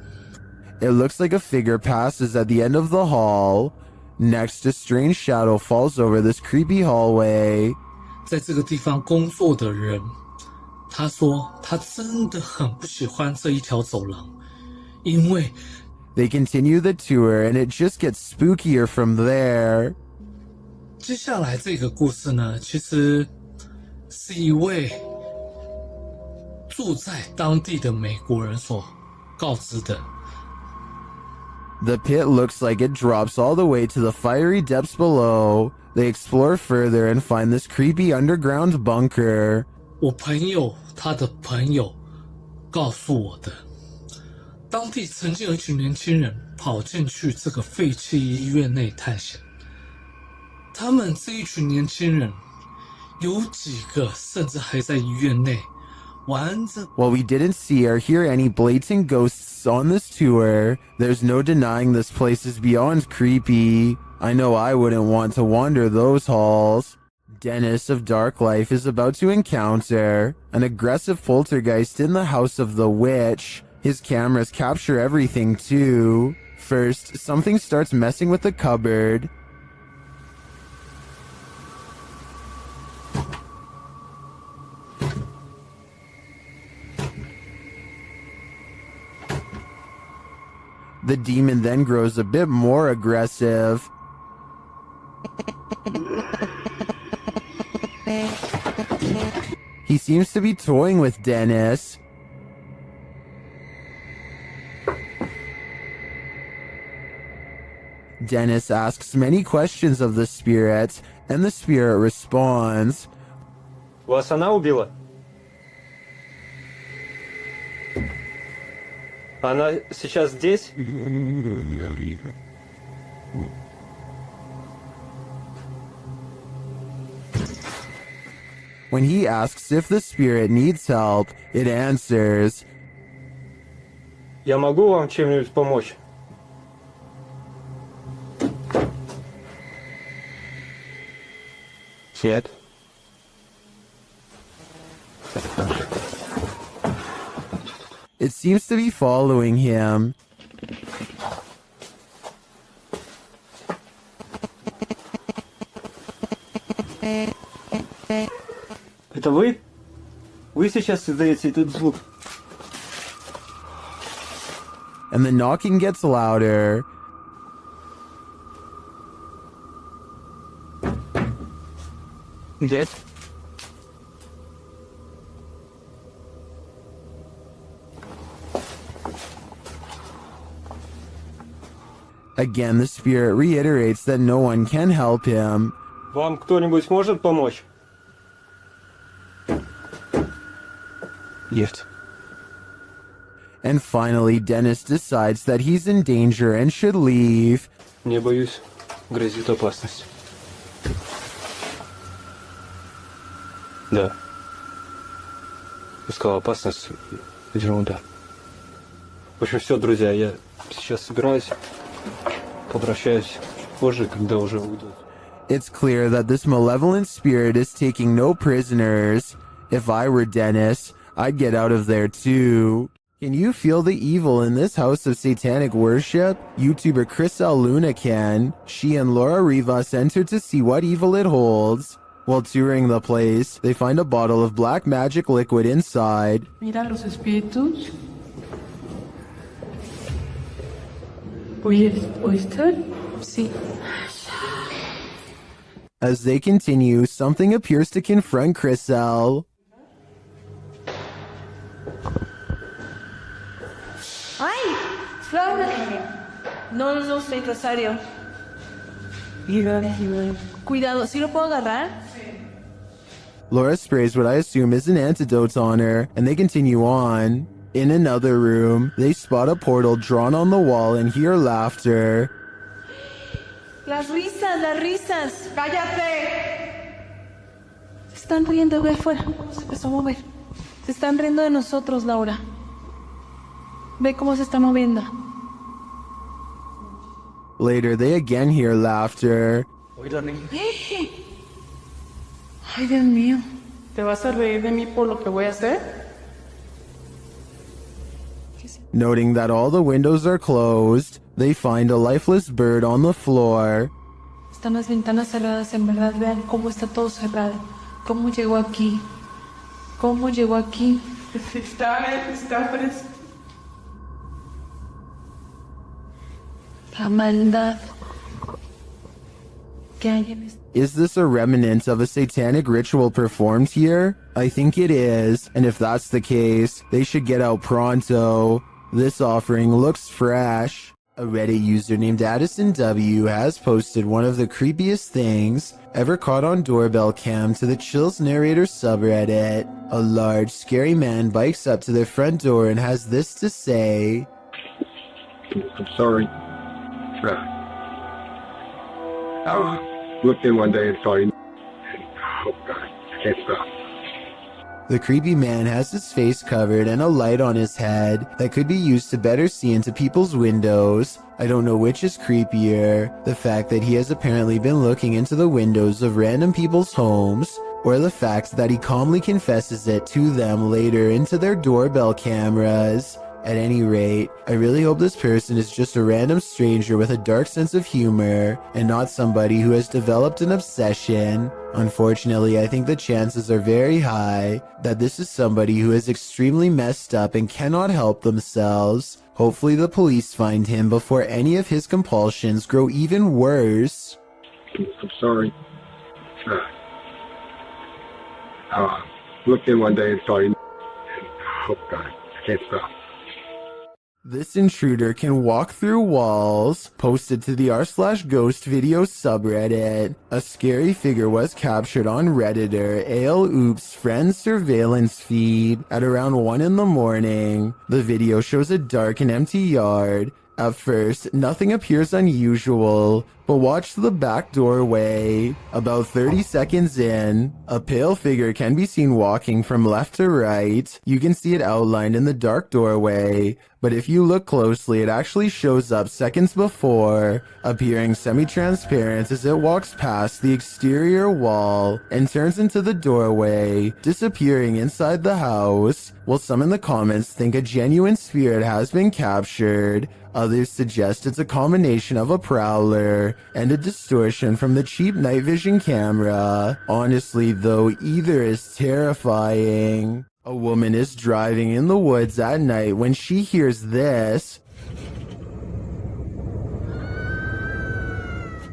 It looks like a figure passes at the end of the hall. Next, a strange shadow falls over this creepy hallway. 在这个地方工作的人，他说他真的很不喜欢这一条走廊，因为 They continue the tour and it just gets spookier from there. 接下来这个故事呢，其实是一位住在当地的美国人所告知的。 The pit looks like it drops all the way to the fiery depths below. They explore further and find this creepy underground bunker. 我朋友他的朋友告诉我的，当地曾经有一群年轻人跑进去这个废弃医院内探险。他们这一群年轻人，有几个甚至还在医院内玩着。 While we didn't see or hear any blatant ghosts on this tour, there's no denying this place is beyond creepy. I know I wouldn't want to wander those halls. Dennis of Dark Life is about to encounter an aggressive poltergeist in the house of the witch. His cameras capture everything too. First, something starts messing with the cupboard. The demon then grows a bit more aggressive. He seems to be toying with Dennis. Dennis asks many questions of the spirit, and the spirit responds. Вас она убила? Она сейчас здесь? When he asks if the spirit needs help, it answers, Я могу вам чем-нибудь помочь? Нет. It seems to be following him. Это вы? Вы сейчас создаете этот звук? And the knocking gets louder. Дед? Again, the spirit reiterates that no one can help him. Вам кто-нибудь может помочь? Нет. And finally, Dennis decides that he's in danger and should leave. Не боюсь, грозит опасность. Да. Искал опасность. Ерунда. В общем, все, друзья, я сейчас собираюсь. Попрощаюсь позже, когда уже уйдут. It's clear that this malevolent spirit is taking no prisoners. If I were Dennis, I'd get out of there too. Can you feel the evil in this house of satanic worship? YouTuber Chriselle Luna can. She and Laura Rivas enter to see what evil it holds. While touring the place, they find a bottle of black magic liquid inside. Mira los espíritus. ¿Oíste? Sí. As they continue, something appears to confront Chriselle. No, no, está Rosario. Cuidado, ¿sí lo puedo agarrar? Laura sprays what I assume is an antidote on her, and they continue on. In another room, they spot a portal drawn on the wall and hear laughter. Las risas, las risas. ¡Cállate! Se están riendo, ve afuera. Se empezó a mover. Se están riendo de nosotros, Laura. Ve cómo se está moviendo. Later, they again hear laughter. Ay, Dios mío. ¿Te vas a reír de mí por lo que voy a hacer? Noting that all the windows are closed, they find a lifeless bird on the floor. Están las ventanas cerradas, en verdad. Vean cómo está todo cerrado. ¿Cómo llegó aquí? ¿Cómo llegó aquí? La maldad que hay en este. Is this a remnant of a satanic ritual performed here? I think it is, and if that's the case, they should get out pronto. This offering looks fresh. A Reddit user named Addison W has posted one of the creepiest things ever caught on doorbell cam to the Chills Narrator subreddit. A large, scary man bikes up to their front door and has this to say. I'm sorry. I looked in one day and saw you. Oh God, I can't stop. The creepy man has his face covered and a light on his head that could be used to better see into people's windows. I don't know which is creepier, the fact that he has apparently been looking into the windows of random people's homes, or the fact that he calmly confesses it to them later into their doorbell cameras. At any rate, I really hope this person is just a random stranger with a dark sense of humor and not somebody who has developed an obsession. Unfortunately, I think the chances are very high that this is somebody who is extremely messed up and cannot help themselves. Hopefully the police find him before any of his compulsions grow even worse. I'm sorry. Looked in one day and saw you. Oh God, I can't stop. This intruder can walk through walls. Posted to the r/ghost video subreddit. A scary figure was captured on Redditor ALOOP's friend surveillance feed at around 1 in the morning. The video shows a dark and empty yard. At first, nothing appears unusual, but watch the back doorway. About 30 seconds in, a pale figure can be seen walking from left to right. You can see it outlined in the dark doorway, but if you look closely, it actually shows up seconds before, appearing semi-transparent as it walks past the exterior wall and turns into the doorway, disappearing inside the house. While some in the comments think a genuine spirit has been captured, others suggest it's a combination of a prowler and a distortion from the cheap night vision camera. Honestly though, either is terrifying. A woman is driving in the woods at night when she hears this.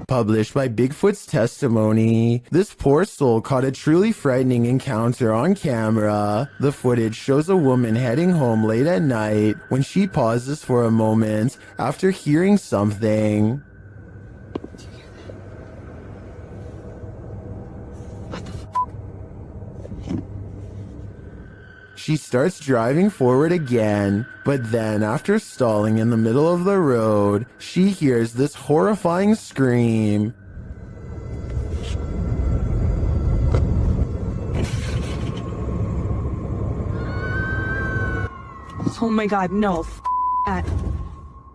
Published by Bigfoot's testimony, this poor soul caught a truly frightening encounter on camera. The footage shows a woman heading home late at night when she pauses for a moment after hearing something. She starts driving forward again, but then after stalling in the middle of the road, she hears this horrifying scream. Oh my God, no. That.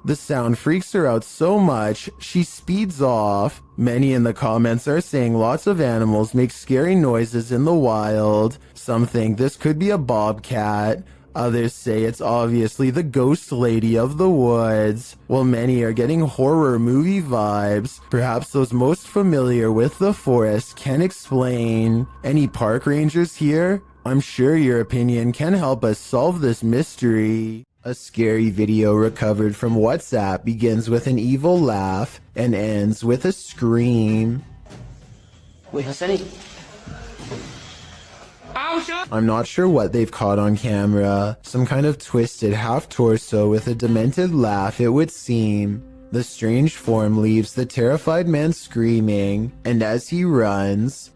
The sound freaks her out so much, she speeds off. Many in the comments are saying lots of animals make scary noises in the wild. Some think this could be a bobcat. Others say it's obviously the ghost lady of the woods. While many are getting horror movie vibes, perhaps those most familiar with the forest can explain. Any park rangers here? I'm sure your opinion can help us solve this mystery. A scary video recovered from WhatsApp begins with an evil laugh and ends with a scream. I'm not sure what they've caught on camera. Some kind of twisted half-torso with a demented laugh, it would seem. The strange form leaves the terrified man screaming, and as he runs,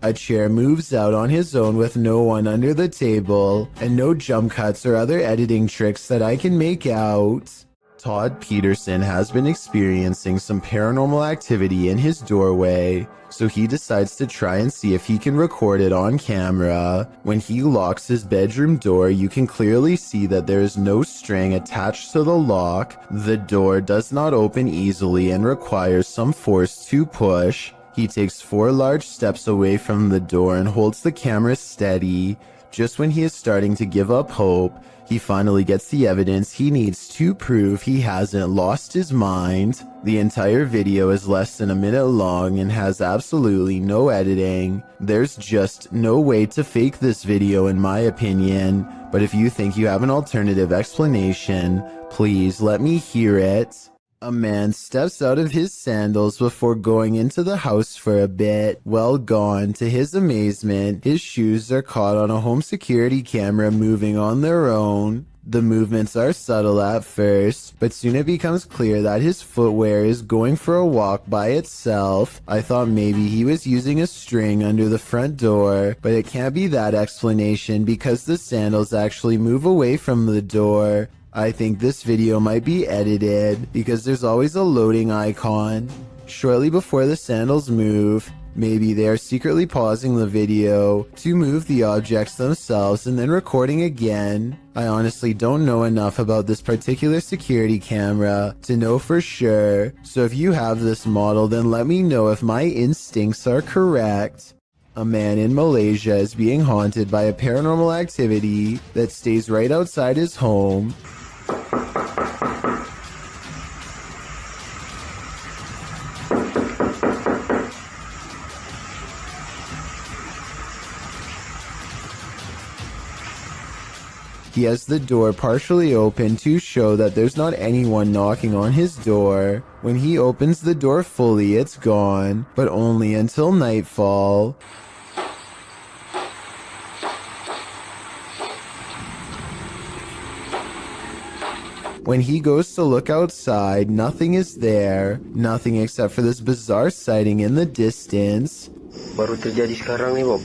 a chair moves out on his own with no one under the table, and no jump cuts or other editing tricks that I can make out. Todd Peterson has been experiencing some paranormal activity in his doorway, so he decides to try and see if he can record it on camera. When he locks his bedroom door, you can clearly see that there is no string attached to the lock. The door does not open easily and requires some force to push. He takes 4 large steps away from the door and holds the camera steady. Just when he is starting to give up hope, he finally gets the evidence he needs to prove he hasn't lost his mind. The entire video is less than a minute long and has absolutely no editing. There's just no way to fake this video in my opinion, but if you think you have an alternative explanation, please let me hear it. A man steps out of his sandals before going into the house for a bit. Well gone. To his amazement, his shoes are caught on a home security camera moving on their own. The movements are subtle at first, but soon it becomes clear that his footwear is going for a walk by itself. I thought maybe he was using a string under the front door, but it can't be that explanation because the sandals actually move away from the door. I think this video might be edited because there's always a loading icon. Shortly before the sandals move, maybe they are secretly pausing the video to move the objects themselves and then recording again. I honestly don't know enough about this particular security camera to know for sure, so if you have this model then let me know if my instincts are correct. A man in Malaysia is being haunted by a paranormal activity that stays right outside his home. He has the door partially open to show that there's not anyone knocking on his door. When he opens the door fully, it's gone, but only until nightfall. When he goes to look outside, nothing is there. Nothing except for this bizarre sighting in the distance. Baru terjadi sekarang nih, Bob.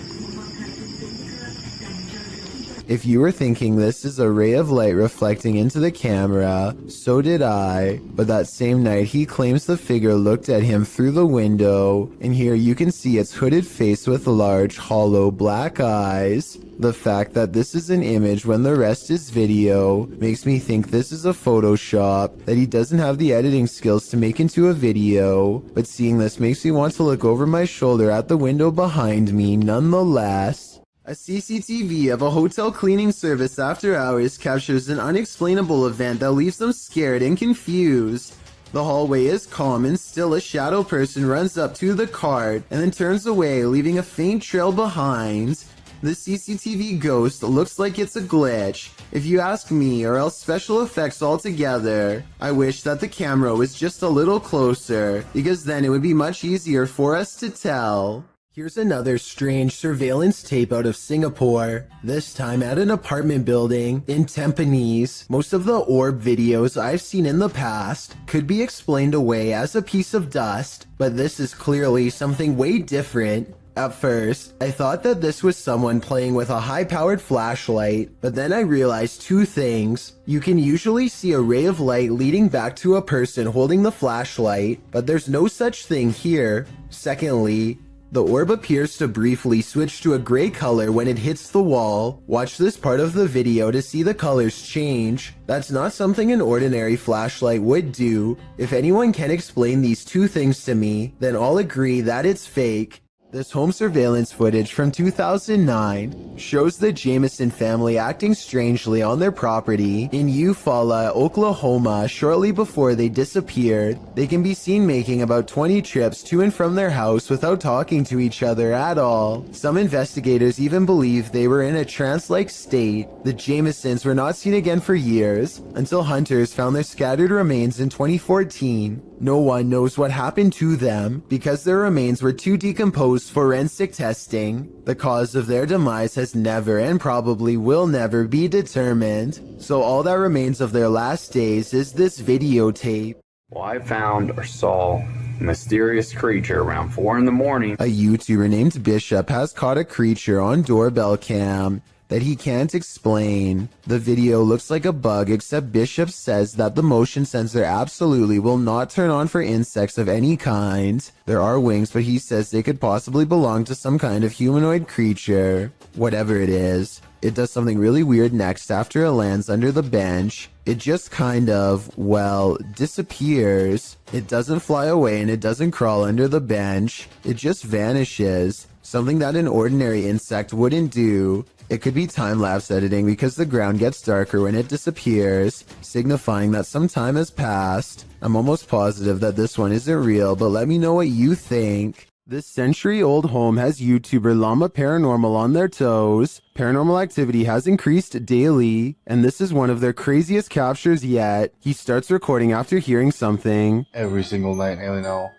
If you were thinking this is a ray of light reflecting into the camera, so did I. But that same night, he claims the figure looked at him through the window, and here you can see its hooded face with large, hollow black eyes. The fact that this is an image when the rest is video makes me think this is a Photoshop that he doesn't have the editing skills to make into a video, but seeing this makes me want to look over my shoulder at the window behind me nonetheless. A CCTV of a hotel cleaning service after hours captures an unexplainable event that leaves them scared and confused. The hallway is calm and still a shadow person runs up to the cart and then turns away, leaving a faint trail behind. The CCTV ghost looks like it's a glitch, if you ask me, or else special effects altogether. I wish that the camera was just a little closer, because then it would be much easier for us to tell. Here's another strange surveillance tape out of Singapore, this time at an apartment building in Tampines. Most of the orb videos I've seen in the past could be explained away as a piece of dust, but this is clearly something way different. At first, I thought that this was someone playing with a high-powered flashlight, but then I realized 2 things. You can usually see a ray of light leading back to a person holding the flashlight, but there's no such thing here. Secondly, the orb appears to briefly switch to a gray color when it hits the wall. Watch this part of the video to see the colors change. That's not something an ordinary flashlight would do. If anyone can explain these 2 things to me, then I'll agree that it's fake. This home surveillance footage from 2009 shows the Jameson family acting strangely on their property in Eufaula, Oklahoma shortly before they disappeared. They can be seen making about 20 trips to and from their house without talking to each other at all. Some investigators even believe they were in a trance-like state. The Jamesons were not seen again for years until hunters found their scattered remains in 2014. No one knows what happened to them because their remains were too decomposed for forensic testing. The cause of their demise has never and probably will never be determined. So all that remains of their last days is this videotape. Well, I found or saw a mysterious creature around 4 in the morning. A YouTuber named Bishop has caught a creature on doorbell cam that he can't explain. The video looks like a bug, except Bishop says that the motion sensor absolutely will not turn on for insects of any kind. There are wings, but he says they could possibly belong to some kind of humanoid creature. Whatever it is, it does something really weird next after it lands under the bench. It just kind of, well, disappears. It doesn't fly away and it doesn't crawl under the bench. It just vanishes. Something that an ordinary insect wouldn't do. It could be time-lapse editing because the ground gets darker when it disappears, signifying that some time has passed. I'm almost positive that this one isn't real, but let me know what you think. This century-old home has YouTuber Llama Paranormal on their toes. Paranormal activity has increased daily, and this is one of their craziest captures yet. He starts recording after hearing something. Every single night nearly now.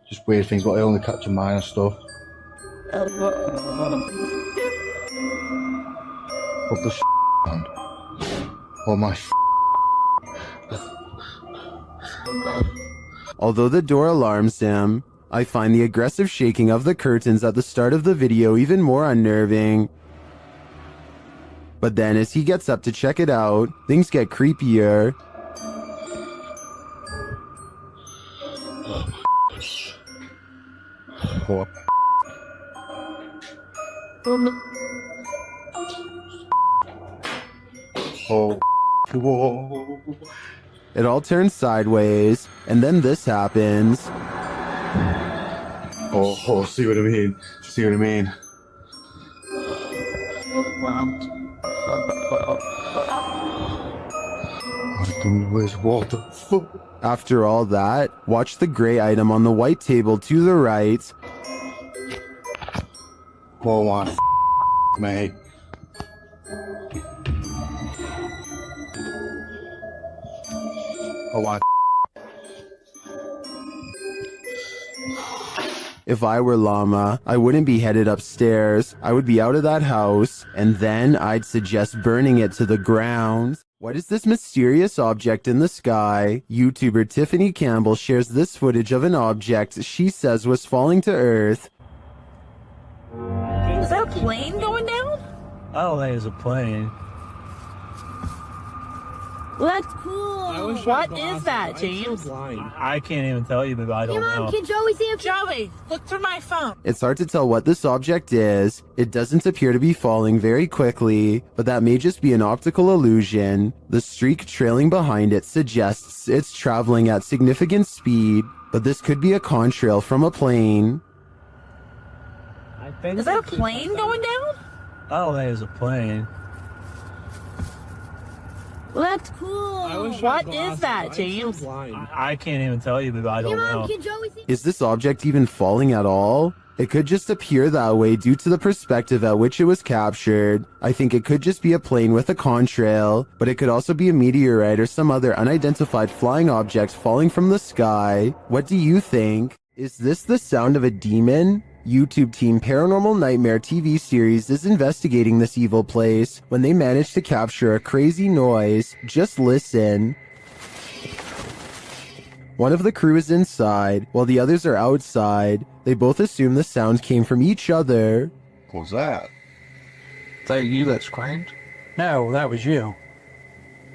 Just weird things, but I only capture minor stuff. What the man? Oh my Although the door alarms him, I find the aggressive shaking of the curtains at the start of the video even more unnerving. But then as he gets up to check it out, things get creepier. Oh. Oh. Whoa. It all turns sideways, and then this happens. Oh, see what I mean? See what I mean? What the fuck? After all that, watch the gray item on the white table to the right. Oh my mate. Oh my. If I were Llama, I wouldn't be headed upstairs. I would be out of that house, and then I'd suggest burning it to the ground. What is this mysterious object in the sky? YouTuber Tiffany Campbell shares this footage of an object she says was falling to Earth. Is that a plane going down? I don't think it's a plane. Well, that's cool. What is that, James? I can't even tell you, but I don't know. Can Joey see him? Joey, look through my phone. It's hard to tell what this object is. It doesn't appear to be falling very quickly, but that may just be an optical illusion. The streak trailing behind it suggests it's traveling at significant speed, but this could be a contrail from a plane. Is that a plane going down? I don't think it's a plane. Well, that's cool. What is that, James? I can't even tell you, but I don't know. Can Joey see? Is this object even falling at all? It could just appear that way due to the perspective at which it was captured. I think it could just be a plane with a contrail, but it could also be a meteorite or some other unidentified flying object falling from the sky. What do you think? Is this the sound of a demon? YouTube team Paranormal Nightmare TV series is investigating this evil place when they manage to capture a crazy noise. Just listen. One of the crew is inside, while the others are outside. They both assume the sound came from each other. What was that? Is that you that screamed? No, that was you.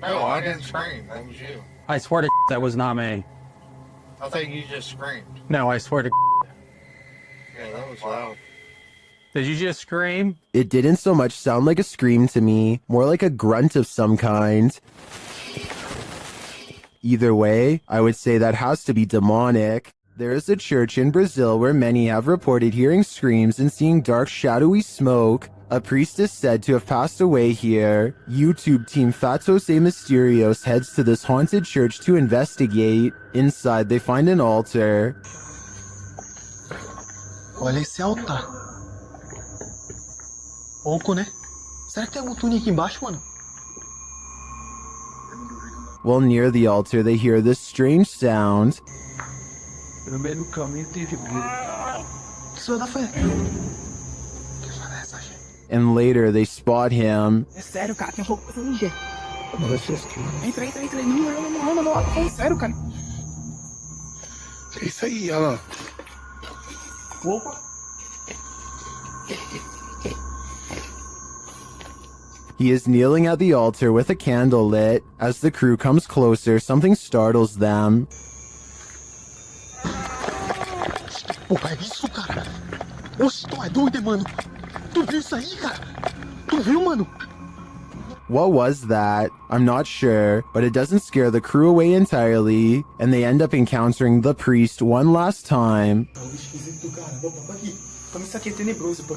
No, I didn't scream. That was you. I swear to that was not me. I think you just screamed. No, I swear to Yeah, that was loud. Did you just scream? It didn't so much sound like a scream to me, more like a grunt of some kind. Either way, I would say that has to be demonic. There is a church in Brazil where many have reported hearing screams and seeing dark shadowy smoke. A priest is said to have passed away here. YouTube team Fatos e Mysterios heads to this haunted church to investigate. Inside, they find an altar. Olha esse altar. Pouco, né? Será que tem algum túnel aqui embaixo, mano? While near the altar, they hear this strange sound. And later they spot him. É sério, cara, tem alguma coisa ali, gente. Entra. Não. É sério, cara. É isso aí, olha lá. Opa. He is kneeling at the altar with a candle lit. As the crew comes closer, something startles them. Porra, é isso, cara? Oxe, tu é doido, mano? Tu viu isso aí, cara? Tu viu, mano? What was that? I'm not sure, but it doesn't scare the crew away entirely, and they end up encountering the priest one last time. Tá esquisito, cara. Opa, aqui. Como isso aqui é tenebroso, pô.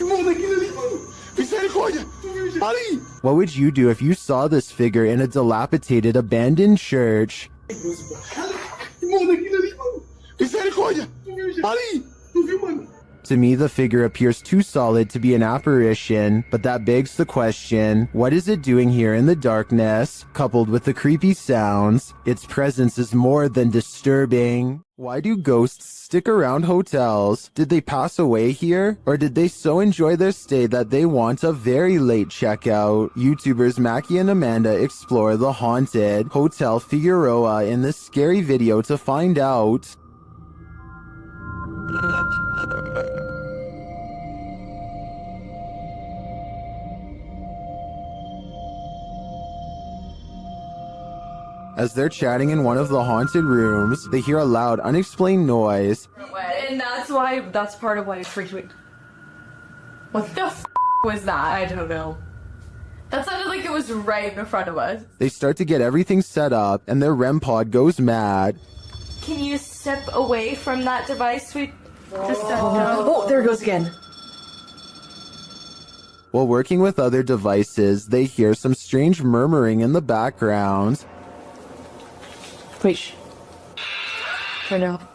Mano, aquilo ali, mano. Misericórdia. Ali. What would you do if you saw this figure in a dilapidated, abandoned church? Mano, aquilo ali, mano. Misericórdia. Ali. Tu viu, mano? To me, the figure appears too solid to be an apparition, but that begs the question, what is it doing here in the darkness? Coupled with the creepy sounds, its presence is more than disturbing. Why do ghosts stick around hotels? Did they pass away here? Or did they so enjoy their stay that they want a very late checkout? YouTubers Mackie and Amanda explore the haunted Hotel Figueroa in this scary video to find out. As they're chatting in one of the haunted rooms, they hear a loud, unexplained noise. And that's part of why it freaked me. What the was that? I don't know. That sounded like it was right in front of us. They start to get everything set up, and their REM pod goes mad. Can you step away from that device, sweet? Oh, there it goes again. While working with other devices, they hear some strange murmuring in the background. Wait, shh. Turn it off.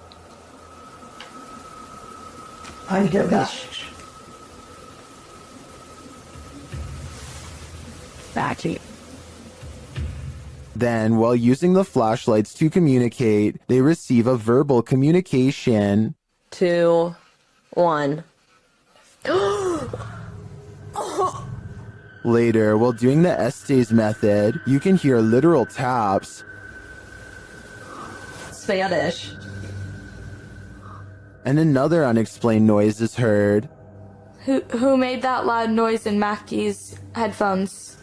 I get that. Backy. Then, while using the flashlights to communicate, they receive a verbal communication. 2, 1. Later, while doing the Estes method, you can hear literal taps. Spanish. And another unexplained noise is heard. Who made that loud noise in Mackie's headphones?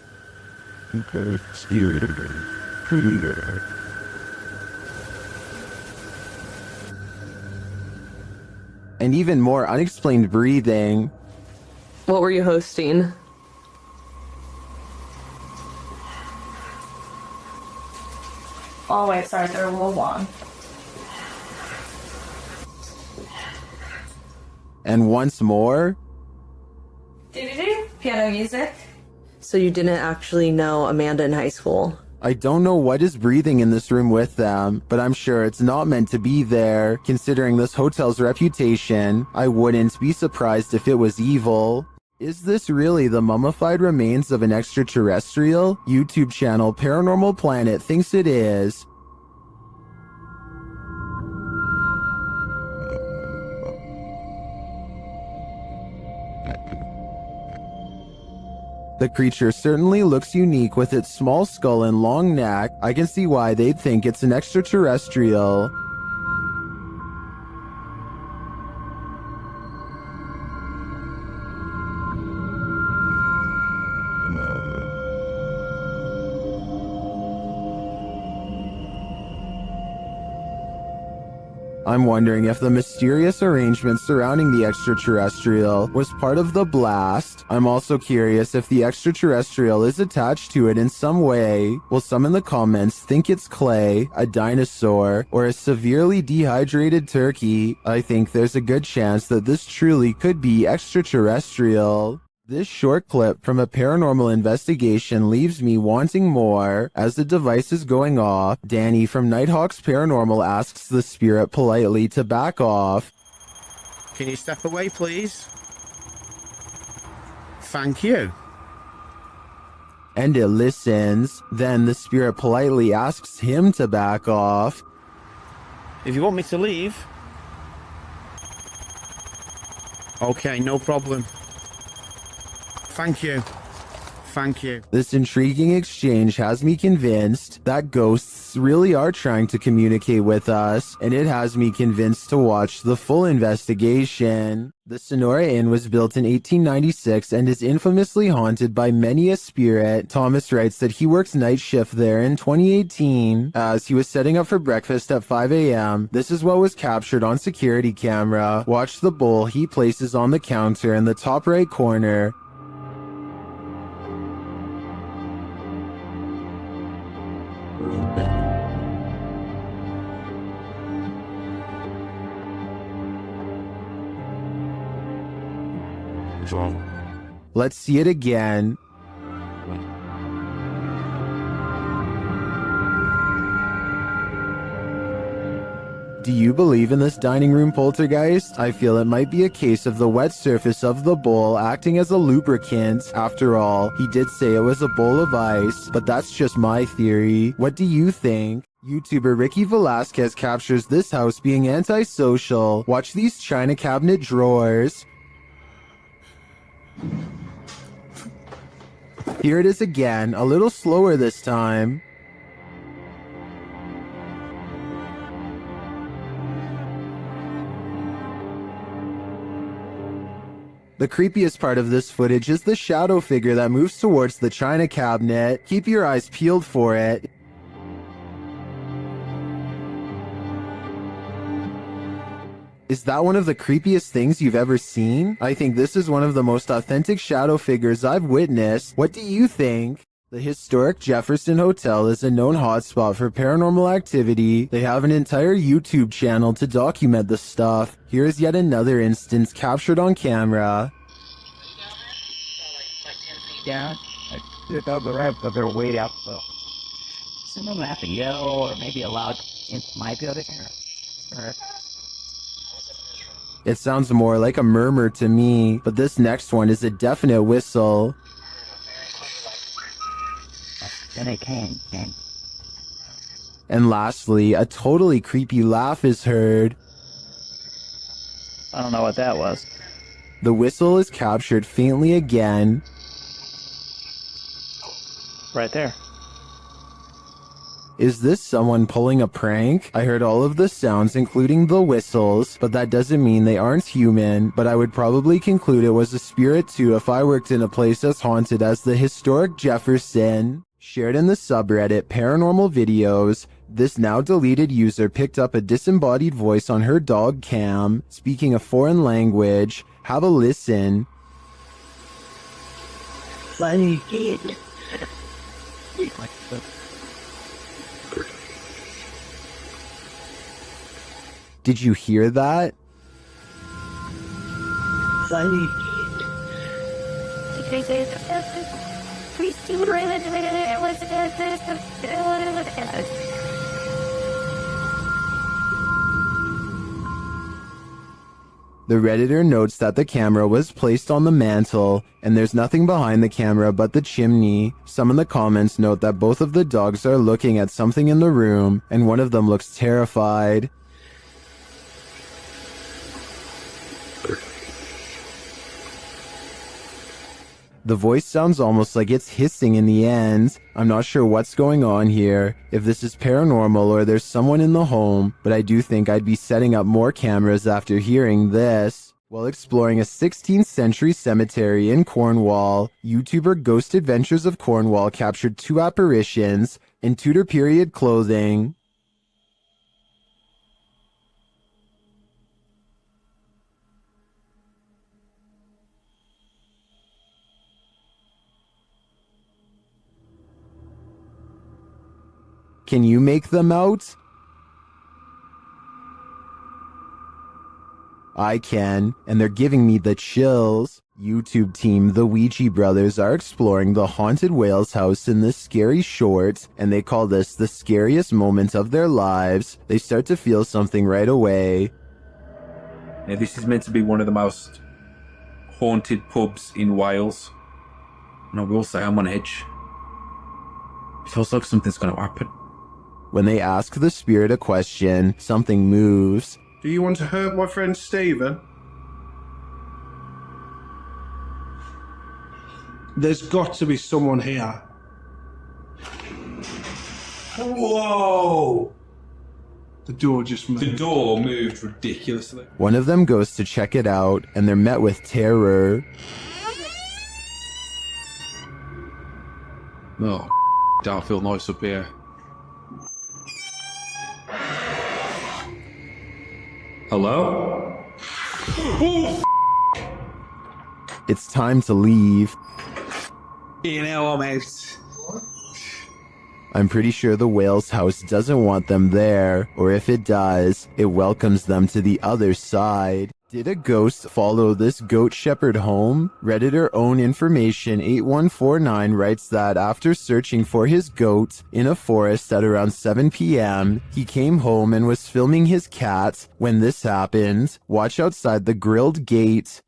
And even more unexplained breathing. What were you hosting? Oh wait, sorry, they're a little long. And once more. Piano music. So you didn't actually know Amanda in high school? I don't know what is breathing in this room with them, but I'm sure it's not meant to be there. Considering this hotel's reputation, I wouldn't be surprised if it was evil. Is this really the mummified remains of an extraterrestrial? YouTube channel Paranormal Planet thinks it is. The creature certainly looks unique with its small skull and long neck. I can see why they'd think it's an extraterrestrial. I'm wondering if the mysterious arrangement surrounding the extraterrestrial was part of the blast. I'm also curious if the extraterrestrial is attached to it in some way. Will some in the comments think it's clay, a dinosaur, or a severely dehydrated turkey? I think there's a good chance that this truly could be extraterrestrial. This short clip from a paranormal investigation leaves me wanting more. As the device is going off, Danny from Nighthawk's Paranormal asks the spirit politely to back off. Can you step away, please? Thank you. and it listens. Then the spirit politely asks him to back off. If you want me to leave... Okay, no problem. Thank you. Thank you. This intriguing exchange has me convinced that ghosts really are trying to communicate with us, and it has me convinced to watch the full investigation. The Sonora Inn was built in 1896 and is infamously haunted by many a spirit. Thomas writes that he works night shift there in 2018 as he was setting up for breakfast at 5 a.m. This is what was captured on security camera. Watch the bowl he places on the counter in the top right corner. What's wrong? Let's see it again. Do you believe in this dining room poltergeist? I feel it might be a case of the wet surface of the bowl acting as a lubricant. After all, he did say it was a bowl of ice, but that's just my theory. What do you think? YouTuber Ricky Velasquez captures this house being antisocial. Watch these china cabinet drawers. Here it is again, a little slower this time. The creepiest part of this footage is the shadow figure that moves towards the china cabinet. Keep your eyes peeled for it. Is that one of the creepiest things you've ever seen? I think this is one of the most authentic shadow figures I've witnessed. What do you think? The historic Jefferson Hotel is a known hotspot for paranormal activity. They have an entire YouTube channel to document the stuff. Here's yet another instance captured on camera. Down. I took out the ramp, but they're way out, so someone will have to yell or maybe a loud into my building or It sounds more like a murmur to me, but this next one is a definite whistle. then it came. And lastly, a totally creepy laugh is heard. I don't know what that was. The whistle is captured faintly again. Right there. Is this someone pulling a prank? I heard all of the sounds, including the whistles, but that doesn't mean they aren't human. But I would probably conclude it was a spirit too if I worked in a place as haunted as the historic Jefferson. Shared in the subreddit Paranormal Videos, this now deleted user picked up a disembodied voice on her dog cam, speaking a foreign language. Have a listen. Funny kid. Did you hear that? Funny The Redditor notes that the camera was placed on the mantle, and there's nothing behind the camera but the chimney. Some in the comments note that both of the dogs are looking at something in the room, and one of them looks terrified. The voice sounds almost like it's hissing in the end. I'm not sure what's going on here, if this is paranormal or there's someone in the home, but I do think I'd be setting up more cameras after hearing this. While exploring a 16th century cemetery in Cornwall, YouTuber Ghost Adventures of Cornwall captured two apparitions in Tudor period clothing. Can you make them out? I can, and they're giving me the chills. YouTube team The Ouija Brothers are exploring the haunted Wales house in this scary short, and they call this the scariest moment of their lives. They start to feel something right away. Now, this is meant to be one of the most haunted pubs in Wales, and I will say I'm on edge. Feels like something's gonna happen. When they ask the spirit a question, something moves. Do you want to hurt my friend Stephen? There's got to be someone here. Whoa! The door just moved. The door moved ridiculously. One of them goes to check it out, and they're met with terror. Oh, don't feel nice up here. Hello? It's time to leave. You know, I'm out. I'm pretty sure the whale's house doesn't want them there, or if it does, it welcomes them to the other side. Did a ghost follow this goat shepherd home? Redditor Own Information 8149 writes that after searching for his goat in a forest at around 7 p.m., he came home and was filming his cat when this happened. Watch outside the grilled gate.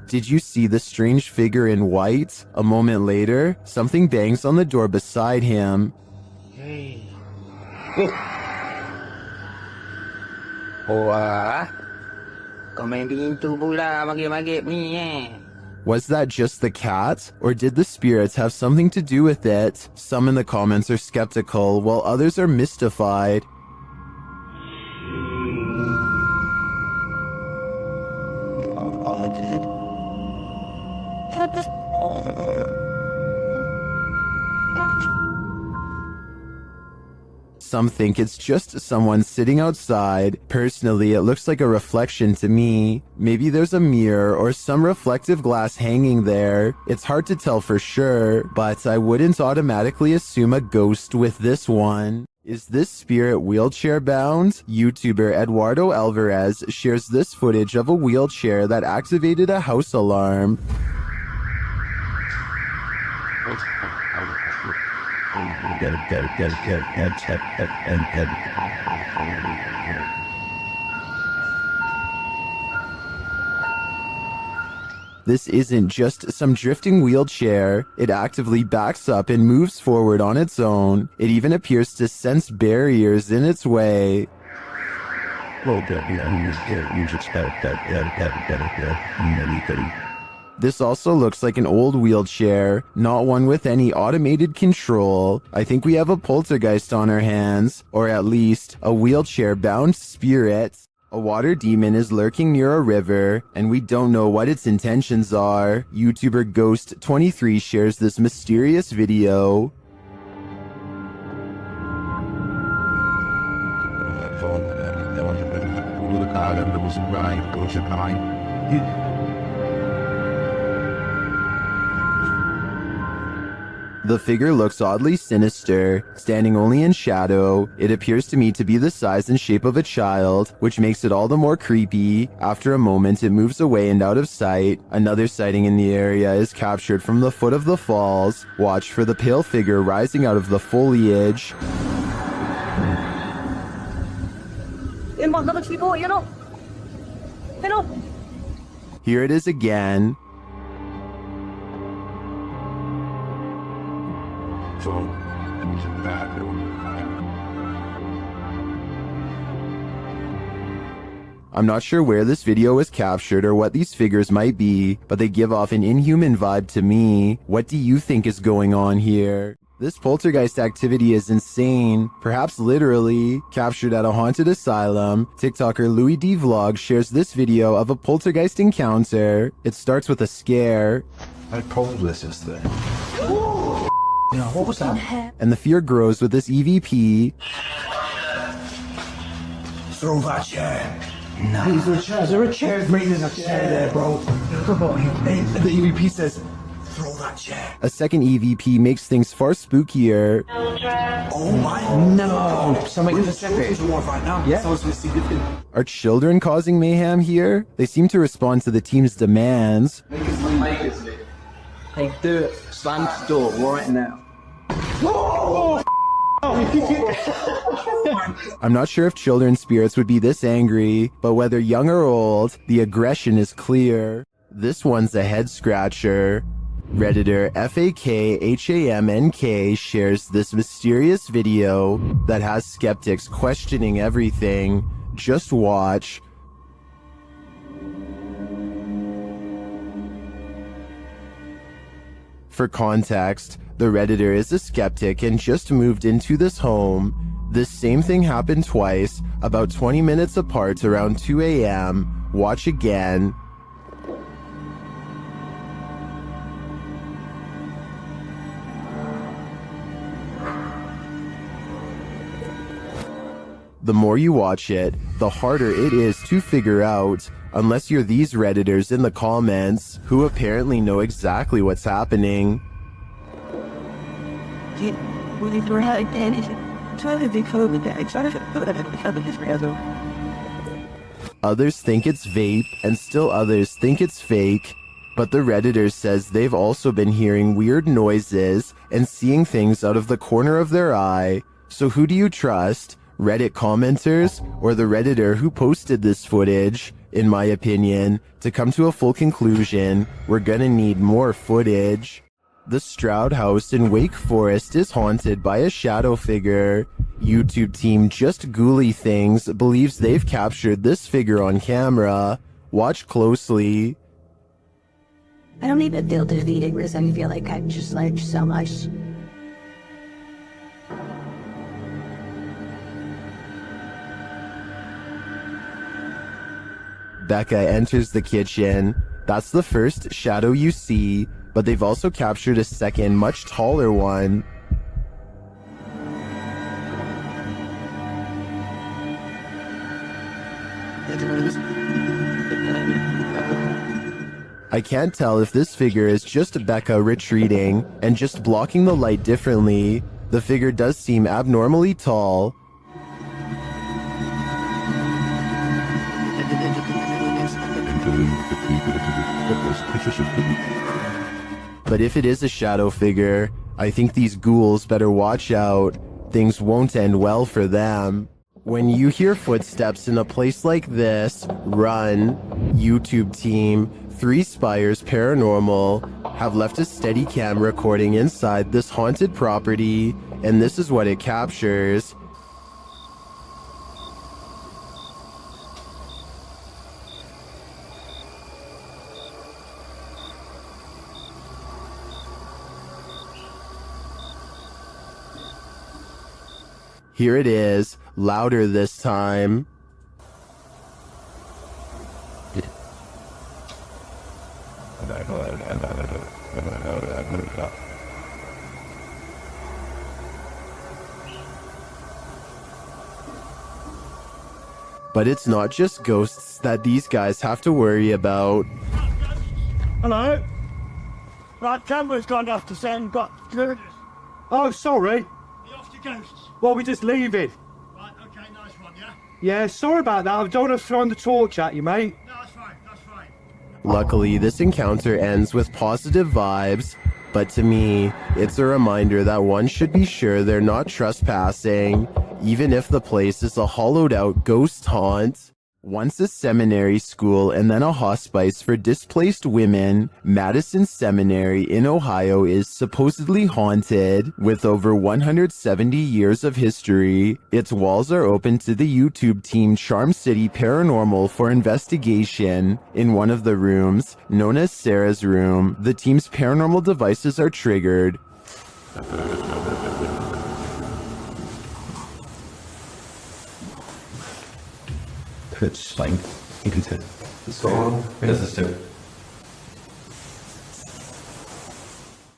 Did you see the strange figure in white? A moment later, something bangs on the door beside him. Was that just the cat? Or did the spirits have something to do with it? Some in the comments are skeptical, while others are mystified. Some think it's just someone sitting outside. Personally, it looks like a reflection to me. Maybe there's a mirror or some reflective glass hanging there. It's hard to tell for sure, but I wouldn't automatically assume a ghost with this one. Is this spirit wheelchair bound? YouTuber Eduardo Alvarez shares this footage of a wheelchair that activated a house alarm. This isn't just some drifting wheelchair. It actively backs up and moves forward on its own. It even appears to sense barriers in its way. This also looks like an old wheelchair, not one with any automated control. I think we have a poltergeist on our hands, or at least a wheelchair-bound spirit. A water demon is lurking near a river, and we don't know what its intentions are. YouTuber Ghost23 shares this mysterious video. The figure looks oddly sinister, standing only in shadow. It appears to me to be the size and shape of a child, which makes it all the more creepy. After a moment, it moves away and out of sight. Another sighting in the area is captured from the foot of the falls. Watch for the pale figure rising out of the foliage. Here it is again. I'm not sure where this video was captured or what these figures might be, but they give off an inhuman vibe to me. What do you think is going on here? This poltergeist activity is insane, perhaps literally, captured at a haunted asylum. TikToker Louis D Vlog shares this video of a poltergeist encounter. It starts with a scare. How cold is this thing? Yeah, what was that? And the fear grows with this EVP. Throw that chair. No. Is there a chair? Is there a chair? Bring a chair there, bro. The EVP says, throw that chair. A second EVP makes things far spookier. Oh my no! Somebody in the second. Right now. Yeah. Are children causing mayhem here? They seem to respond to the team's demands. Hey, do it. Slam the door right now. Oh, I'm not sure if children's spirits would be this angry, but whether young or old, the aggression is clear. This one's a head scratcher. Redditor FAKHAMNK shares this mysterious video that has skeptics questioning everything. Just watch. For context, the Redditor is a skeptic and just moved into this home. This same thing happened twice, about 20 minutes apart around 2 a.m. Watch again. The more you watch it, the harder it is to figure out, unless you're these Redditors in the comments, who apparently know exactly what's happening. Others think it's vape, and still others think it's fake. But the Redditor says they've also been hearing weird noises and seeing things out of the corner of their eye. So who do you trust? Reddit commenters or the Redditor who posted this footage? In my opinion, to come to a full conclusion, we're gonna need more footage. The Stroud House in Wake Forest is haunted by a shadow figure. YouTube team Just Ghouly Things believes they've captured this figure on camera. Watch closely. I don't even feel defeated because I feel like I've just learned so much. Becca enters the kitchen. That's the first shadow you see, but they've also captured a second, much taller one. I can't tell if this figure is just Becca retreating and just blocking the light differently. The figure does seem abnormally tall. But if it is a shadow figure, I think these ghouls better watch out. Things won't end well for them. When you hear footsteps in a place like this, run. YouTube team, 3 Spires Paranormal, have left a steady cam recording inside this haunted property, and this is what it captures. Here it is, louder this time. But it's not just ghosts that these guys have to worry about. Hello? Right, camera's gone off to send, got... Oh, sorry. Well, we're just leaving. Right, okay, nice one, yeah? Yeah, sorry about that. I don't want to throw the torch at you, mate. No, that's fine, that's fine. Luckily, this encounter ends with positive vibes, but to me, it's a reminder that one should be sure they're not trespassing, even if the place is a hollowed-out ghost haunt. Once a seminary school and then a hospice for displaced women, Madison Seminary in Ohio is supposedly haunted. With over 170 years of history, its walls are open to the YouTube team Charm City Paranormal for investigation. In one of the rooms, known as Sarah's room, the team's paranormal devices are triggered. It's like, you can sit. So, das ist der.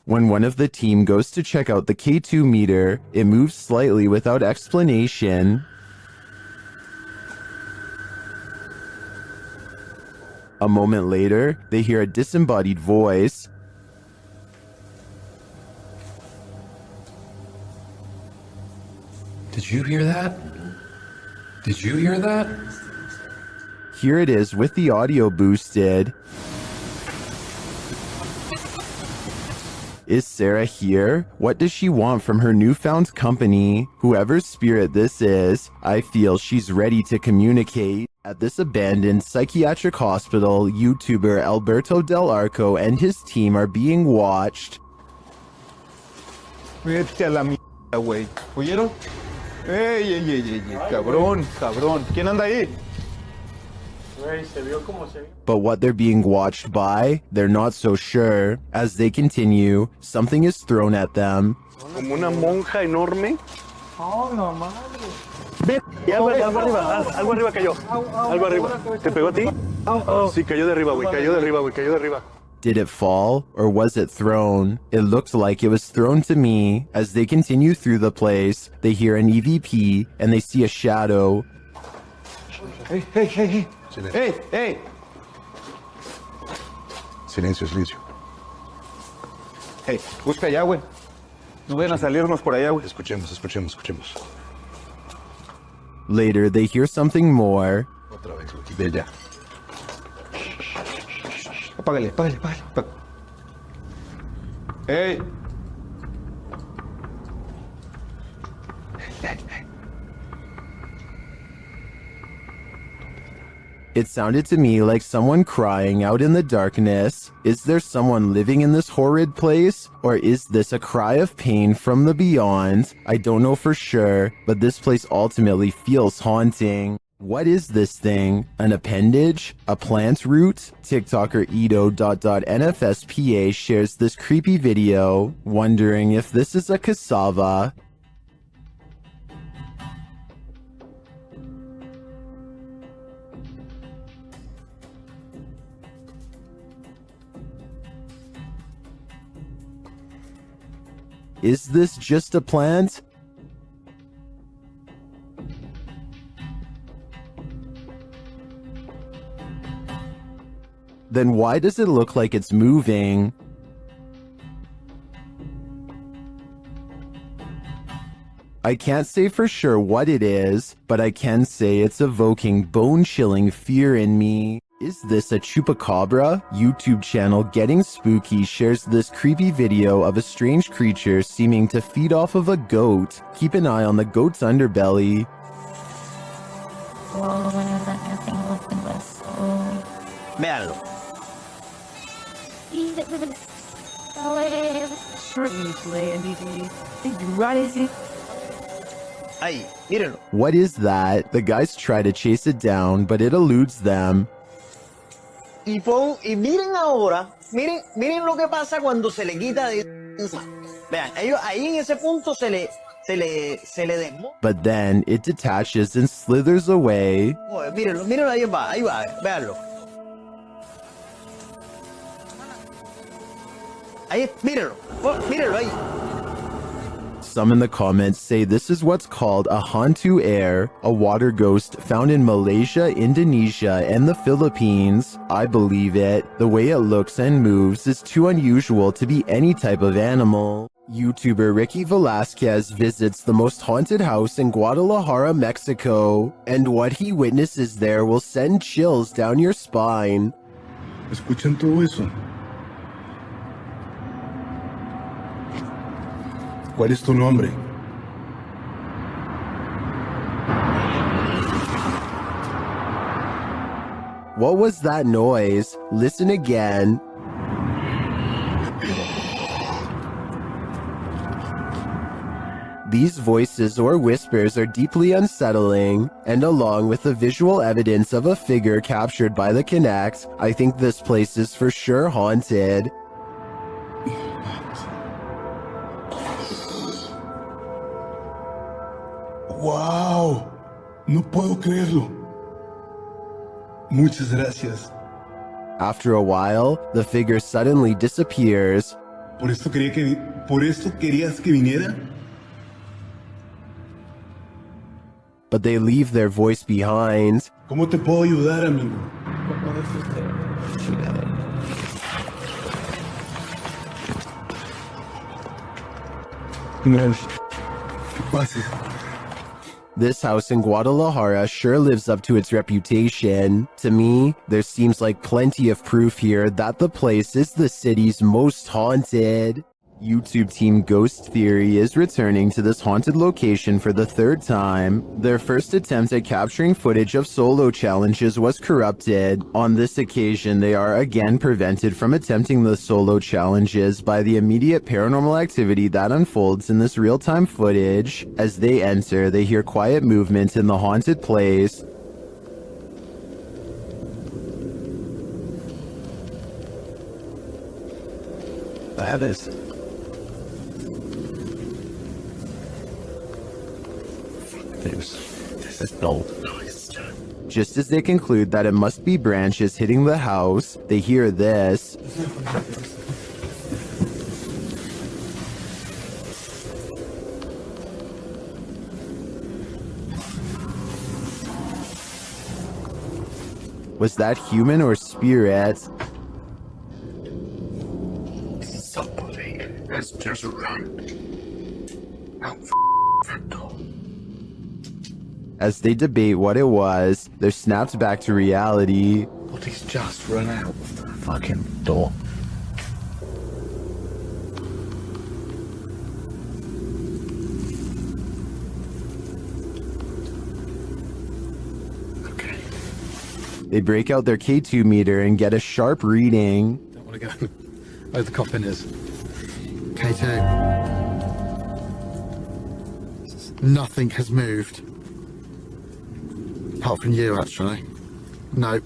When one of the team goes to check out the K2 meter, it moves slightly without explanation. A moment later, they hear a disembodied voice. Did you hear that? Did you hear that? Here it is with the audio boosted. Is Sarah here? What does she want from her newfound company? Whoever's spirit this is, I feel she's ready to communicate. At this abandoned psychiatric hospital, YouTuber Alberto Del Arco and his team are being watched. Vete a la mierda, güey. ¿Oyeron? ¡Ey! Cabrón. ¿Quién anda ahí? But what they're being watched by, they're not so sure. As they continue, something is thrown at them. Como una monja enorme. Oh, no madre. Algo arriba cayó. Algo arriba. ¿Te pegó a ti? Sí, cayó de arriba, güey. Cayó de arriba. Did it fall, or was it thrown? It looked like it was thrown to me. As they continue through the place, they hear an EVP, and they see a shadow. Hey. Silencio. Hey, busca allá, güey. No vayan a salirnos por allá, güey. Escuchemos. Later, they hear something more. Otra vez, güey. De allá. Apágale. Hey. It sounded to me like someone crying out in the darkness. Is there someone living in this horrid place? Or is this a cry of pain from the beyond? I don't know for sure, but this place ultimately feels haunting. What is this thing? An appendage? A plant root? TikToker Edo.NFSPA shares this creepy video, wondering if this is a cassava. Is this just a plant? Then why does it look like it's moving? I can't say for sure what it is, but I can say it's evoking bone-chilling fear in me. Is this a chupacabra? YouTube channel Getting Spooky shares this creepy video of a strange creature seeming to feed off of a goat. Keep an eye on the goat's underbelly. Véanlo. Ahí, mírenlo. What is that? The guys try to chase it down, but it eludes them. Y miren ahora, miren lo que pasa cuando se le quita de... Vean, ellos ahí en ese punto se le desmonta. But then it detaches and slithers away. Mírenlo, ahí va, véanlo. Ahí, mírenlo ahí. Some in the comments say this is what's called a hantu air, a water ghost found in Malaysia, Indonesia, and the Philippines. I believe it. The way it looks and moves is too unusual to be any type of animal. YouTuber Ricky Velasquez visits the most haunted house in Guadalajara, Mexico, and what he witnesses there will send chills down your spine. ¿Escuchan todo eso? ¿Cuál es tu nombre? What was that noise? Listen again. These voices or whispers are deeply unsettling, and along with the visual evidence of a figure captured by the Kinect, I think this place is for sure haunted. ¡Wow! No puedo creerlo. Muchas gracias. After a while, the figure suddenly disappears. ¿Por esto querías que viniera? But they leave their voice behind. ¿Cómo te puedo ayudar, amigo? Pases. This house in Guadalajara sure lives up to its reputation. To me, there seems like plenty of proof here that the place is the city's most haunted. YouTube team Ghost Theory is returning to this haunted location for the third time. Their first attempt at capturing footage of solo challenges was corrupted. On this occasion, they are again prevented from attempting the solo challenges by the immediate paranormal activity that unfolds in this real-time footage. As they enter, they hear quiet movement in the haunted place. I have this. This is dull. Just as they conclude that it must be branches hitting the house, they hear this. Was that human or spirit? Somebody has just run out front door. As they debate what it was, they're snapped back to reality. But he's just run out of the fucking door. They break out their K2 meter and get a sharp reading. Don't want to go where the coffin is. K2. Nothing has moved. Apart from you, actually. No.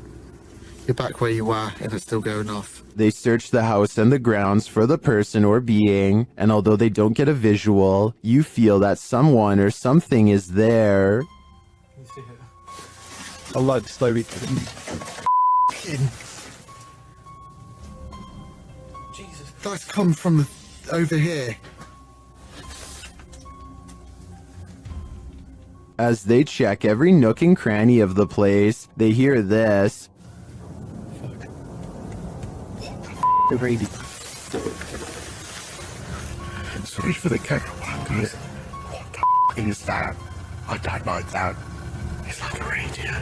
You're back where you were, and it's still going off. They search the house and the grounds for the person or being, and although they don't get a visual, you feel that someone or something is there. I'll like slowly. Jesus. That's come from over here. As they check every nook and cranny of the place, they hear this. Already. Sorry for the camera work, guys. What the is that? I don't like that. It's like a radio.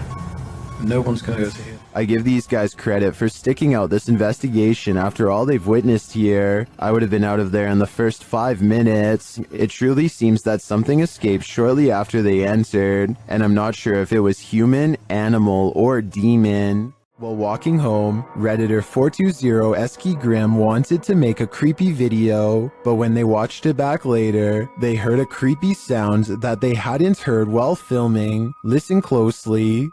No one's gonna go see it. I give these guys credit for sticking out this investigation after all they've witnessed here. I would have been out of there in the first 5 minutes. It truly seems that something escaped shortly after they entered, and I'm not sure if it was human, animal, or demon. While walking home, Redditor 420 Grim wanted to make a creepy video, but when they watched it back later, they heard a creepy sound that they hadn't heard while filming. Listen closely.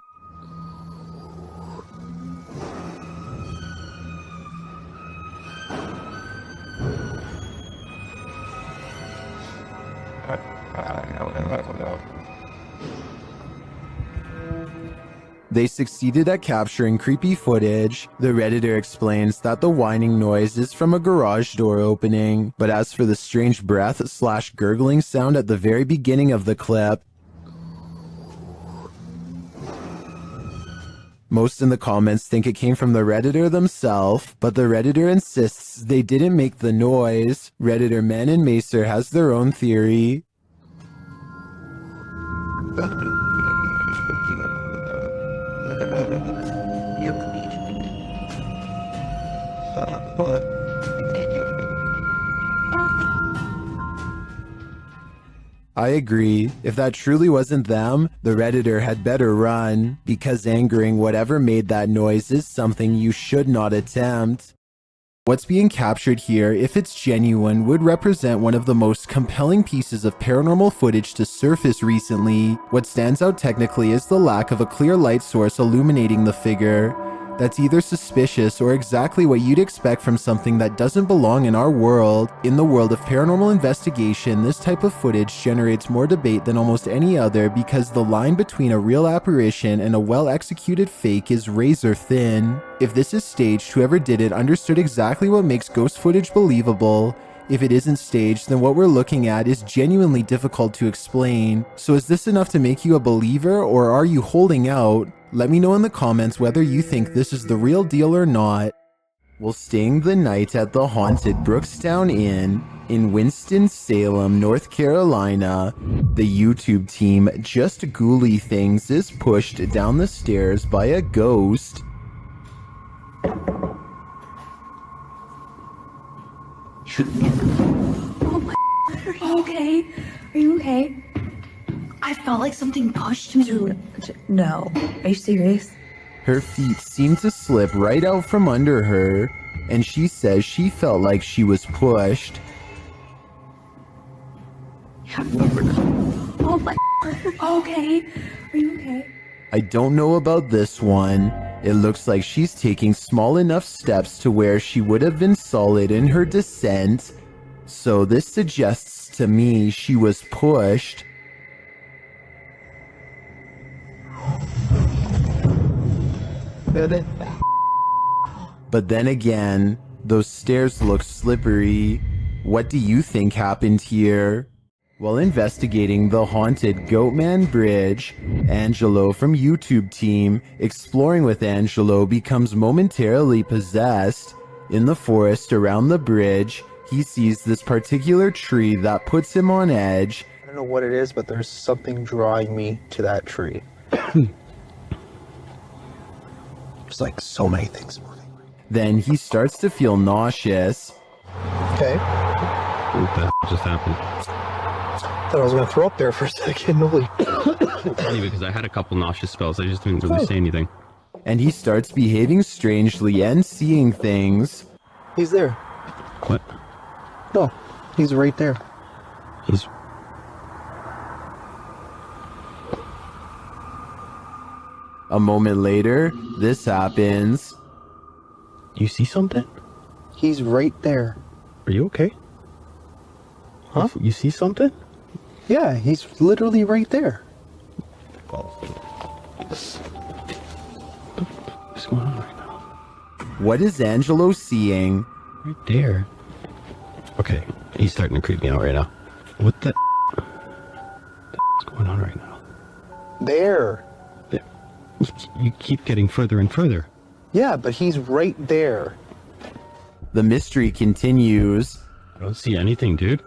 They succeeded at capturing creepy footage. The Redditor explains that the whining noise is from a garage door opening, but as for the strange breath/gurgling sound at the very beginning of the clip, most in the comments think it came from the Redditor themselves, but the Redditor insists they didn't make the noise. Redditor Men and Macer has their own theory. I agree. If that truly wasn't them, the Redditor had better run, because angering whatever made that noise is something you should not attempt. What's being captured here, if it's genuine, would represent one of the most compelling pieces of paranormal footage to surface recently. What stands out technically is the lack of a clear light source illuminating the figure. That's either suspicious or exactly what you'd expect from something that doesn't belong in our world. In the world of paranormal investigation, this type of footage generates more debate than almost any other because the line between a real apparition and a well-executed fake is razor thin. If this is staged, whoever did it understood exactly what makes ghost footage believable. If it isn't staged, then what we're looking at is genuinely difficult to explain. So is this enough to make you a believer, or are you holding out? Let me know in the comments whether you think this is the real deal or not. While staying the night at the haunted Brookstown Inn in Winston-Salem, North Carolina, the YouTube team Just Ghouly Things is pushed down the stairs by a ghost. Should Okay. Are you okay? I felt like something pushed me. Dude, no. Are you serious? Her feet seem to slip right out from under her, and she says she felt like she was pushed. Oh my. Okay. Are you okay? I don't know about this one. It looks like she's taking small enough steps to where she would have been solid in her descent. So this suggests to me she was pushed. But then again, those stairs look slippery. What do you think happened here? While investigating the haunted Goatman Bridge, Angelo from YouTube team Exploring with Angelo becomes momentarily possessed. In the forest around the bridge, he sees this particular tree that puts him on edge. I don't know what it is, but there's something drawing me to that tree. There's like so many things moving. Then he starts to feel nauseous. Okay. What the just happened? Thought I was gonna throw up there for a second. Holy. It's funny because I had a couple nauseous spells. I just didn't really say anything. And he starts behaving strangely and seeing things. He's there. What? No, he's right there. He's... A moment later, this happens. You see something? He's right there. Are you okay? Huh? You see something? Yeah, he's literally right there. What's going on right now? What is Angelo seeing? Right there. Okay, he's starting to creep me out right now. What the what's going on right now? There. You keep getting further and further. Yeah, but he's right there. The mystery continues. I don't see anything, dude.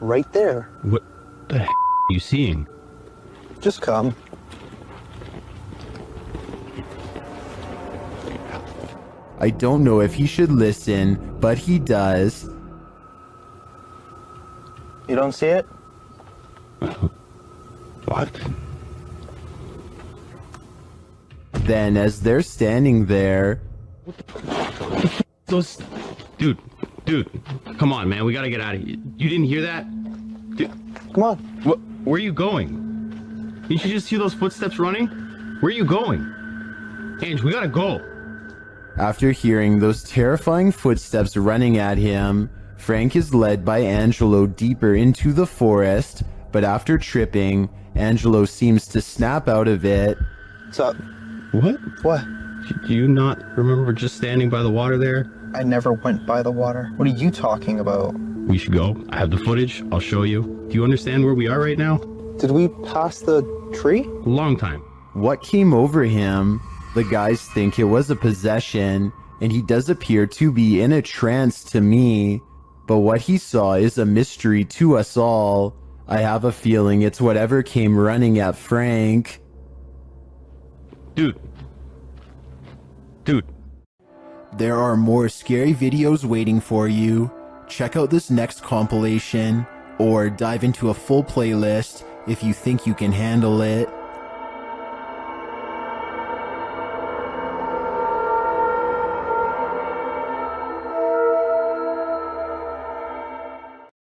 Right there. What the heck are you seeing? Just come. I don't know if he should listen, but he does. You don't see it? What? Then, as they're standing there... Those... Dude, come on, man. We gotta get out of here. You didn't hear that? Dude, come on. Where are you going? Didn't you just see those footsteps running? Where are you going? Ange, we gotta go. After hearing those terrifying footsteps running at him, Frank is led by Angelo deeper into the forest, but after tripping, Angelo seems to snap out of it. What's up? What? What? Do you not remember just standing by the water there? I never went by the water. What are you talking about? We should go. I have the footage. I'll show you. Do you understand where we are right now? Did we pass the tree? Long time. What came over him? The guys think it was a possession, and he does appear to be in a trance to me. But what he saw is a mystery to us all. I have a feeling it's whatever came running at Frank. Dude. There are more scary videos waiting for you. Check out this next compilation, or dive into a full playlist if you think you can handle it.